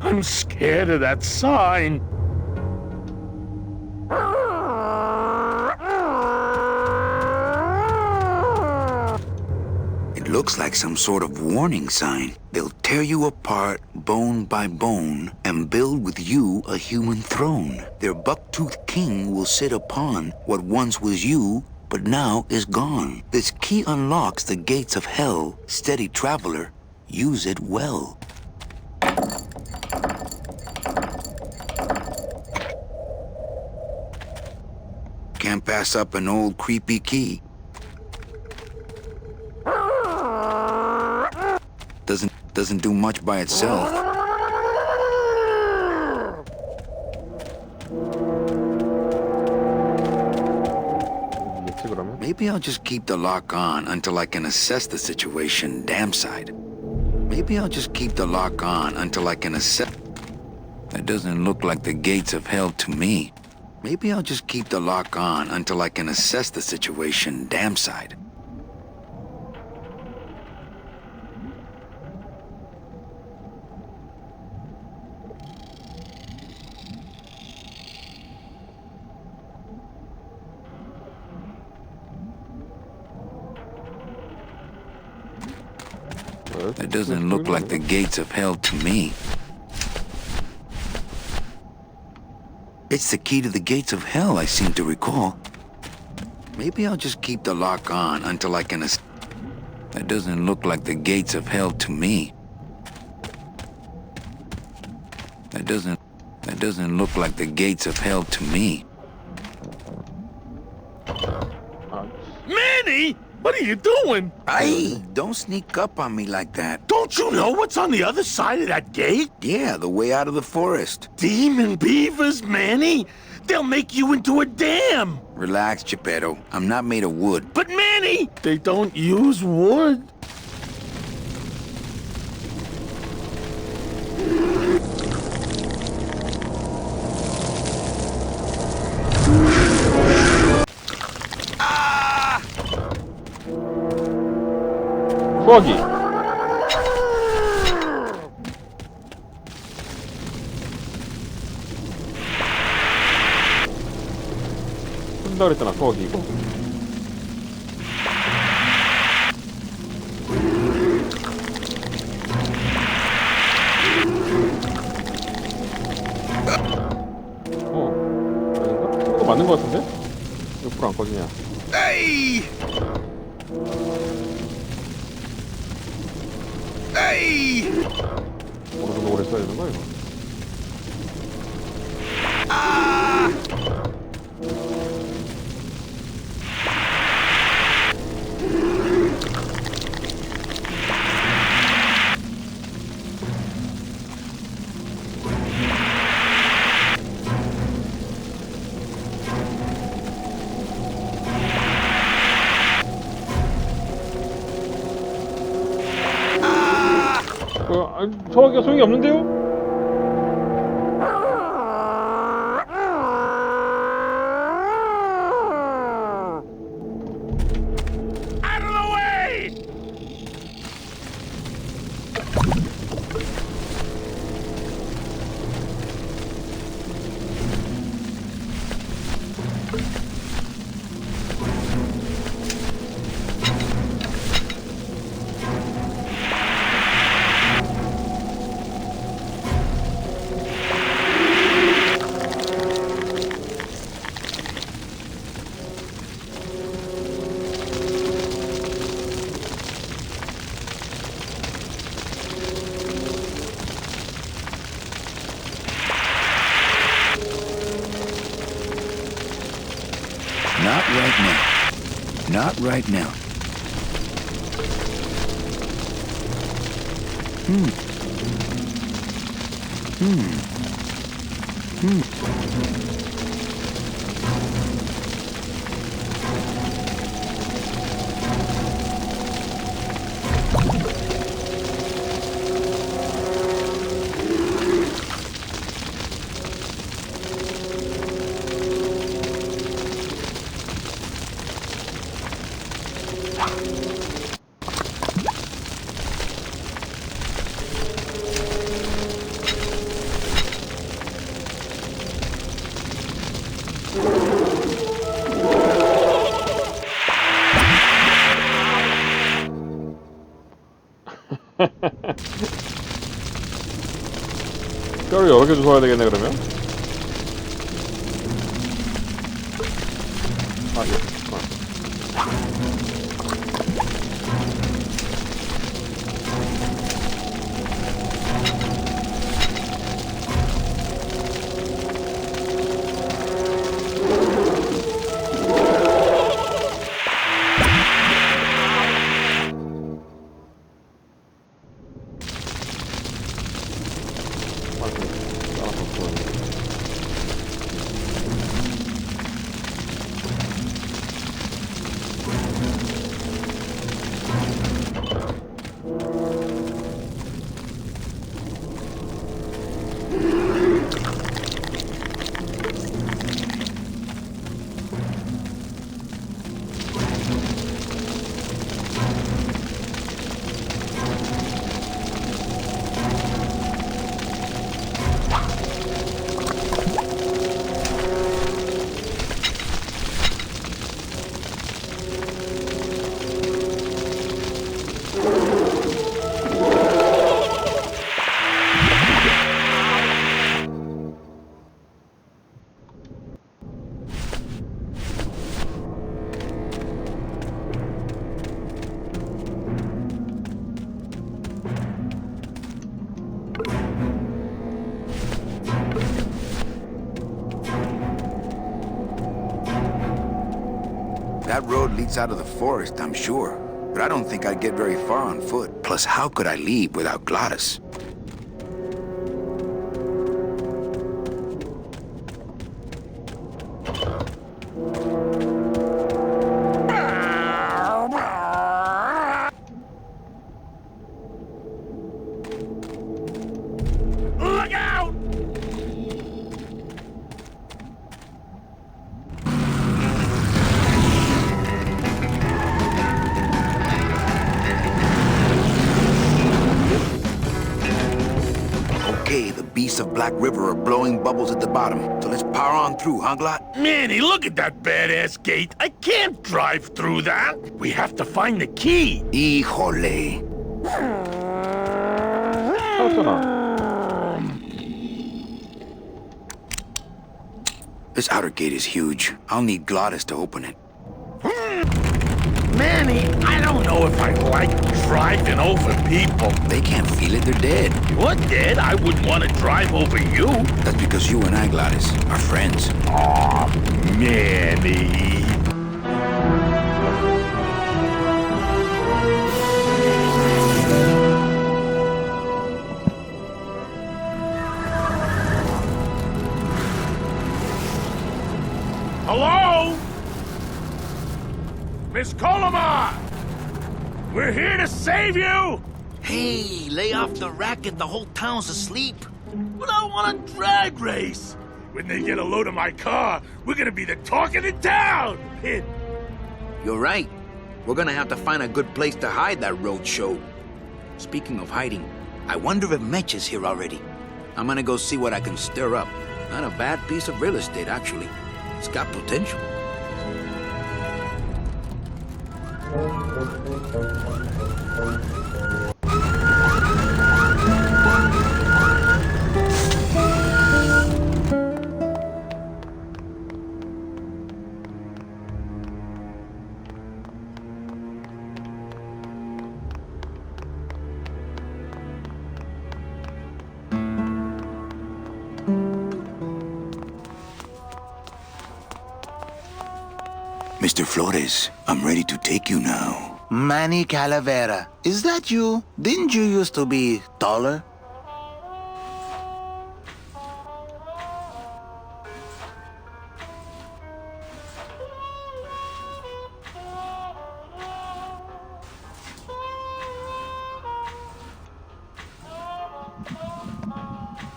I'm scared of that sign. It looks like some sort of warning sign. They'll tear you apart, bone by bone, and build with you a human throne. Their buck-toothed king will sit upon what once was you, but now is gone. This key unlocks the gates of hell. Steady traveler, use it well. Can't pass up an old creepy key. Doesn't do much by itself. Maybe I'll just keep the lock on until I can assess the situation. Damn side. Maybe I'll just keep the lock on until I can assess. That doesn't look like the gates of hell to me. Maybe I'll just keep the lock on until I can assess the situation. Damn side. That doesn't look like the gates of hell to me. It's the key to the gates of hell, I seem to recall. Maybe I'll just keep the lock on until I can... That doesn't look like the gates of hell to me. That doesn't look like the gates of hell to me. Manny! What are you doing? Hey, don't sneak up on me like that. Don't you know what's on the other side of that gate? Yeah, the way out of the forest. Demon beavers, Manny! They'll make you into a dam! Relax, Geppetto. I'm not made of wood. But Manny, they don't use wood. 수화기. 쓴다 그랬잖아, 수화기 이거. 아닌가? 이거 맞는 거 같은데? 왜 불 안 꺼지냐? Hey! Hey! 어느 정도 오래 써야 되는 거야, 이거? 저기가 소용이 없는데요? Not right now. Not right now. 뼈를 여러 개 주워야 되겠네 그러면. 아 예. That road leads out of the forest, I'm sure. But I don't think I'd get very far on foot. Plus, how could I leave without Gladys? Look out! Okay, the beasts of Black River are blowing bubbles at the bottom. So let's power on through, huh, Glot? Manny, look at that badass gate. I can't drive through that. We have to find the key. Híjole. 살았잖아. This outer gate is huge. I'll need Gladys to open it. Manny, I don't know if I like driving over people. They can't feel it, they're dead. You're dead. I wouldn't want to drive over you. That's because you and I, Gladys, are friends. Aw, Manny. Hello? Miss Colomar! We're here to save you! Hey, lay off the racket, the whole town's asleep. But I want a drag race! When they get a load of my car, we're gonna be the talk of the town! You're right. We're gonna have to find a good place to hide that road show. Speaking of hiding, I wonder if Mitch is here already. I'm gonna go see what I can stir up. Not a bad piece of real estate, actually. It's got potential. Mr. Flores, I'm ready to take you now. Manny Calavera. Is that you? Didn't you used to be taller?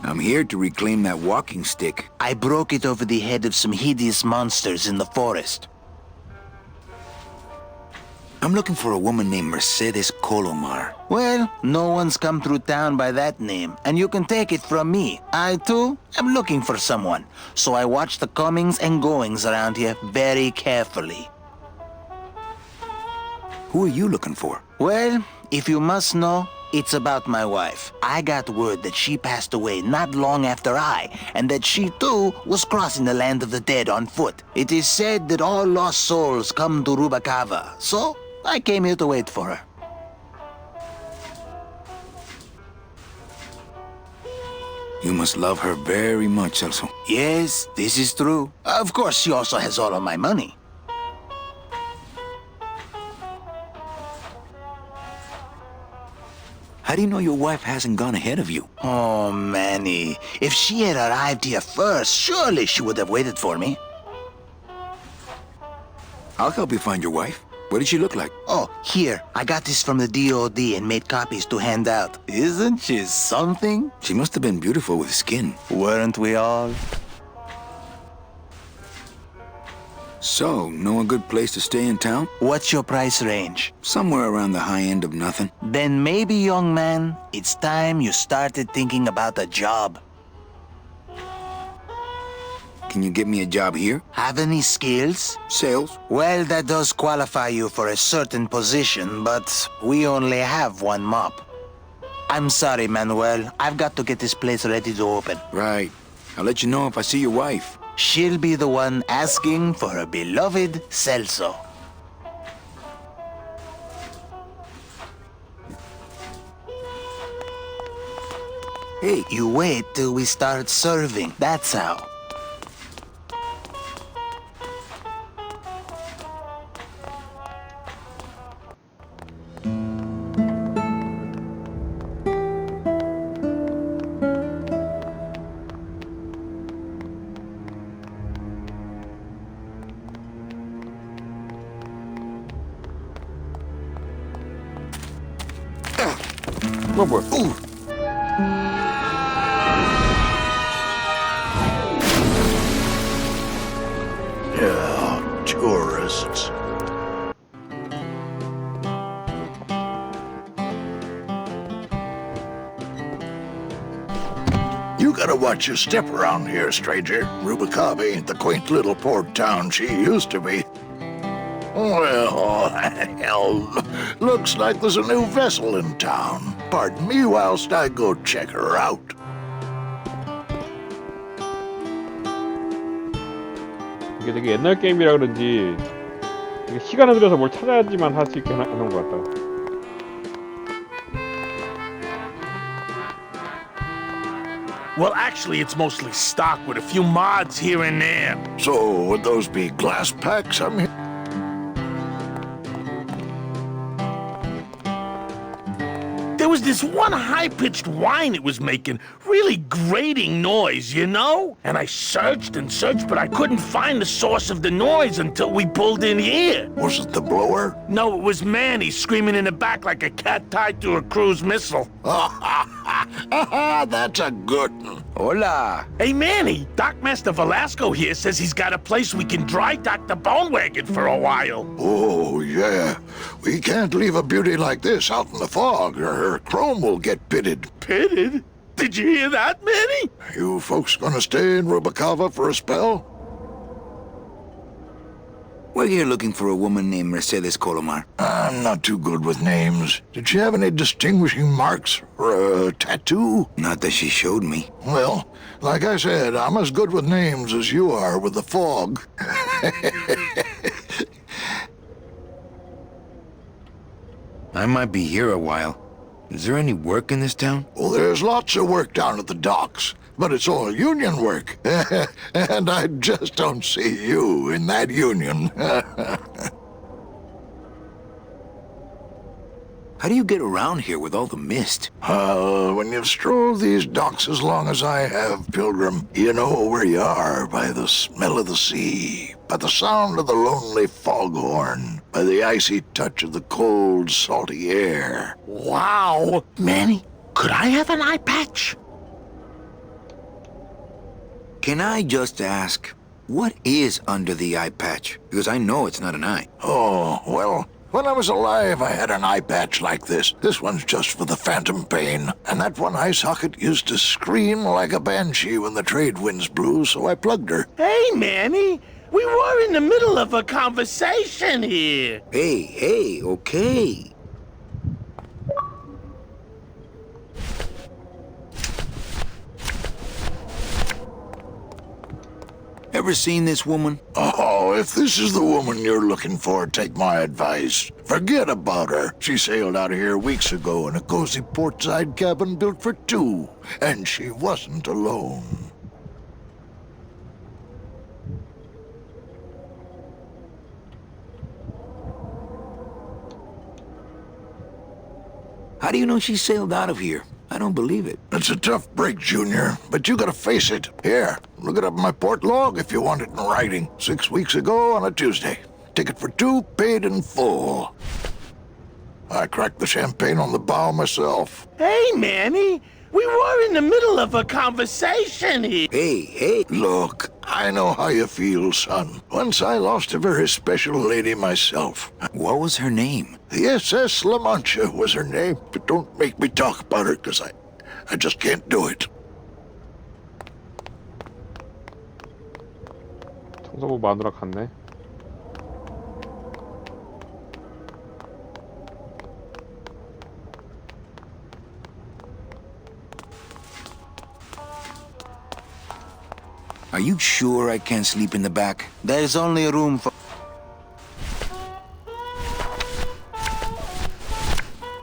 I'm here to reclaim that walking stick. I broke it over the head of some hideous monsters in the forest. I'm looking for a woman named Mercedes Colomar. Well, no one's come through town by that name, and you can take it from me. I, too, am looking for someone, so I watch the comings and goings around here very carefully. Who are you looking for? Well, if you must know, it's about my wife. I got word that she passed away not long after and that she, too, was crossing the land of the dead on foot. It is said that all lost souls come to Rubacava, so I came here to wait for her. You must love her very much, Celso. Yes, this is true. Of course, she also has all of my money. How do you know your wife hasn't gone ahead of you? Oh, Manny. If she had arrived here first, surely she would have waited for me. I'll help you find your wife. What did she look like? Oh, here. I got this from the DOD and made copies to hand out. Isn't she something? She must have been beautiful with skin. Weren't we all? So, know a good place to stay in town? What's your price range? Somewhere around the high end of nothing. Then maybe, young man, it's time you started thinking about a job. Can you get me a job here? Have any skills? Sales? Well, that does qualify you for a certain position, but we only have one mop. I'm sorry, Manuel. I've got to get this place ready to open. Right. I'll let you know if I see your wife. She'll be the one asking for her beloved Celso. Hey, you wait till we start serving. That's how. 어, 뭐야? Yeah, tourists. You gotta watch your step around here, stranger. Rubacava ain't the quaint little port town she used to be. Well, hell, looks like there's a new vessel in town. Pardon me whilst I go check her out. 이게 되게 옛날 게임이라 그런지 되게 시간을 들여서 뭘 찾아야지만 할 수 있게 하는 것 같다. Well, actually, it's mostly stock with a few mods here and there. So, would those be glass packs? I'm here. There was this one high-pitched whine it was making, really grating noise, you know? And I searched and searched, but I couldn't find the source of the noise until we pulled in here. Was it the blower? No, it was Manny screaming in the back like a cat tied to a cruise missile. That's a good one. Hola. Hey, Manny, Dockmaster Velasco here says he's got a place we can dry dock the bone wagon for a while. Oh, yeah. We can't leave a beauty like this out in the fog, or her chrome will get pitted. Pitted? Did you hear that, Manny? You folks gonna stay in Rubacava for a spell? We're here looking for a woman named Mercedes Colomar. I'm not too good with names. Did she have any distinguishing marks or a tattoo? Not that she showed me. Well, like I said, I'm as good with names as you are with the fog. I might be here a while. Is there any work in this town? Well, there's lots of work down at the docks, but it's all union work. And I just don't see you in that union. How do you get around here with all the mist? When you've strolled these docks as long as I have, Pilgrim, you know where you are by the smell of the sea, by the sound of the lonely foghorn, by the icy touch of the cold, salty air. Wow! Manny, could I have an eye patch? Can I just ask, what is under the eye patch? Because I know it's not an eye. Oh, well, when I was alive, I had an eye patch like this. This one's just for the phantom pain. And that one eye socket used to scream like a banshee when the trade winds blew, so I plugged her. Hey, Manny, we were in the middle of a conversation here. Hey, okay. Ever seen this woman? Oh, if this is the woman you're looking for, take my advice. Forget about her. She sailed out of here weeks ago in a cozy portside cabin built for two. And she wasn't alone. How do you know she sailed out of here? I don't believe it. It's a tough break, Junior, but you gotta face it. Here, look it up in my port log if you want it in writing. 6 weeks ago on a Tuesday. Ticket for two, paid in full. I cracked the champagne on the bow myself. Hey, Manny, we were in the middle of a conversation here. Hey. Look, I know how you feel, son. Once I lost a very special lady myself. What was her name? The SS La Mancha was her name, but don't make me talk about her, because I just can't do it. 청소부 마누라 갔네. Are you sure I can't sleep in the back? There's only room for...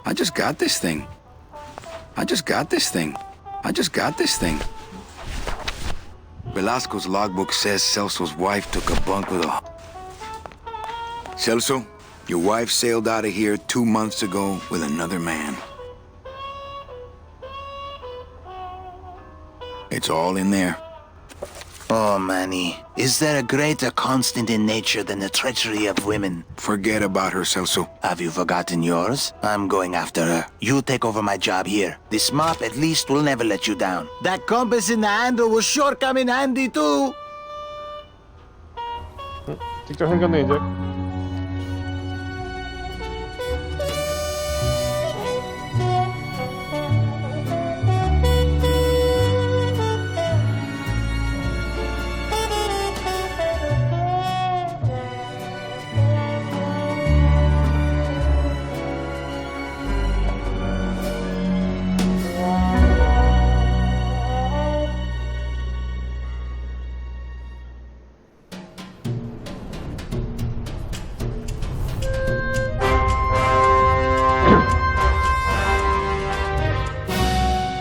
I just got this thing. Velasco's logbook says Celso's wife took a bunk with a... Celso, your wife sailed out of here 2 months ago with another man. It's all in there. Oh, Manny, is there a greater constant in nature than the treachery of women? Forget about her, Celso. Have you forgotten yours? I'm going after her. You take over my job here. This mop at least will never let you down. That compass in the handle will sure come in handy too. 직접 생겼네 이제.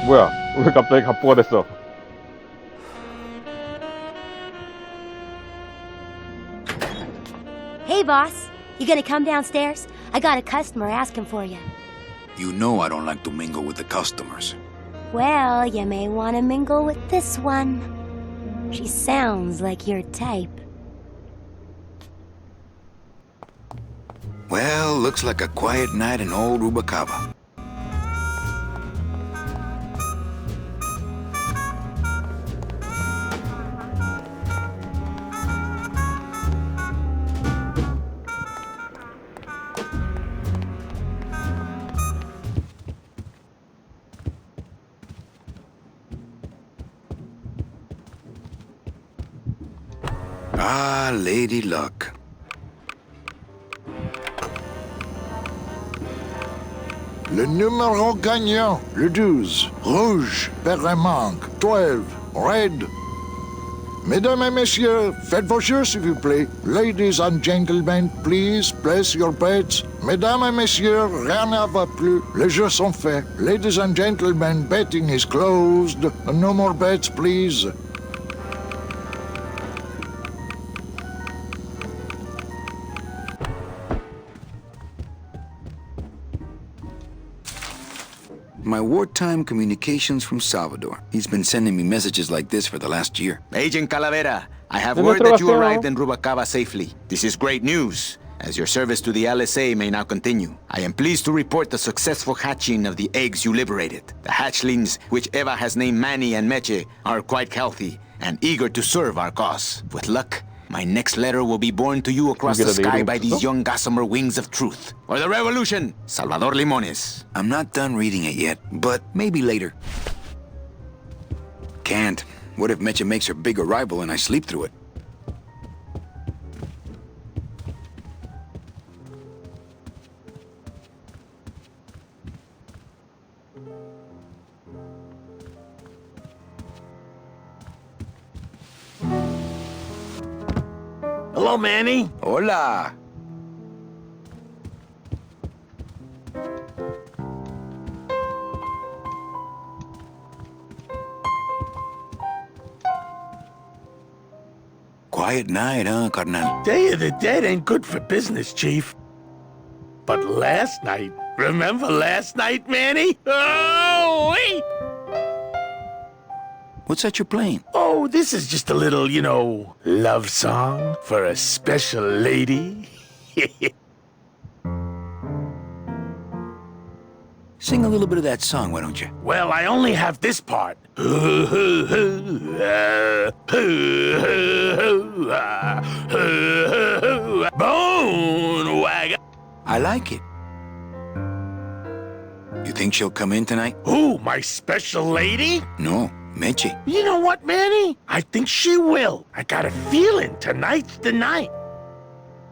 뭐야? 왜 갑자기 갑부가 됐어? Hey, boss. You gonna come downstairs? I got a customer asking for you. You know I don't like to mingle with the customers. Well, you may want to mingle with this one. She sounds like your type. Well, looks like a quiet night in old Rubacava. Ah, Lady Luck. Le numéro gagnant, le 12. Rouge, paire un manque. 12, red. Mesdames et messieurs, faites vos jeux, s'il vous plaît. Ladies and gentlemen, please place your bets. Mesdames et messieurs, rien ne va plus. Les jeux sont faits. Ladies and gentlemen, betting is closed. No more bets, please. my wartime communications from Salvador. He's been sending me messages like this for the last year. Agent Calavera, I have 네, word that you 들어갔어요. arrived in Rubalcaba safely. This is great news, as your service to the LSA may now continue. I am pleased to report the successful hatching of the eggs you liberated. The hatchlings, which Eva has named Manny and Meche, are quite healthy and eager to serve our cause. With luck, my next letter will be borne to you across the sky by these young gossamer wings of truth. For the revolution, Salvador Limones. I'm not done reading it yet, but maybe later. Can't. What if Mecha makes her big arrival and I sleep through it? Hello, Manny. Hola. Quiet night, huh, carnal? Day of the Dead ain't good for business, Chief. But last night, remember last night, Manny? Oh, wait! What's that you're playing? Oh, this is just a little, love song for a special lady. Sing a little bit of that song, why don't you? Well, I only have this part. Bone wagon. I like it. You think she'll come in tonight? Who, my special lady? No, Meche. You know what, Manny? I think she will. I got a feeling tonight's the night.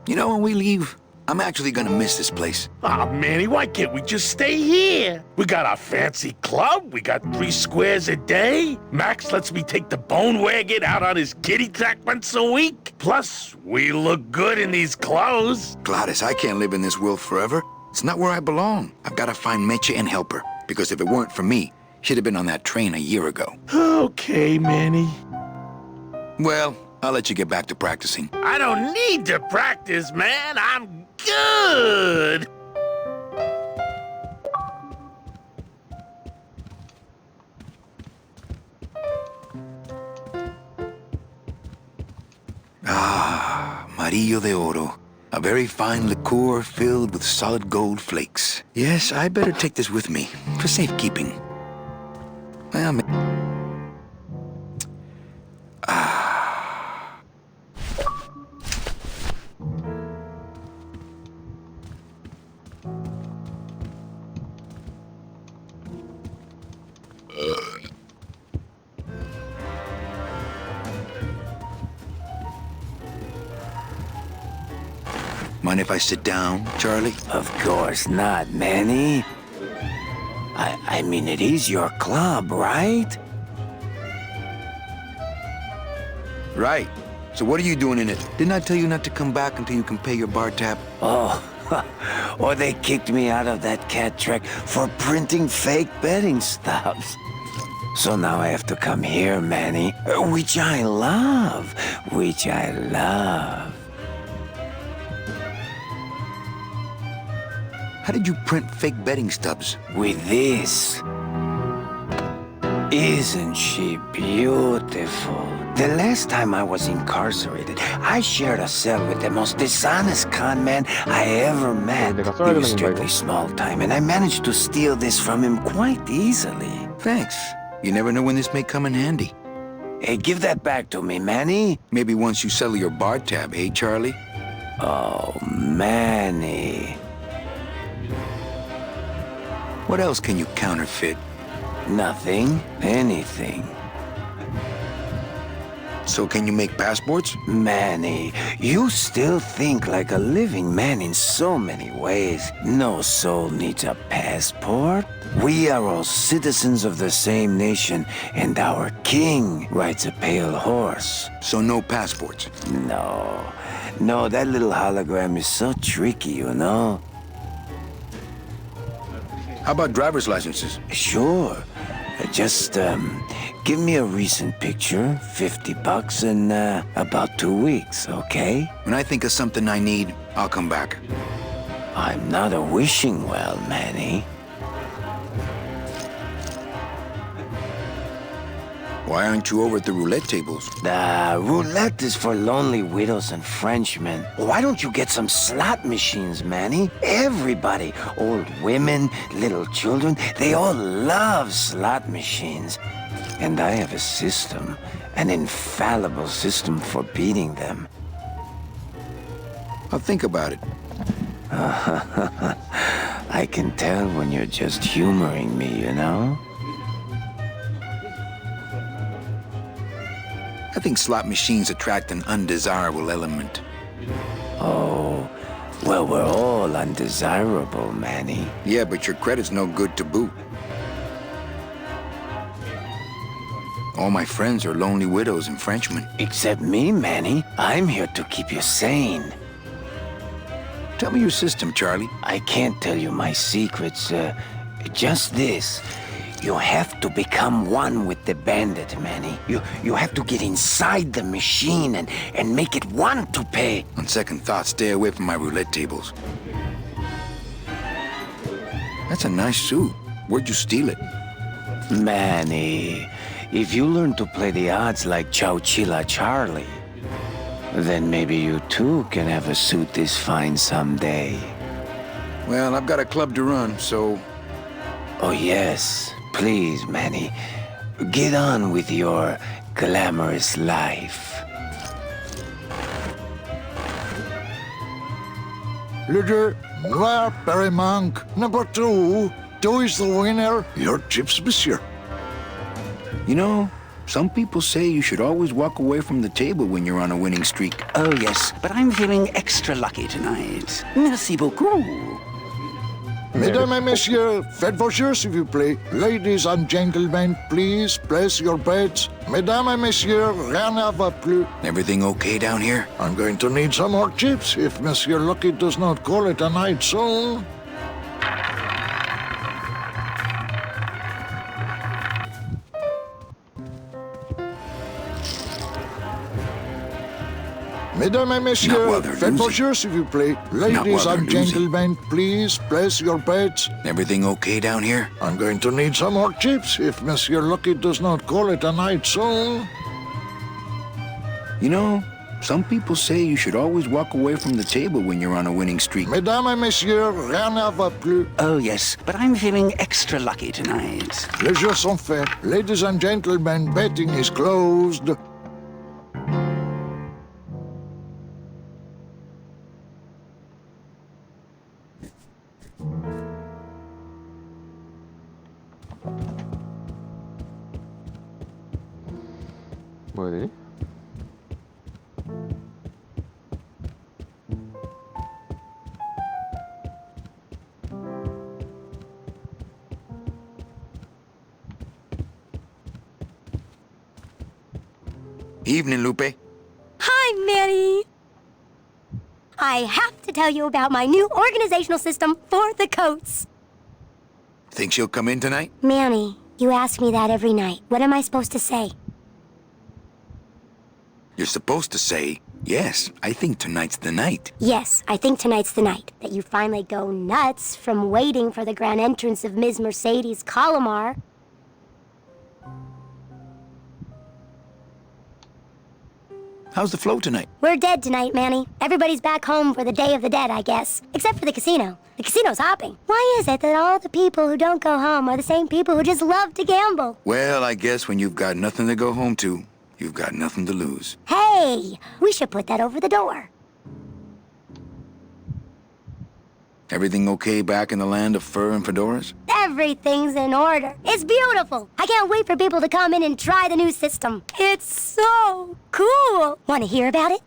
You know, when we leave, I'm actually gonna miss this place. Aw, Manny, why can't we just stay here? We got our fancy club, we got 3 squares a day. Max lets me take the bone wagon out on his kitty track once a week. Plus, we look good in these clothes. Gladys, I can't live in this world forever. It's not where I belong. I've gotta find Meche and help her. Because if it weren't for me, she'd have been on that train a year ago. Okay, Manny. Well, I'll let you get back to practicing. I don't need to practice, man. I'm good. Ah, Amarillo de Oro. A very fine liqueur filled with solid gold flakes. Yes, I better take this with me for safekeeping. Well, mind if I sit down, Charlie? Of course not, Manny. I mean, it is your club, right? Right. So what are you doing in it? Didn't I tell you not to come back until you can pay your bar tab? Oh, or they kicked me out of that cat track for printing fake betting stubs. So now I have to come here, Manny, which I love, How did you print fake betting stubs? With this. Isn't she beautiful? The last time I was incarcerated, I shared a cell with the most dishonest con man I ever met. He was strictly small time, and I managed to steal this from him quite easily. Thanks. You never know when this may come in handy. Hey, give that back to me, Manny. Maybe once you settle your bar tab, eh, Charlie? Oh, Manny. What else can you counterfeit? Nothing. Anything. So can you make passports? Manny, you still think like a living man in so many ways. No soul needs a passport. We are all citizens of the same nation, and our king rides a pale horse. So no passports? No, that little hologram is so tricky, you know? How about driver's licenses? Sure. Just, give me a recent picture, $50 in, about 2 weeks, okay? When I think of something I need, I'll come back. I'm not a wishing well, Manny. Why aren't you over at the roulette tables? The roulette is for lonely widows and Frenchmen. Why don't you get some slot machines, Manny? Everybody, old women, little children, they all love slot machines. And I have a system, an infallible system for beating them. I'll think about it. I can tell when you're just humoring me, you know? I think slot machines attract an undesirable element. Oh, well, we're all undesirable, Manny. Yeah, but your credit's no good to boot. All my friends are lonely widows and Frenchmen. Except me, Manny. I'm here to keep you sane. Tell me your system, Charlie. I can't tell you my secrets, just this. You have to become one with the bandit, Manny. You have to get inside the machine and make it want to pay. On second thought, stay away from my roulette tables. That's a nice suit. Where'd you steal it? Manny, if you learn to play the odds like Chowchilla Charlie, then maybe you too can have a suit this fine someday. Well, I've got a club to run, so... Oh yes, please, Manny. Get on with your glamorous life. Leader, Noir Perrimanque, number 2. 2 is the winner. Your chips, monsieur. You know, some people say you should always walk away from the table when you're on a winning streak. Oh, yes, but I'm feeling extra lucky tonight. Merci beaucoup. Mesdames et messieurs, faites vos jeux, s'il vous plaît. Ladies and gentlemen, please place your bets. Mesdames et messieurs, rien ne va plus. Everything okay down here? I'm going to need some more chips if Monsieur Lucky does not call it a night soon. Mesdames et messieurs, faites vos jeux, s'il vous plaît. Ladies and gentlemen, please place your bets. Everything okay down here? I'm going to need some more chips if Monsieur Lucky does not call it a night soon. You know, some people say you should always walk away from the table when you're on a winning streak. Mesdames et messieurs, rien ne va plus. Oh, yes, but I'm feeling extra lucky tonight. Les jeux sont faits. Ladies and gentlemen, betting is closed. 뭐 해야 되지? Evening, Lupe. Hi, Manny. I have to tell you about my new organizational system for the coats. Think she'll come in tonight? Manny, you ask me that every night. What am I supposed to say? You're supposed to say, yes, I think tonight's the night. Yes, I think tonight's the night that you finally go nuts from waiting for the grand entrance of Ms. Mercedes Colomar. How's the flow tonight? We're dead tonight, Manny. Everybody's back home for the Day of the Dead, I guess. Except for the casino. The casino's hopping. Why is it that all the people who don't go home are the same people who just love to gamble? Well, I guess when you've got nothing to go home to, you've got nothing to lose. Hey, we should put that over the door. Everything okay back in the land of fur and fedoras? Everything's in order. It's beautiful. I can't wait for people to come in and try the new system. It's so cool. Want to hear about it?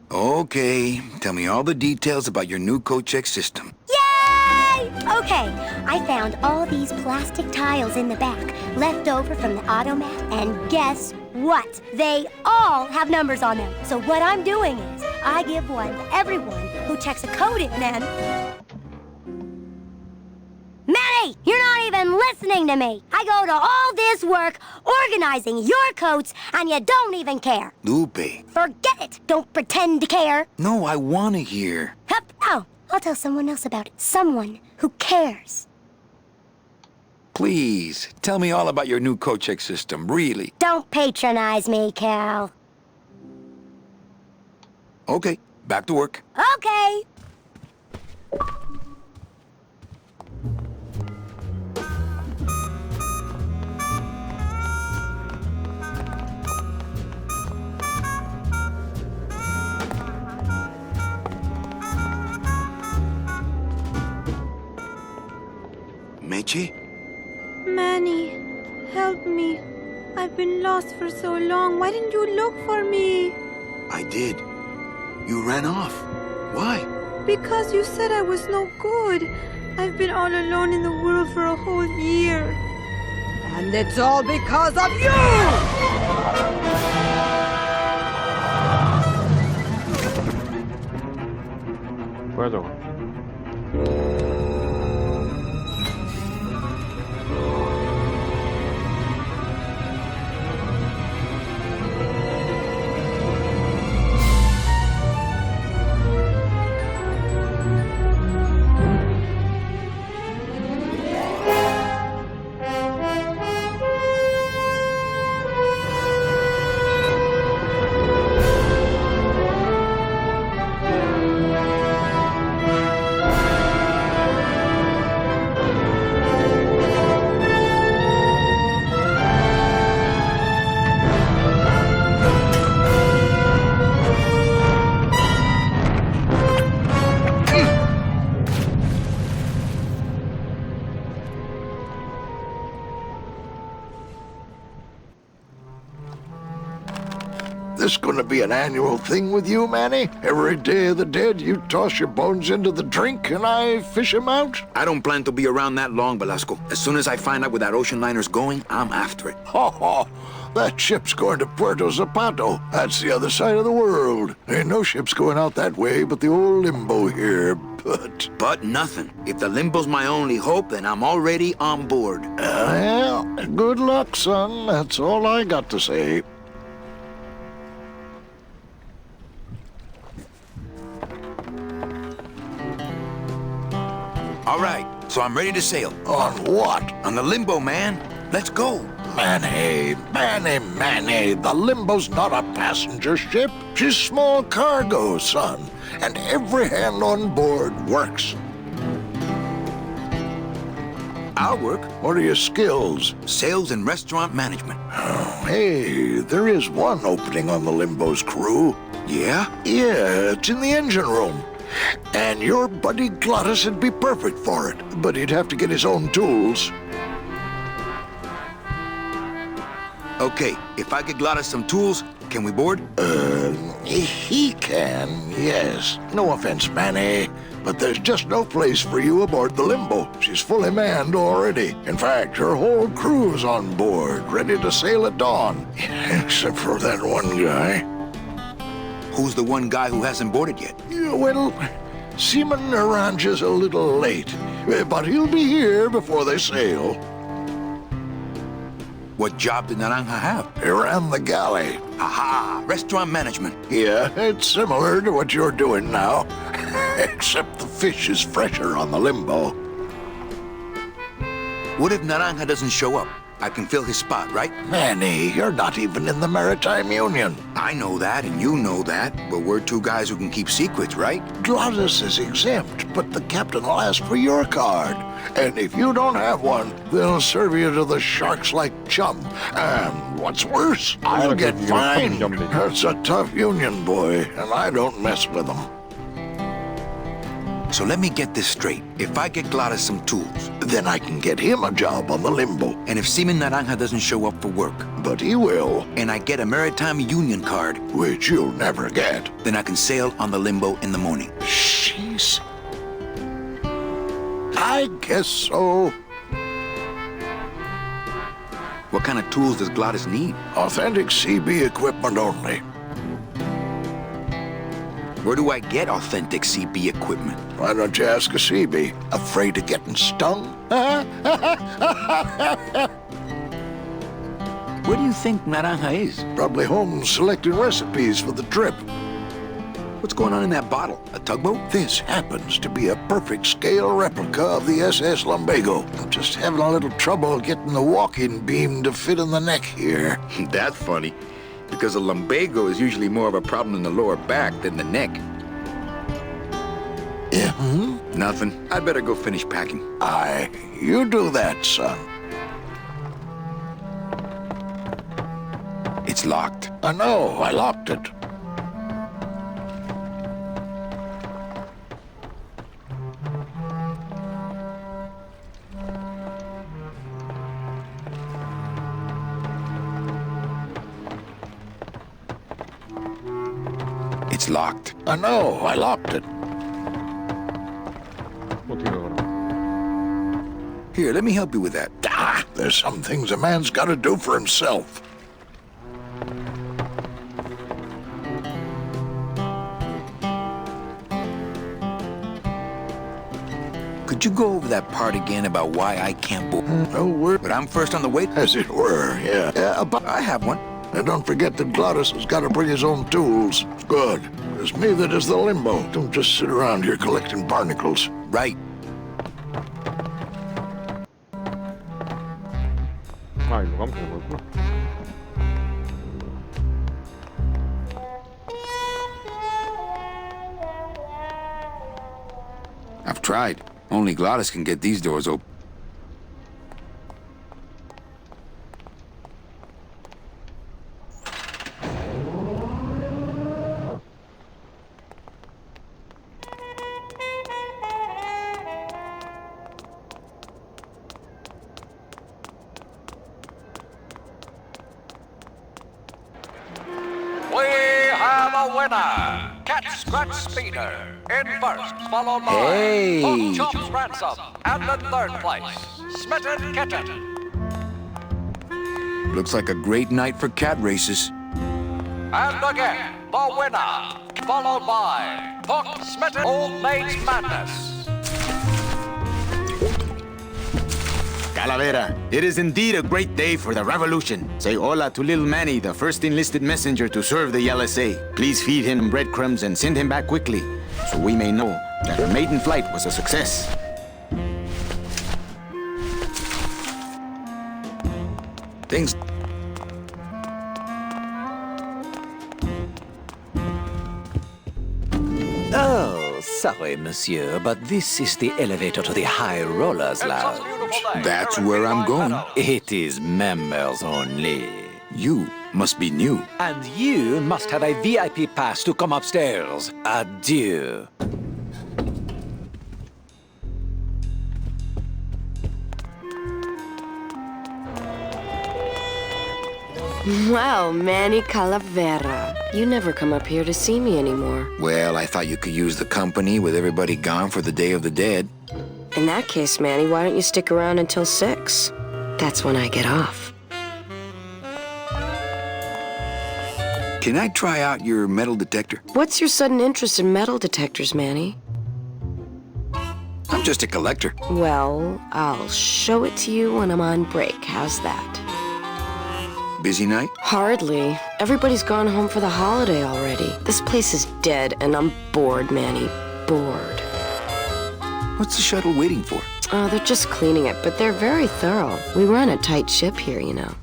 Okay, tell me all the details about your new coat check system. Yay! Okay, I found all these plastic tiles in the back, left over from the automat, and guess what? They all have numbers on them. So what I'm doing is, I give one to everyone who checks a code in and... Manny, you're not even listening to me. I go to all this work organizing your coats, and you don't even care. Lupe. Forget it. Don't pretend to care. No, I want to hear. Hup. Oh, I'll tell someone else about it. Someone who cares. Please, tell me all about your new co-check system, really. Don't patronize me, Cal. Okay, back to work. Okay. Meche? Manny, help me. I've been lost for so long. Why didn't you look for me? I did. You ran off. Why? Because you said I was no good. I've been all alone in the world for a whole year. And it's all because of you! 뭐야 저거? This gonna be an annual thing with you, Manny? Every Day of the Dead, you toss your bones into the drink and I fish 'em out? I don't plan to be around that long, Velasco. As soon as I find out where that ocean liner's going, I'm after it. Ho ho! That ship's going to Puerto Zapato. That's the other side of the world. Ain't no ships going out that way but the old Limbo here, but... But nothing. If the Limbo's my only hope, then I'm already on board. Well, good luck, son. That's all I got to say. All right, so I'm ready to sail. On what? On the Limbo, man. Let's go. Manny, the Limbo's not a passenger ship. She's small cargo, son. And every hand on board works. I'll work. What are your skills? Sales and restaurant management. Oh, hey, there is one opening on the Limbo's crew. Yeah? Yeah, it's in the engine room. And your buddy Glottis would be perfect for it, but he'd have to get his own tools. Okay, if I get Glottis some tools, can we board? He can, yes. No offense, Manny, but there's just no place for you aboard the Limbo. She's fully manned already. In fact, her whole crew's on board, ready to sail at dawn. Except for that one guy. Who's the one guy who hasn't boarded yet? Yeah, well, Seaman Orange's a little late, but he'll be here before they sail. What job did Naranja have? He ran the galley. Aha! Restaurant management. Yeah, it's similar to what you're doing now, except the fish is fresher on the Limbo. What if Naranja doesn't show up? I can fill his spot, right? Manny, you're not even in the Maritime Union. I know that, and you know that, but we're two guys who can keep secrets, right? Glottis is exempt, but the captain will ask for your card. And if you don't have one, they'll serve you to the sharks like chum. And what's worse, I'll get fined. That's a tough union, boy, and I don't mess with them. So let me get this straight. If I get Glottis some tools, then I can get him a job on the Limbo. And if Seaman Naranja doesn't show up for work, but he will, and I get a Maritime Union card, which you'll never get, then I can sail on the Limbo in the morning. Jeez. I guess so. What kind of tools does Glottis need? Authentic CB equipment only. Where do I get authentic CB equipment? Why don't you ask a CB? Afraid of getting stung? Where do you think Naranja is? Probably home selecting recipes for the trip. What's going on in that bottle? A tugboat? This happens to be a perfect scale replica of the SS Lumbago. I'm just having a little trouble getting the walking beam to fit in the neck here. That's funny, because a lumbago is usually more of a problem in the lower back than the neck. Yeah? Nothing. I'd better go finish packing. Aye, you do that, son. It's locked. I know, I locked it. It's locked. I know, I locked it. Here, let me help you with that. Ah, there's some things a man's got to do for himself. Could you go over that part again about why I can't board? No word. But I'm first on the wait. As it were, yeah. Yeah, but I have one. and don't forget that Glottis has got to bring his own tools. Good. It's me that is the limbo. Don't just sit around here collecting barnacles. Right. 아, 이거 가면 되는 거구나. I've tried. Only Glottis can get these doors open. We have a winner! Cat Scratch Speeder in first, followed by Hey! Pork Chops Ransom, and in third place, Smitten Kitten. Looks like a great night for cat races. And again, the winner, followed by Pork Smitten Old Maid's Madness. Calavera, it is indeed a great day for the revolution. Say hola to little Manny, the first enlisted messenger to serve the LSA. Please feed him breadcrumbs and send him back quickly, so we may know that her maiden flight was a success. Things... Oh, sorry, monsieur, but this is the elevator to the High Rollers Lounge. That's where I'm going. It is members only. You must be new. And you must have a VIP pass to come upstairs. Adieu. Wow, Manny Calavera. You never come up here to see me anymore. Well, I thought you could use the company with everybody gone for the Day of the Dead. In that case, Manny, why don't you stick around until 6? That's when I get off. Can I try out your metal detector? What's your sudden interest in metal detectors, Manny? I'm just a collector. Well, I'll show it to you when I'm on break. How's that? Busy night? Hardly. Everybody's gone home for the holiday already. This place is dead, and I'm bored, Manny. Bored. What's the shuttle waiting for? Oh, they're just cleaning it, but they're very thorough. We run a tight ship here, you know.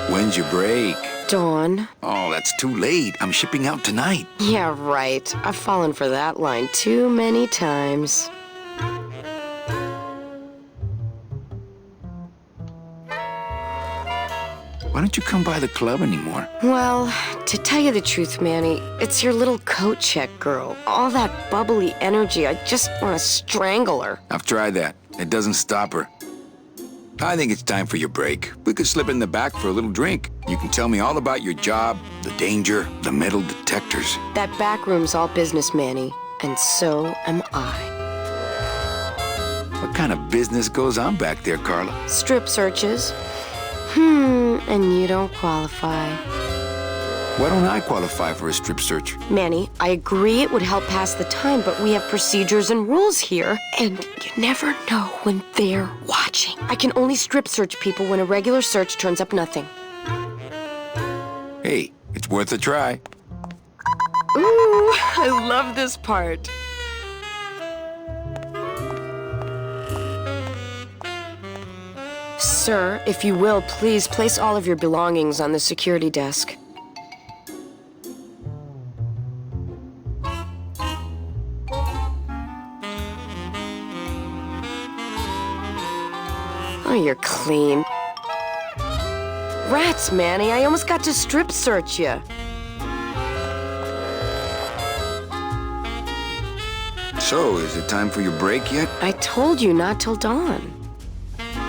When's your break? Dawn. Oh, that's too late. I'm shipping out tonight. Yeah, right. I've fallen for that line too many times. Why don't you come by the club anymore? Well, to tell you the truth, Manny, it's your little coat check girl. All that bubbly energy, I just want to strangle her. I've tried that. It doesn't stop her. I think it's time for your break. We could slip in the back for a little drink. You can tell me all about your job, the danger, the metal detectors. That back room's all business, Manny, and so am I. What kind of business goes on back there, Carla? Strip searches. And you don't qualify. Why don't I qualify for a strip search? Manny, I agree it would help pass the time, but we have procedures and rules here, and you never know when they're watching. I can only strip search people when a regular search turns up nothing. Hey, it's worth a try. Ooh, I love this part. Sir, if you will, please place all of your belongings on the security desk. Oh, you're clean. Rats, Manny, I almost got to strip search you. So, is it time for your break yet? I told you not till dawn.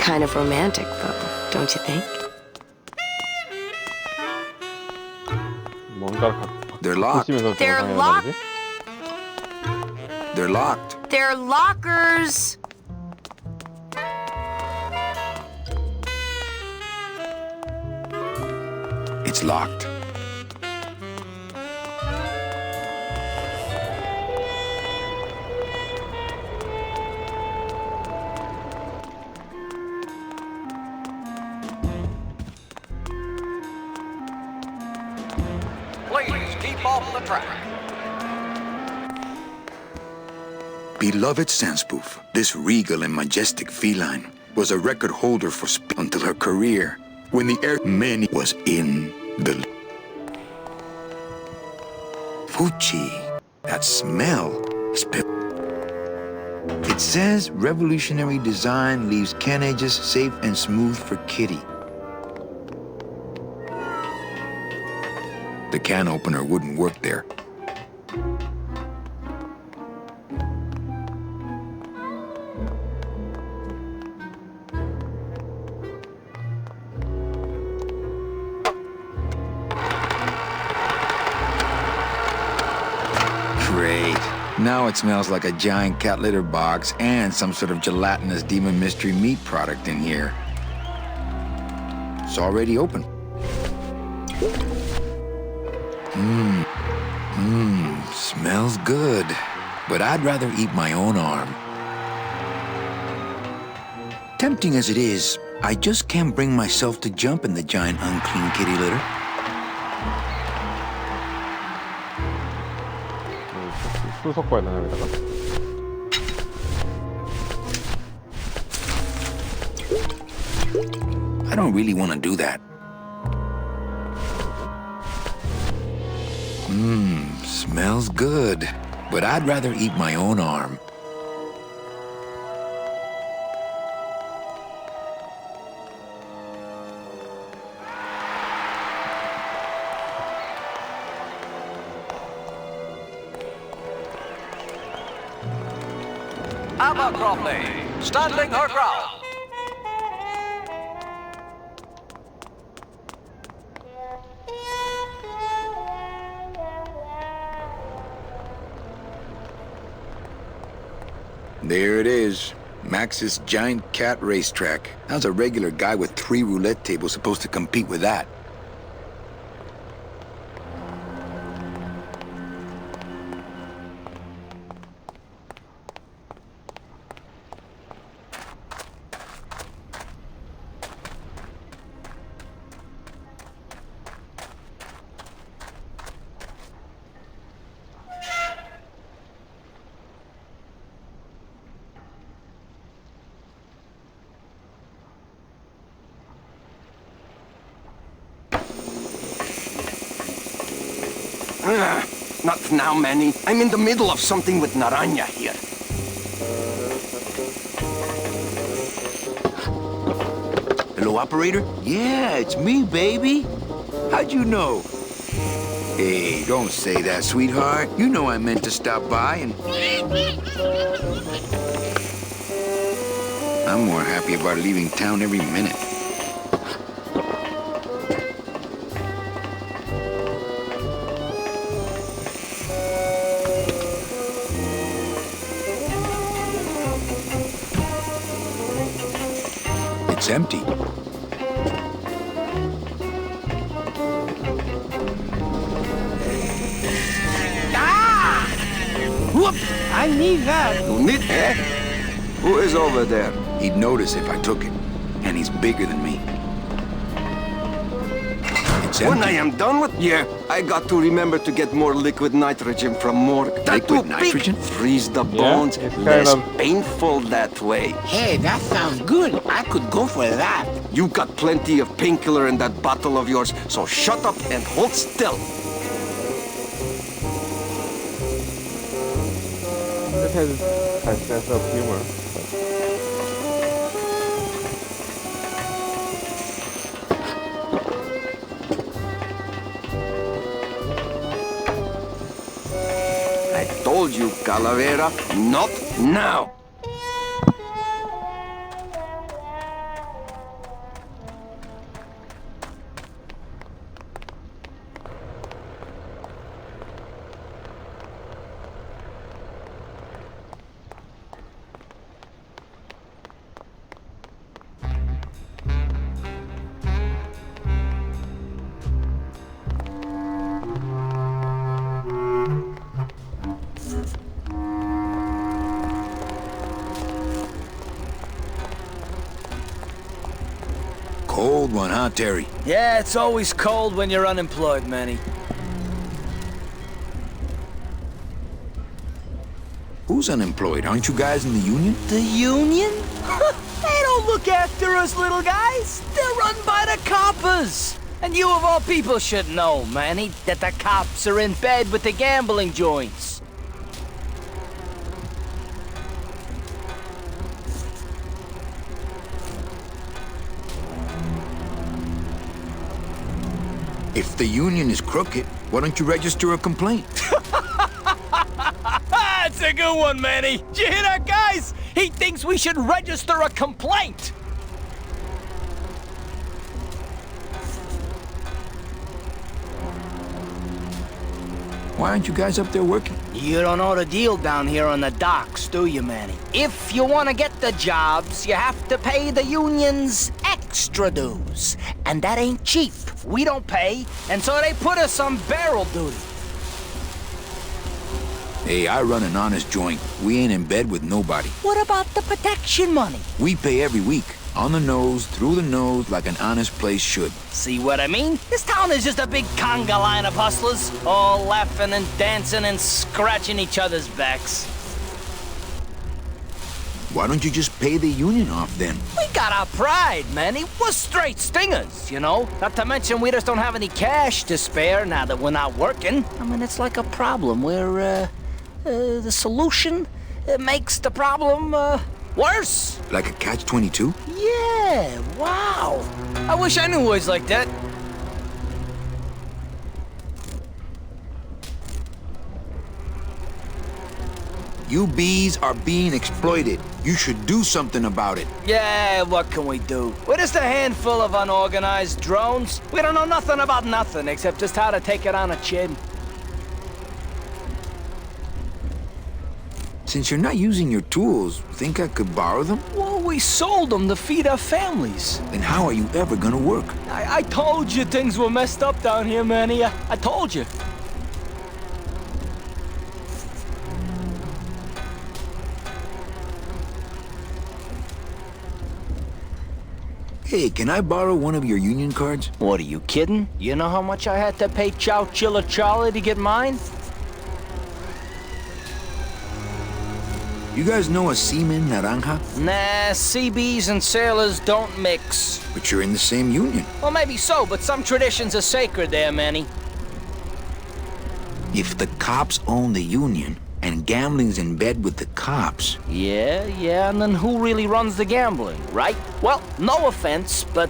Kind of romantic, though, don't you think? They're locked. They're locked. They're locked. They're lockers. It's locked. Please keep off the track. Beloved Sandspoof, this regal and majestic feline was a record holder for until her career, when the air many was in the Fuchi. That smell. It says revolutionary design leaves can edges safe and smooth for kitty. The can opener wouldn't work there. Great. Now it smells like a giant cat litter box and some sort of gelatinous demon mystery meat product in here. It's already open. Smells good. But I'd rather eat my own arm. Tempting as it is, I just can't bring myself to jump in the giant unclean kitty litter. 술 섞어야 되나 여기다가? I don't really want to do that. Smells good. But I'd rather eat my own arm. Abercrombie, standing her ground. There it is. Max's giant cat racetrack. How's a regular guy with 3 roulette tables supposed to compete with that? Not now, Manny. I'm in the middle of something with Naranja here. Hello, operator? Yeah, it's me, baby. How'd you know? Hey, don't say that, sweetheart. You know I meant to stop by and... I'm more happy about leaving town every minute. It's empty. Ah! Whoop! I need that. You need that? Who is over there? He'd notice if I took it, and he's bigger than me. It's When I am done with... Yeah, I got to remember to get more liquid nitrogen from morgue. That Liquid will nitrogen? freeze the bones. it's kind Less of- painful that way. Hey, that sounds good. I could go for that. You got plenty of painkiller in that bottle of yours, so shut up and hold still. It has a sense of humor. I told you, Calavera, not now. Cold one, huh, Terry? Yeah, it's always cold when you're unemployed, Manny. Who's unemployed? Aren't you guys in the union? The union? They don't look after us little guys. They're run by the coppers. And you of all people should know, Manny, that the cops are in bed with the gambling joints. If the union is crooked, why don't you register a complaint? That's a good one, Manny. Did you hear that, guys? He thinks we should register a complaint. Why aren't you guys up there working? You don't know the deal down here on the docks, do you, Manny? If you want to get the jobs, you have to pay the unions extra dues. And that ain't cheap. We don't pay, and so they put us on barrel duty. Hey, I run an honest joint. We ain't in bed with nobody. What about the protection money? We pay every week. On the nose, through the nose, like an honest place should. See what I mean? This town is just a big conga line of hustlers, all laughing and dancing and scratching each other's backs. Why don't you just pay the union off then? We got our pride, Manny. We're straight stingers, you know? Not to mention we just don't have any cash to spare now that we're not working. I mean, it's like a problem where, the solution makes the problem, worse. Like a catch-22? Yeah, wow. I wish I knew words like that. You bees are being exploited. You should do something about it. Yeah, what can we do? We're just a handful of unorganized drones. We don't know nothing about nothing except just how to take it on a chin. Since you're not using your tools, think I could borrow them? Well, we sold them to feed our families. Then how are you ever gonna work? I told you things were messed up down here, Manny. I told you. Hey, can I borrow one of your union cards? What, are you kidding? You know how much I had to pay Chow Chilla Charlie to get mine? You guys know a seaman naranja? Nah, CBs and sailors don't mix. But you're in the same union. Well, maybe so, but some traditions are sacred there, Manny. If the cops own the union, and gambling's in bed with the cops... Yeah, and then who really runs the gambling, right? Well, no offense, but,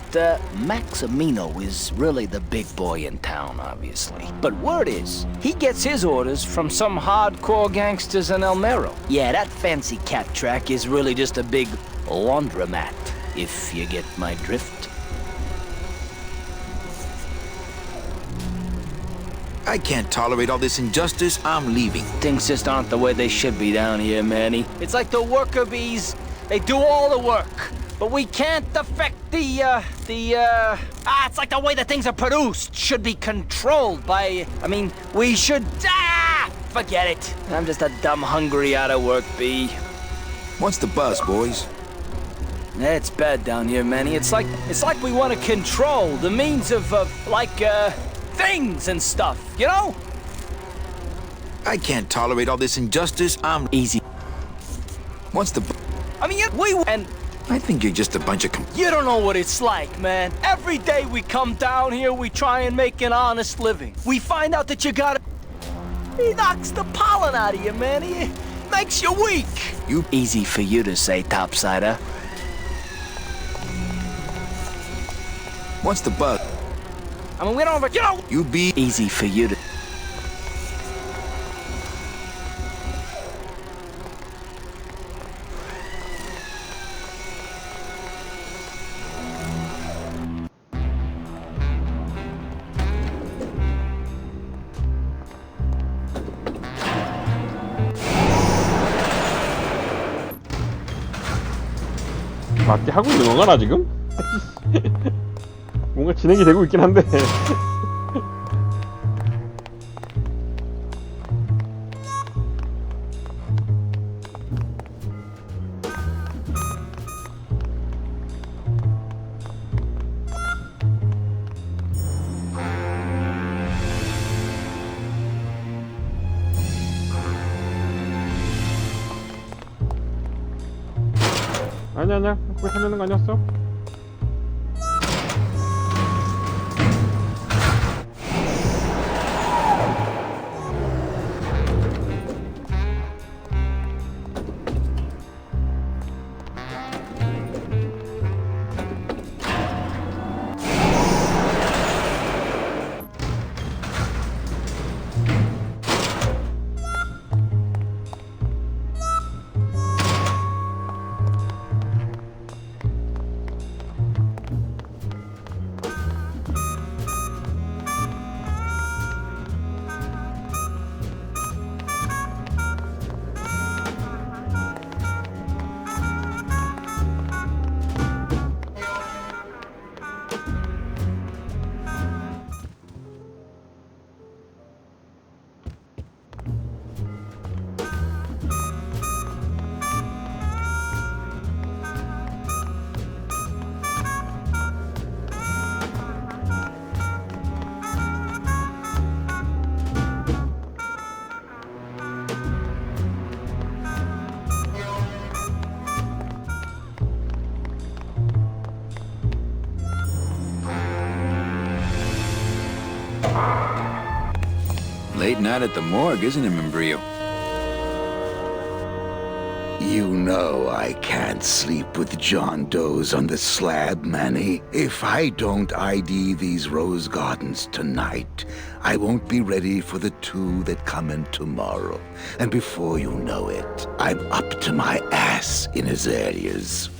Maximino is really the big boy in town, obviously. But word is, he gets his orders from some hardcore gangsters in El Mero. Yeah, that fancy cat track is really just a big laundromat, if you get my drift. I can't tolerate all this injustice. I'm leaving. Things just aren't the way they should be down here, Manny. It's like the worker bees. They do all the work, but we can't affect it's like the way that things are produced should be controlled by, we should, forget it. I'm just a dumb, hungry, out-of-work bee. What's the buzz, boys? It's bad down here, Manny. It's like we want to control the means of things and stuff, you know? I can't tolerate all this injustice. I'm easy. What's the... I mean, I think you're just a bunch of... You don't know what it's like, man. Every day we come down here, we try and make an honest living. We find out that you got it. He knocks the pollen out of you, man. He makes you weak. Easy for you to say, topsider. What's the bug? I mean, we don't have a... You know... You be... Easy for you to... 맞게 하고 있는 건가 나 지금? 뭔가 진행이 되고 있긴 한데. 아니야 그거 살려는 거 아니었어? Late night at the morgue, isn't it, Membrillo? You know I can't sleep with John Doe's on the slab, Manny. If I don't ID these rose gardens tonight, I won't be ready for the two that come in tomorrow. And before you know it, I'm up to my ass in azaleas.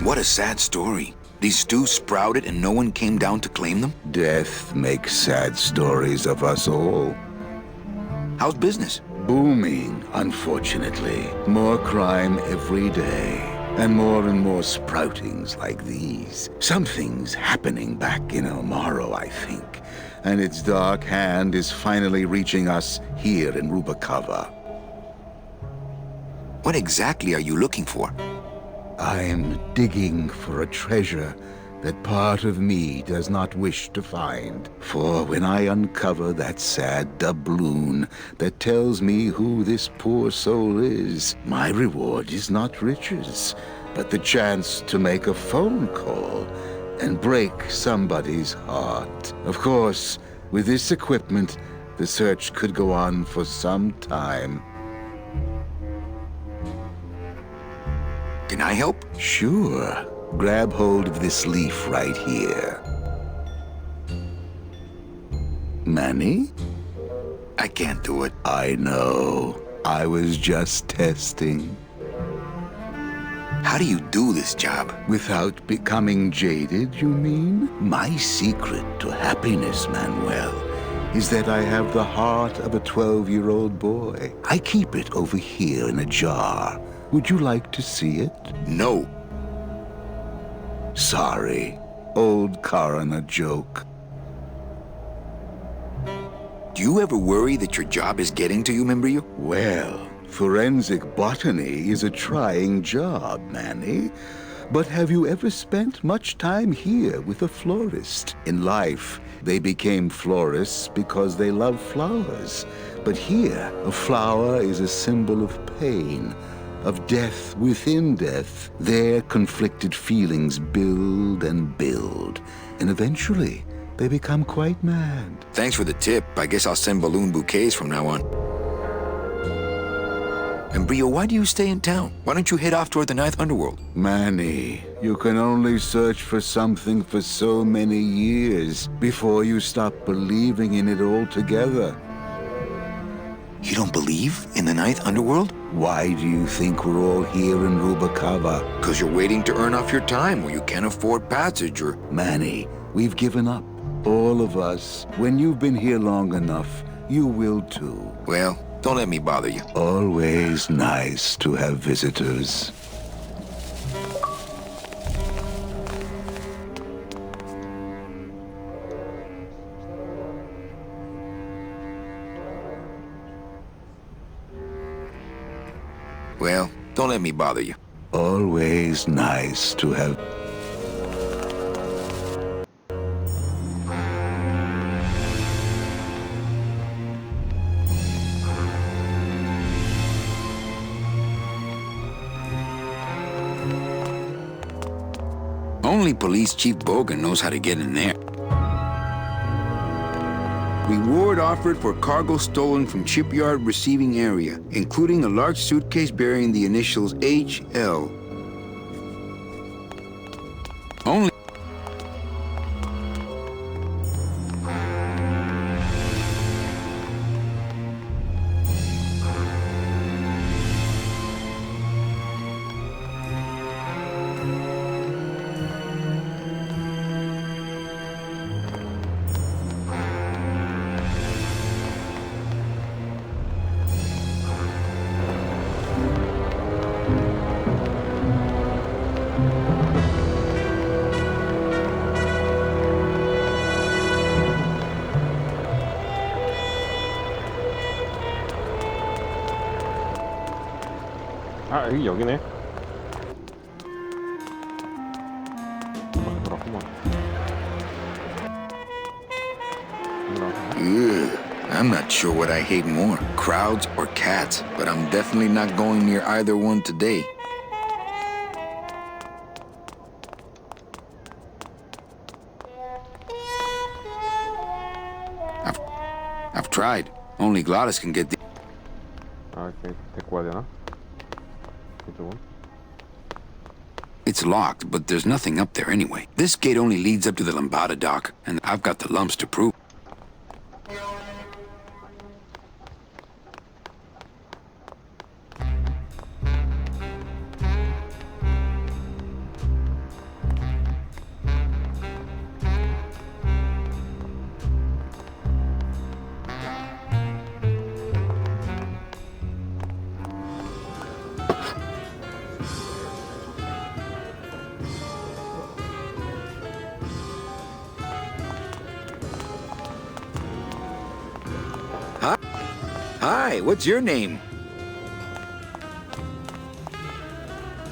What a sad story. These stews sprouted and no one came down to claim them? Death makes sad stories of us all. How's business? Booming, unfortunately. More crime every day. And more sproutings like these. Something's happening back in El Morro, I think. And its dark hand is finally reaching us here in Rubacava. What exactly are you looking for? I'm digging for a treasure that part of me does not wish to find. For when I uncover that sad doubloon that tells me who this poor soul is, my reward is not riches, but the chance to make a phone call and break somebody's heart. Of course, with this equipment, the search could go on for some time. Can I help? Sure. Grab hold of this leaf right here. Manny? I can't do it. I know. I was just testing. How do you do this job? Without becoming jaded, you mean? My secret to happiness, Manuel, is that I have the heart of a 12-year-old boy. I keep it over here in a jar. Would you like to see it? No. Sorry. Old coroner joke. Do you ever worry that your job is getting to you, Membrillo? Well, Forensic botany is a trying job, Manny. But have you ever spent much time here with a florist? In life, they became florists because they love flowers. But here, a flower is a symbol of pain, of death within death. Their conflicted feelings build and build, and eventually, they become quite mad. Thanks for the tip. I guess I'll send balloon bouquets from now on. And Brio, why do you stay in town? Why don't you head off toward the Ninth Underworld? Manny, you can only search for something for so many years before you stop believing in it altogether. You don't believe in the Ninth Underworld? Why do you think we're all here in Rubacava? Because you're waiting to earn off your time or you can't afford passage or... Manny, we've given up. All of us. When you've been here long enough, you will too. Well, don't let me bother you. Always nice to have visitors. Well, don't let me bother you. Always nice to have... Only Police Chief Bogan knows how to get in there. Reward offered for cargo stolen from shipyard receiving area, including a large suitcase bearing the initials HL. Only... 아, 여기네. 돌았구만. Ugh, I'm not sure what I hate more, crowds or cats, but I'm definitely not going near either one today. I've tried. Only Gladys can get the... 아, 데리고 가야 되나? 이쪽은? It's locked, but there's nothing up there anyway. This gate only leads up to the Lambada dock, and I've got the lumps to prove. Hi, what's your name?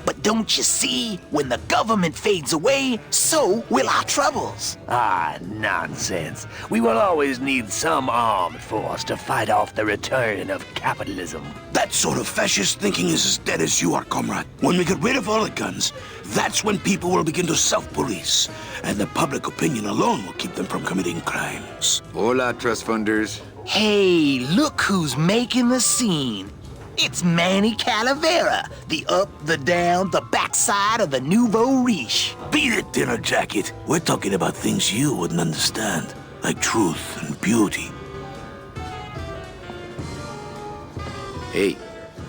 But don't you see? When the government fades away, so will our troubles. Ah, nonsense. We will always need some armed force to fight off the return of capitalism. That sort of fascist thinking is as dead as you are, comrade. When we get rid of all the guns, that's when people will begin to self-police, and the public opinion alone will keep them from committing crimes. Hola, trust funders. Hey, look who's making the scene. It's Manny Calavera, the up, the down, the backside of the nouveau riche. Beat it, Dinner Jacket. We're talking about things you wouldn't understand, like truth and beauty. Hey,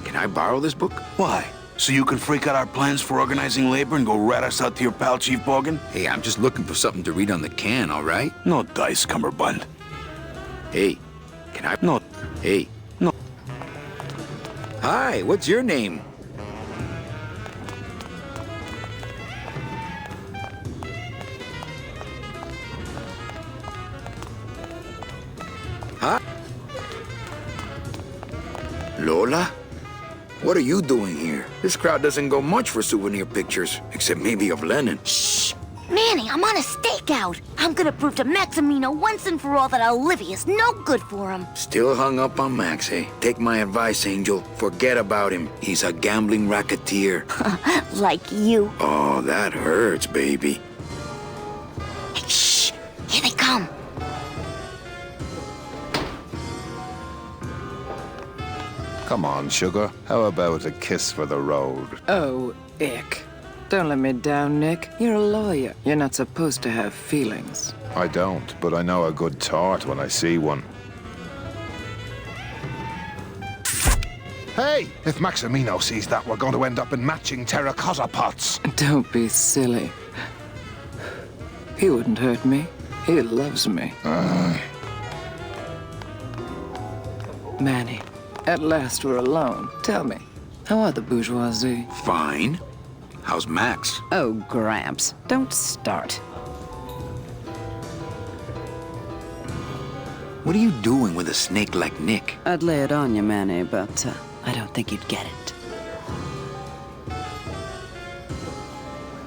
can I borrow this book? Why? So you can freak out our plans for organizing labor and go rat us out to your pal, Chief Bogan? Hey, I'm just looking for something to read on the can, all right? No dice, Cumberbund. Hey, can I... No. Hey. No. Hi, what's your name? Huh? Lola? What are you doing here? This crowd doesn't go much for souvenir pictures, except maybe of Lenin. Shh! Manny, I'm on a stakeout. I'm gonna prove to Maximino once and for all that Olivia's no good for him. Still hung up on Max, eh? Take my advice, Angel. Forget about him. He's a gambling racketeer. Like you. Oh, that hurts, baby. Hey, shh! Here they come. Come on, sugar. How about a kiss for the road? Oh, ick. Don't let me down, Nick. You're a lawyer. You're not supposed to have feelings. I don't, but I know a good tart when I see one. Hey! If Maximino sees that, we're going to end up in matching terracotta pots. Don't be silly. He wouldn't hurt me. He loves me. Manny, at last we're alone. Tell me, how are the bourgeoisie? Fine. How's Max? Oh, Gramps, don't start. What are you doing with a snake like Nick? I'd lay it on you, Manny, but I don't think you'd get it.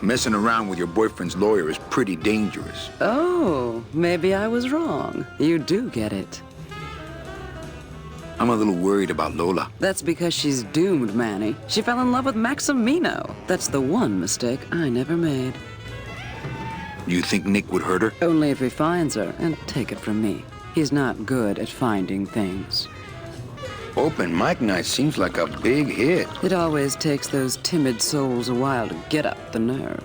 Messing around with your boyfriend's lawyer is pretty dangerous. Oh, maybe I was wrong. You do get it. I'm a little worried about Lola. That's because she's doomed, Manny. She fell in love with Maximino. That's the one mistake I never made. You think Nick would hurt her? Only if he finds her, and take it from me. He's not good at finding things. Open mic night seems like a big hit. It always takes those timid souls a while to get up the nerve.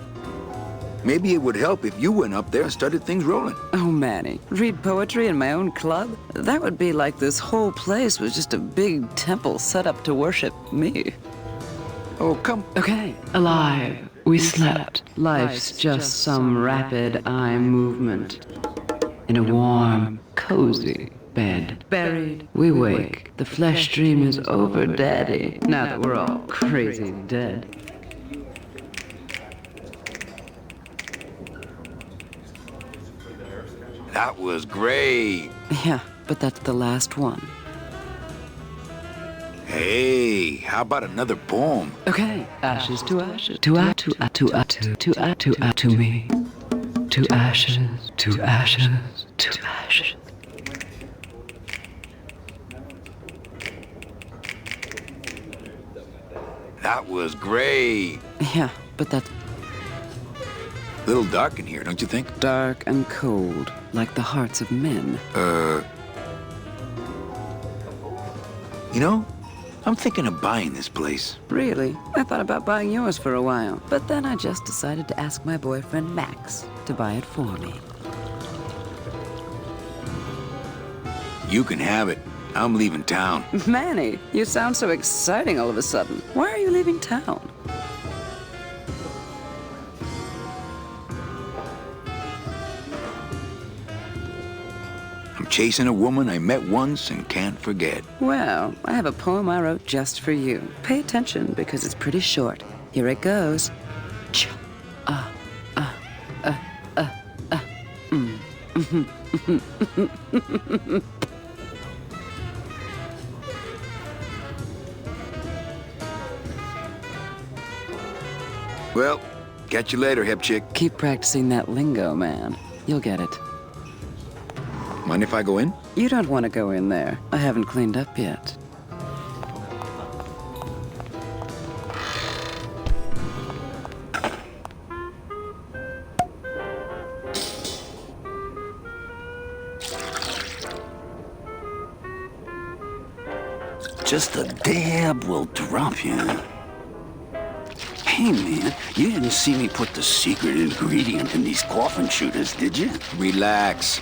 Maybe it would help if you went up there and started things rolling. Oh, Manny, read poetry in my own club? That would be like this whole place was just a big temple set up to worship me. Oh, come. Okay. Alive. We slept. Life's just some rapid eye movement. In a warm, cozy bed. Buried. We wake. The flesh dream is over, Daddy. Now that we're all crazy dead. That was great. Yeah, but that's the last one. Hey, how about another poem? Okay. Ashes to ashes. To me. To ashes, to ashes, to ashes. That was great. Yeah, but that's a little dark in here, don't you think? Dark and cold, like the hearts of men. You know, I'm thinking of buying this place. Really? I thought about buying yours for a while, but then I just decided to ask my boyfriend Max to buy it for me. You can have it. I'm leaving town. Manny, you sound so exciting all of a sudden. Why are you leaving town? I'm chasing a woman I met once and can't forget. Well, I have a poem I wrote just for you. Pay attention because it's pretty short. Here it goes. Well, catch you later, hip chick. Keep practicing that lingo, man. You'll get it. Mind if I go in? You don't want to go in there. I haven't cleaned up yet. Just a dab will drop you. Hey, man, you didn't see me put the secret ingredient in these coffin shooters, did you? Relax.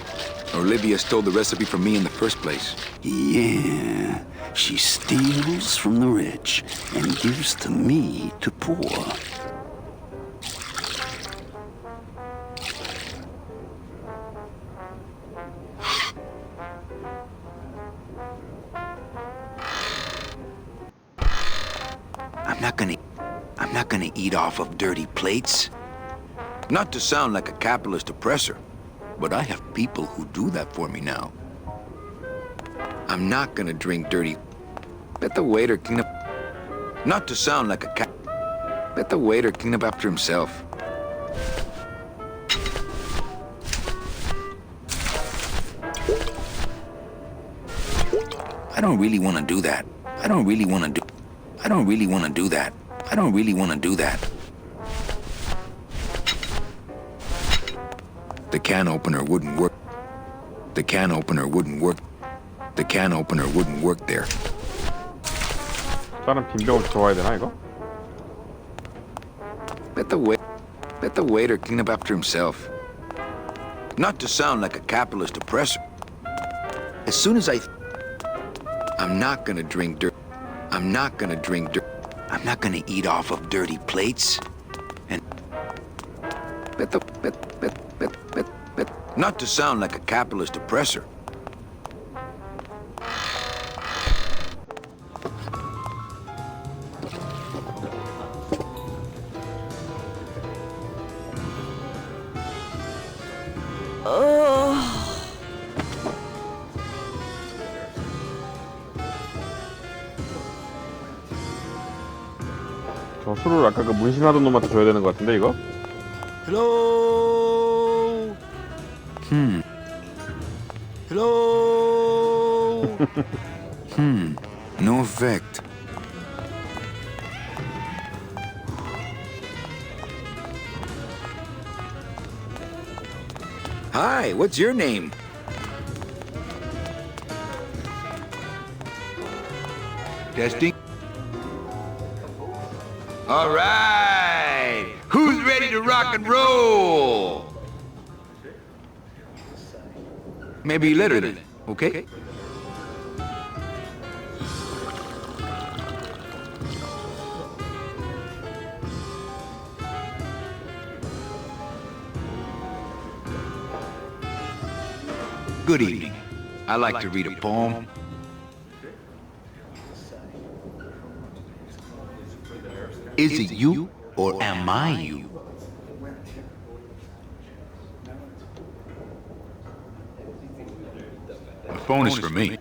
Olivia stole the recipe from me in the first place. Yeah, she steals from the rich and gives to me to poor. I'm not gonna eat off of dirty plates. Not to sound like a capitalist oppressor, but I have people who do that for me now. I'm not gonna drink dirty. Let the waiter clean up. Not to sound like a cat. Bet the waiter clean up after himself. I don't really want to do that. I don't really want to do that. The can opener wouldn't work. The can opener wouldn't work there. 다른 빈병을 들어와야 되나 이거? Bet the waiter clean up after himself. Not to sound like a capitalist oppressor. As soon as I'm not gonna drink dirt. I'm not gonna eat off of dirty plates. And not to sound like a capitalist oppressor. 저 술을 아까 그 문신하던 놈한테 줘야 되는 것 같은데 이거? Hello. Hello. No effect. Hi, what's your name? Testing. All right. Who's ready to rock and roll? Maybe later then, okay? Good evening. I like to read a poem. Is it you or am I you? The phone is for me.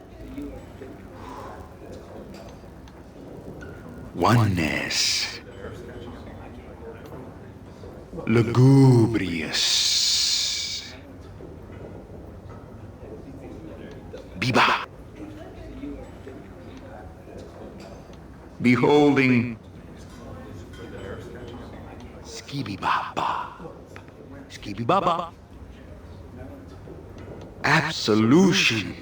Oneness. Lugubrious. Biba. Beholding. Skibby Baba. Skibby Baba. Absolution.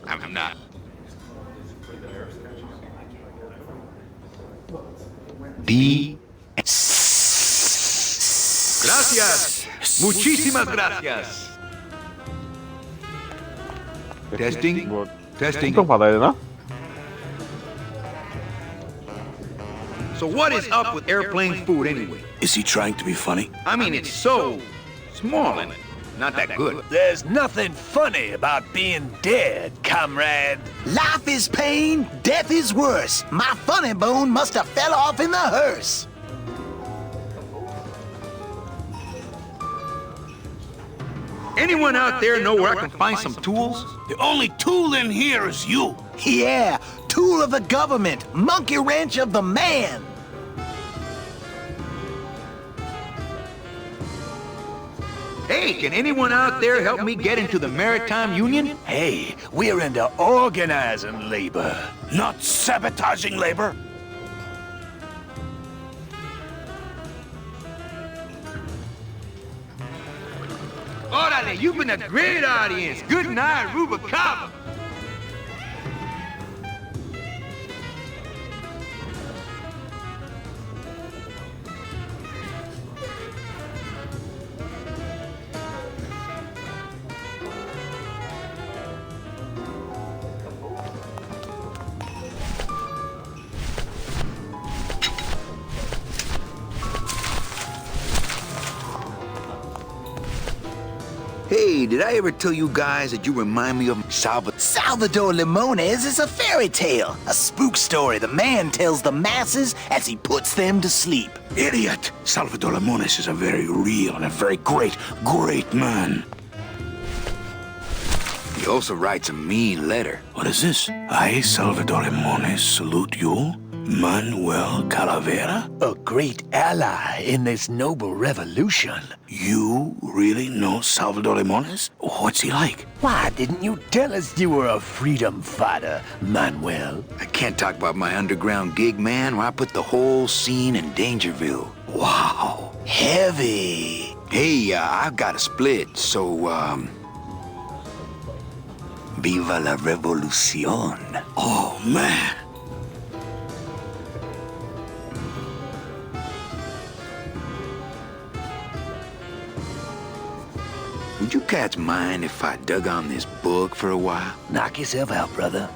I'm not. D. Gracias. Muchísimas gracias. Testing. Testing. 통 받아야 되나? So what is up with airplane food anyway? Is he trying to be funny? I mean, it's so small and not that good. There's nothing funny about being dead, comrade. Life is pain, death is worse. My funny bone must have fell off in the hearse. Anyone out there know where I can find some tools? The only tool in here is you. Yeah, tool of the government, monkey wrench of the man. Hey, can anyone out there help me get into the Maritime Union? Hey, we're into organizing labor. Not sabotaging labor. Orale, you've been a great audience. Good night, Rubacaba. Hey, did I ever tell you guys that you remind me of Salvador Limones is a fairy tale, a spook story the man tells the masses as he puts them to sleep. Idiot! Salvador Limones is a very real and a very great man. He also writes a mean letter. What is this? I, Salvador Limones, salute you, Manuel Calavera, A great ally in this noble revolution. You really know Salvador Limones? What's he like? Why didn't you tell us you were a freedom fighter, Manuel? I can't talk about my underground gig, man, where I put the whole scene in Dangerville. Wow, heavy. Hey, I've got a split, so, Viva la revolución. Oh, man. Would you cats mind if I dug on this book for a while? Knock yourself out, brother.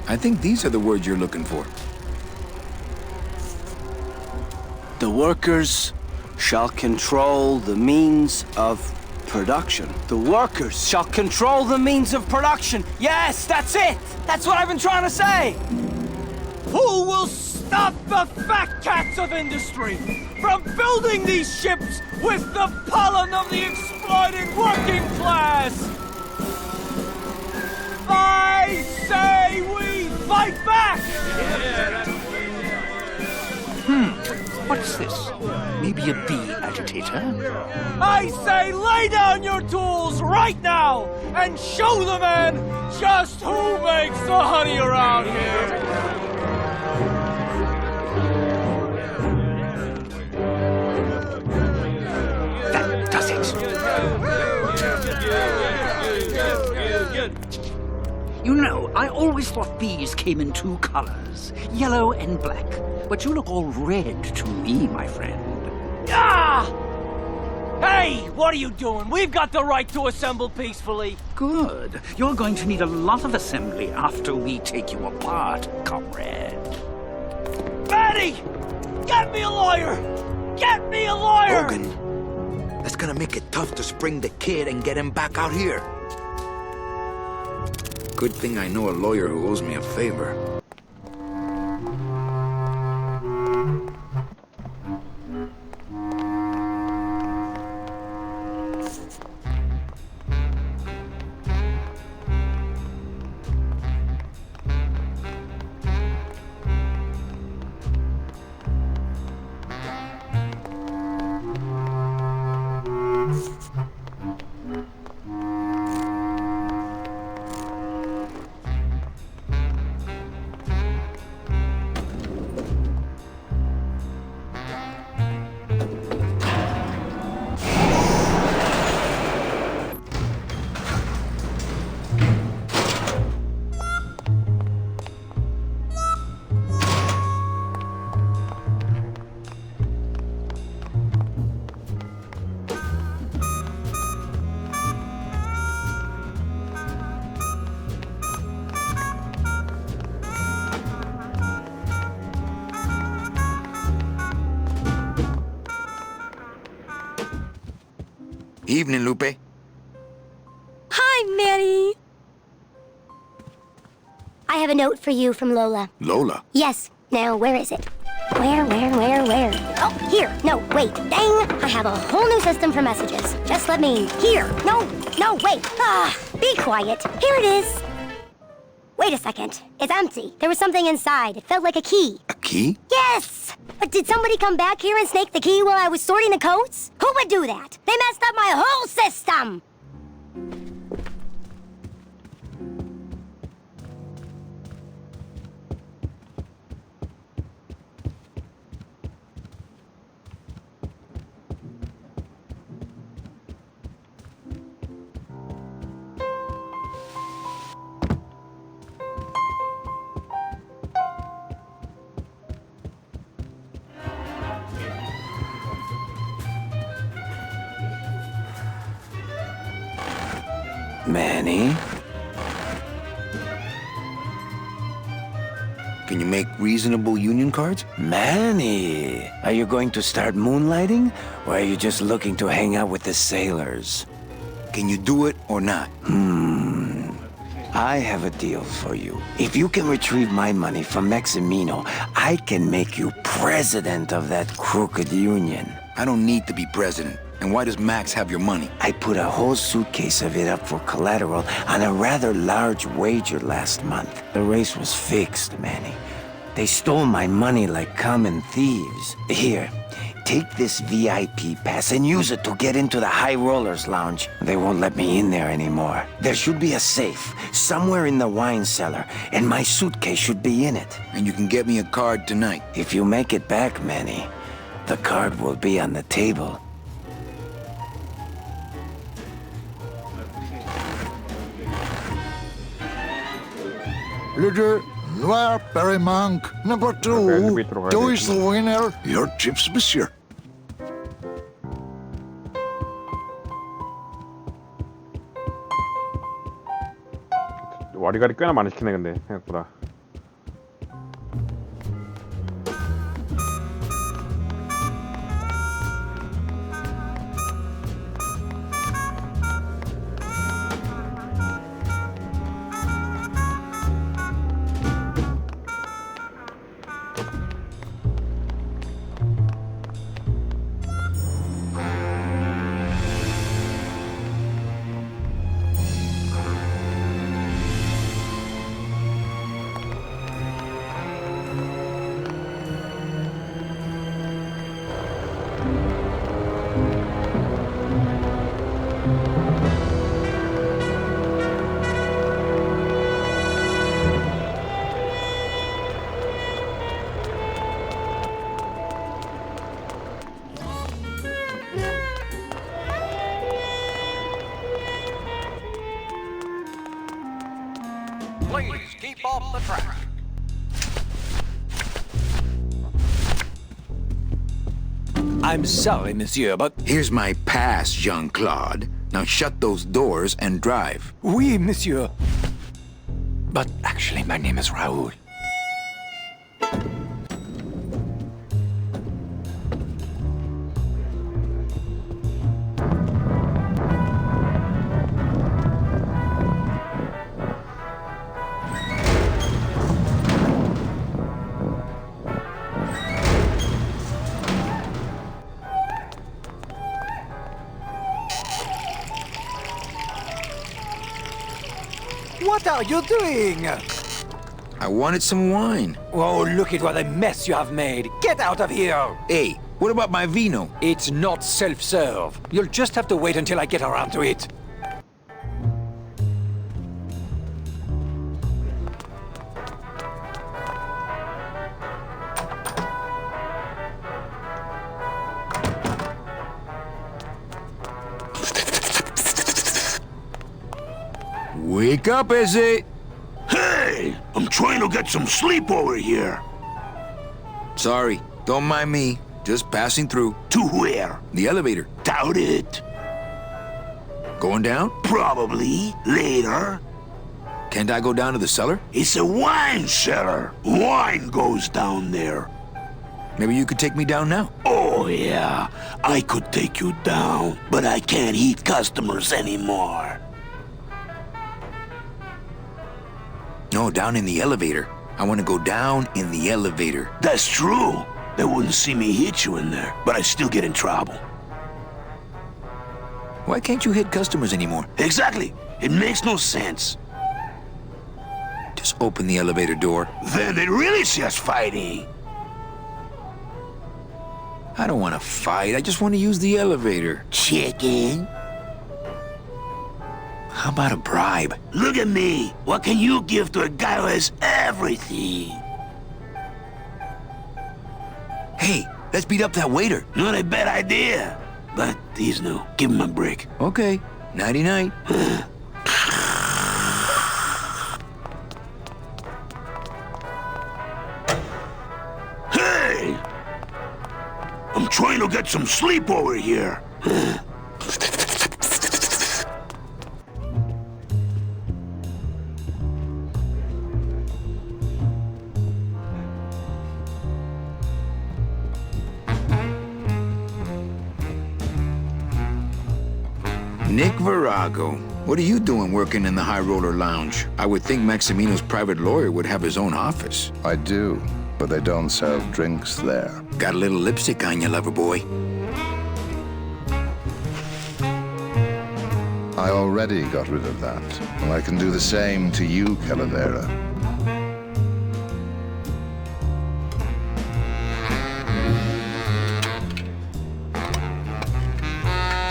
I think these are the words you're looking for. The workers shall control the means of production. The workers shall control the means of production. Yes, that's it! That's what I've been trying to say! Who will stop the fat cats of industry from building these ships with the pollen of the exploited working class? I say we fight back! What's this? Maybe a bee agitator? I say lay down your tools right now and show the men just who makes the honey around here! That does it. You know, I always thought bees came in two colors, yellow and black. But you look all red to me, my friend. Ah! Hey, what are you doing? We've got the right to assemble peacefully. Good. You're going to need a lot of assembly after we take you apart, comrade. Betty! Get me a lawyer! Get me a lawyer! Logan, that's gonna make it tough to spring the kid and get him back out here. Good thing I know a lawyer who owes me a favor. Evening, Lupe. Hi, Manny. I have a note for you from Lola. Lola? Yes. Now, where is it? Where? Oh, here. No, wait. Dang. I have a whole new system for messages. Just let me... Here. No, wait. Be quiet. Here it is. Wait a second. It's empty. There was something inside. It felt like a key. A key? Yes! But did somebody come back here and snake the key while I was sorting the coats? Who would do that? They messed up my whole system! Manny? Can you make reasonable union cards? Manny, are you going to start moonlighting? Or are you just looking to hang out with the sailors? Can you do it or not? I have a deal for you. If you can retrieve my money from Maximino, I can make you president of that crooked union. I don't need to be president. And why does Max have your money? I put a whole suitcase of it up for collateral on a rather large wager last month. The race was fixed, Manny. They stole my money like common thieves. Here, take this VIP pass and use it to get into the High Rollers Lounge. They won't let me in there anymore. There should be a safe somewhere in the wine cellar, and my suitcase should be in it. And you can get me a card tonight. If you make it back, Manny, the card will be on the table. Leader, Noir Perrimanque, number 2. Two is the winner. Your chips, monsieur. 와리가리 꽤나 많이 시키네 근데 생각보다. Please keep off the track. I'm sorry, monsieur, but... Here's my pass, Jean-Claude. Now shut those doors and drive. Oui, monsieur. But actually, my name is Raoul. What are you doing? I wanted some wine. Oh, look at what a mess you have made. Get out of here! Hey, what about my vino? It's not self-serve. You'll just have to wait until I get around to it. Wake up, Izzy! Hey! I'm trying to get some sleep over here. Sorry, don't mind me. Just passing through. To where? The elevator. Doubt it. Going down? Probably. Later. Can't I go down to the cellar? It's a wine cellar. Wine goes down there. Maybe you could take me down now. Oh, yeah. I could take you down, but I can't eat customers anymore. No, down in the elevator. I want to go down in the elevator. That's true. They wouldn't see me hit you in there, but I'd still get in trouble. Why can't you hit customers anymore? Exactly. It makes no sense. Just open the elevator door. Then they'd really see us fighting. I don't want to fight. I just want to use the elevator. Chicken. How about a bribe? Look at me. What can you give to a guy who has everything? Hey, let's beat up that waiter. Not a bad idea. But he's new. Give him a break. Okay. Nighty-night. Hey! I'm trying to get some sleep over here. Nick Virago. What are you doing working in the High Roller Lounge? I would think Maximino's private lawyer would have his own office. I do, but they don't serve drinks there. Got a little lipstick on you, lover boy. I already got rid of that, and I can do the same to you, Calavera.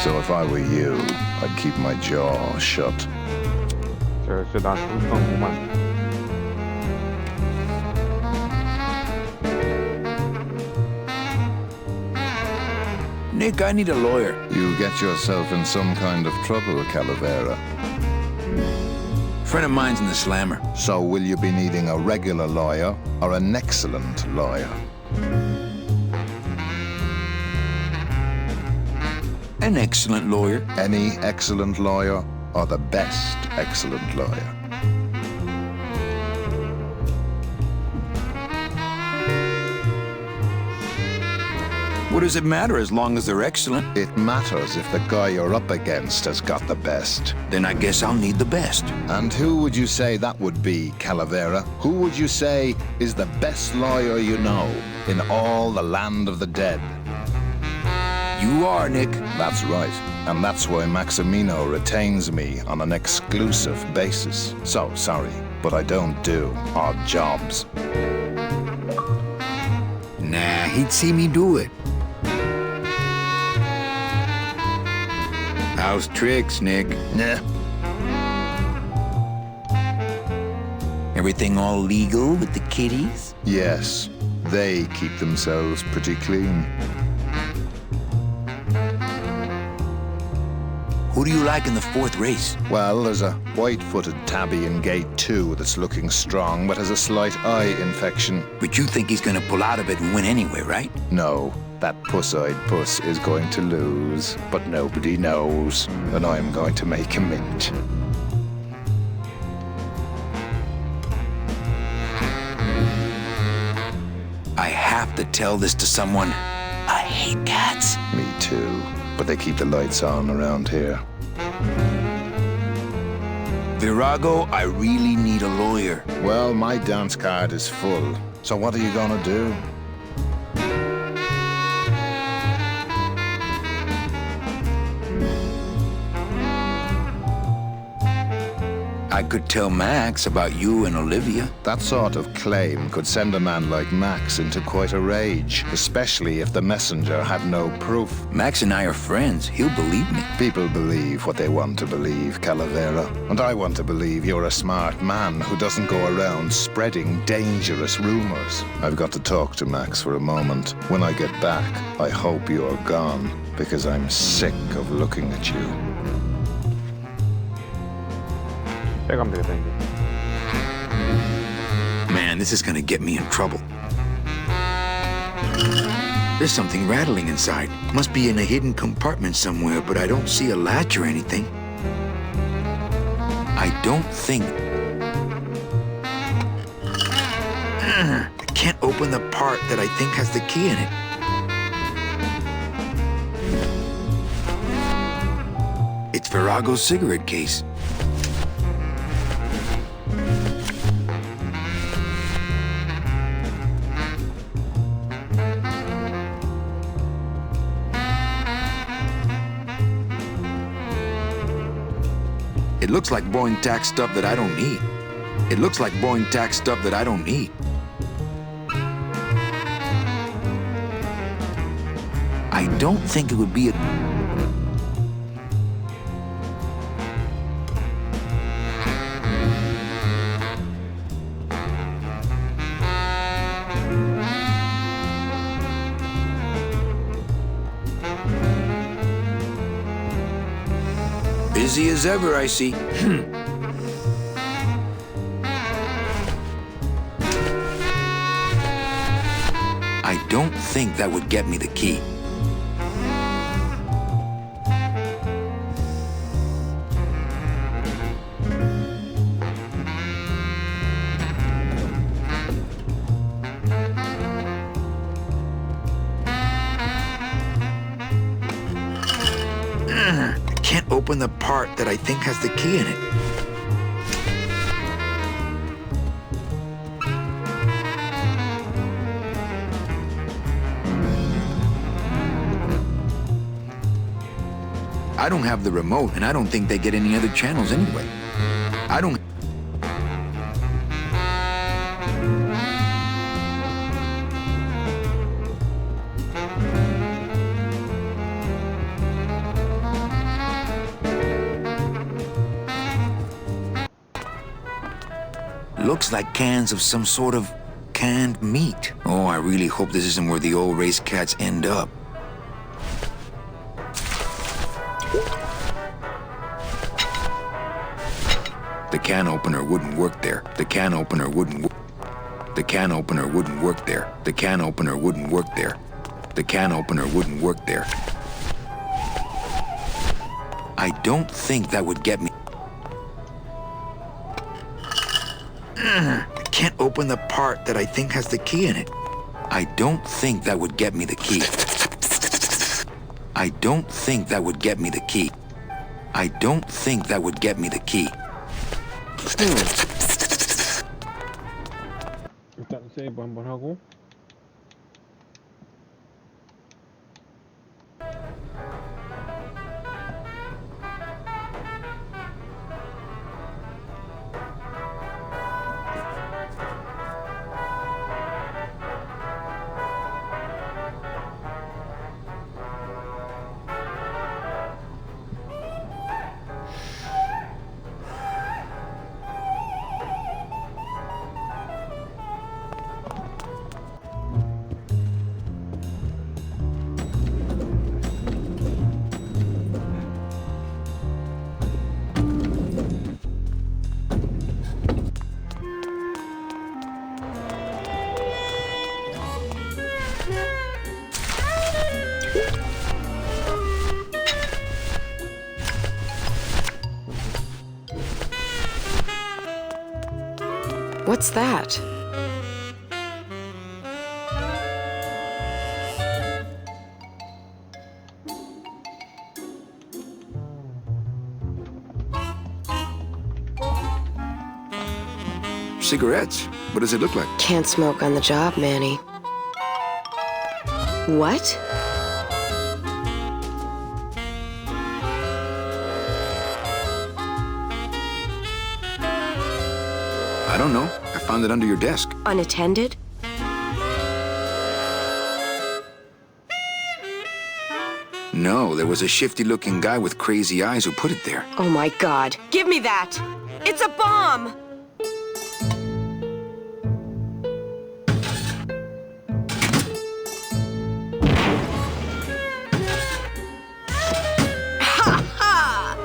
So if I were you, I'd keep my jaw shut. 저 진짜 나 정성구만. Nick, I need a lawyer. You get yourself in some kind of trouble, Calavera. Friend of mine's in the slammer. So will you be needing a regular lawyer or an excellent lawyer? An excellent lawyer. Any excellent lawyer or the best excellent lawyer? What does it matter as long as they're excellent? It matters if the guy you're up against has got the best. Then I guess I'll need the best. And who would you say that would be, Calavera? Who would you say is the best lawyer you know in all the land of the dead? You are, Nick. That's right. And that's why Maximino retains me on an exclusive basis. So, sorry, but I don't do odd jobs. Nah, he'd see me do it. How's tricks, Nick? Nah. Everything all legal with the kiddies? Yes, they keep themselves pretty clean. Who do you like in the fourth race? Well, there's a white-footed tabby in gate 2 that's looking strong, but has a slight eye infection. But you think he's gonna pull out of it and win anyway, right? No, that puss-eyed puss is going to lose, but nobody knows, and I'm going to make a mint. I have to tell this to someone. I hate cats. Me too, but they keep the lights on around here. Virago, I really need a lawyer. Well, my dance card is full, so what are you gonna do? I could tell Max about you and Olivia. That sort of claim could send a man like Max into quite a rage, especially if the messenger had no proof. Max and I are friends. He'll believe me. People believe what they want to believe, Calavera. And I want to believe you're a smart man who doesn't go around spreading dangerous rumors. I've got to talk to Max for a moment. When I get back, I hope you're gone, because I'm sick of looking at you. 빼가면 되겠다 이제. Man, this is gonna get me in trouble. There's something rattling inside. Must be in a hidden compartment somewhere, but I don't see a latch or anything. I don't think... I can't open the part that I think has the key in it. It's Virago's cigarette case. It looks like Boeing tax stuff that I don't need. It looks like Boeing tax stuff that I don't need. I don't think it would be a... Busy as ever, I see. I don't think that would get me the key. open the part that I think has the key in it. I don't have the remote, and I don't think they get any other channels anyway. I don't... Looks like cans of some sort of canned meat. Oh, I really hope this isn't where the old race cats end up. The can opener wouldn't work there. The can opener wouldn't work. The can opener wouldn't work there. The can opener wouldn't work there. The can opener wouldn't work there. I don't think that would get me. I can't open the part that I think has the key in it. I don't think that would get me the key. I don't think that would get me the key. I don't think that would get me the key. 일단 세이브 한번 하고. What's that? Cigarettes. What does it look like? Can't smoke on the job, Manny. What? I don't know. I found it under your desk. Unattended? No, there was a shifty-looking guy with crazy eyes who put it there. Oh my God. Give me that! It's a bomb!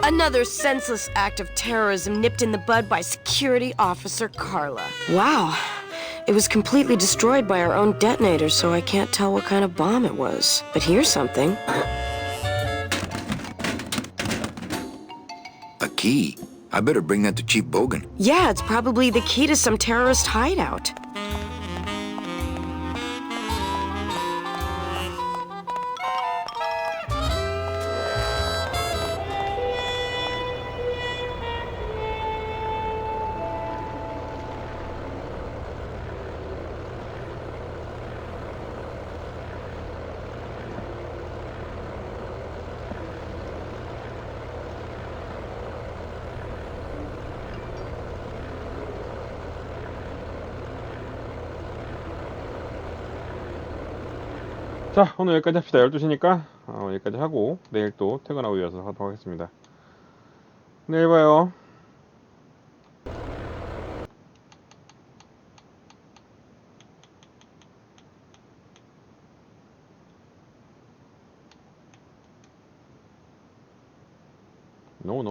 Another senseless act of terrorism nipped in the bud by Security Officer Carla. Wow. It was completely destroyed by our own detonator, so I can't tell what kind of bomb it was. But here's something. A key. I better bring that to Chief Bogan. Yeah, it's probably the key to some terrorist hideout. 자, 오늘 여기까지 합시다. 12시니까 여기까지 하고 내일 또 퇴근하고 이어서 하도록 하겠습니다. 내일 봐요. No.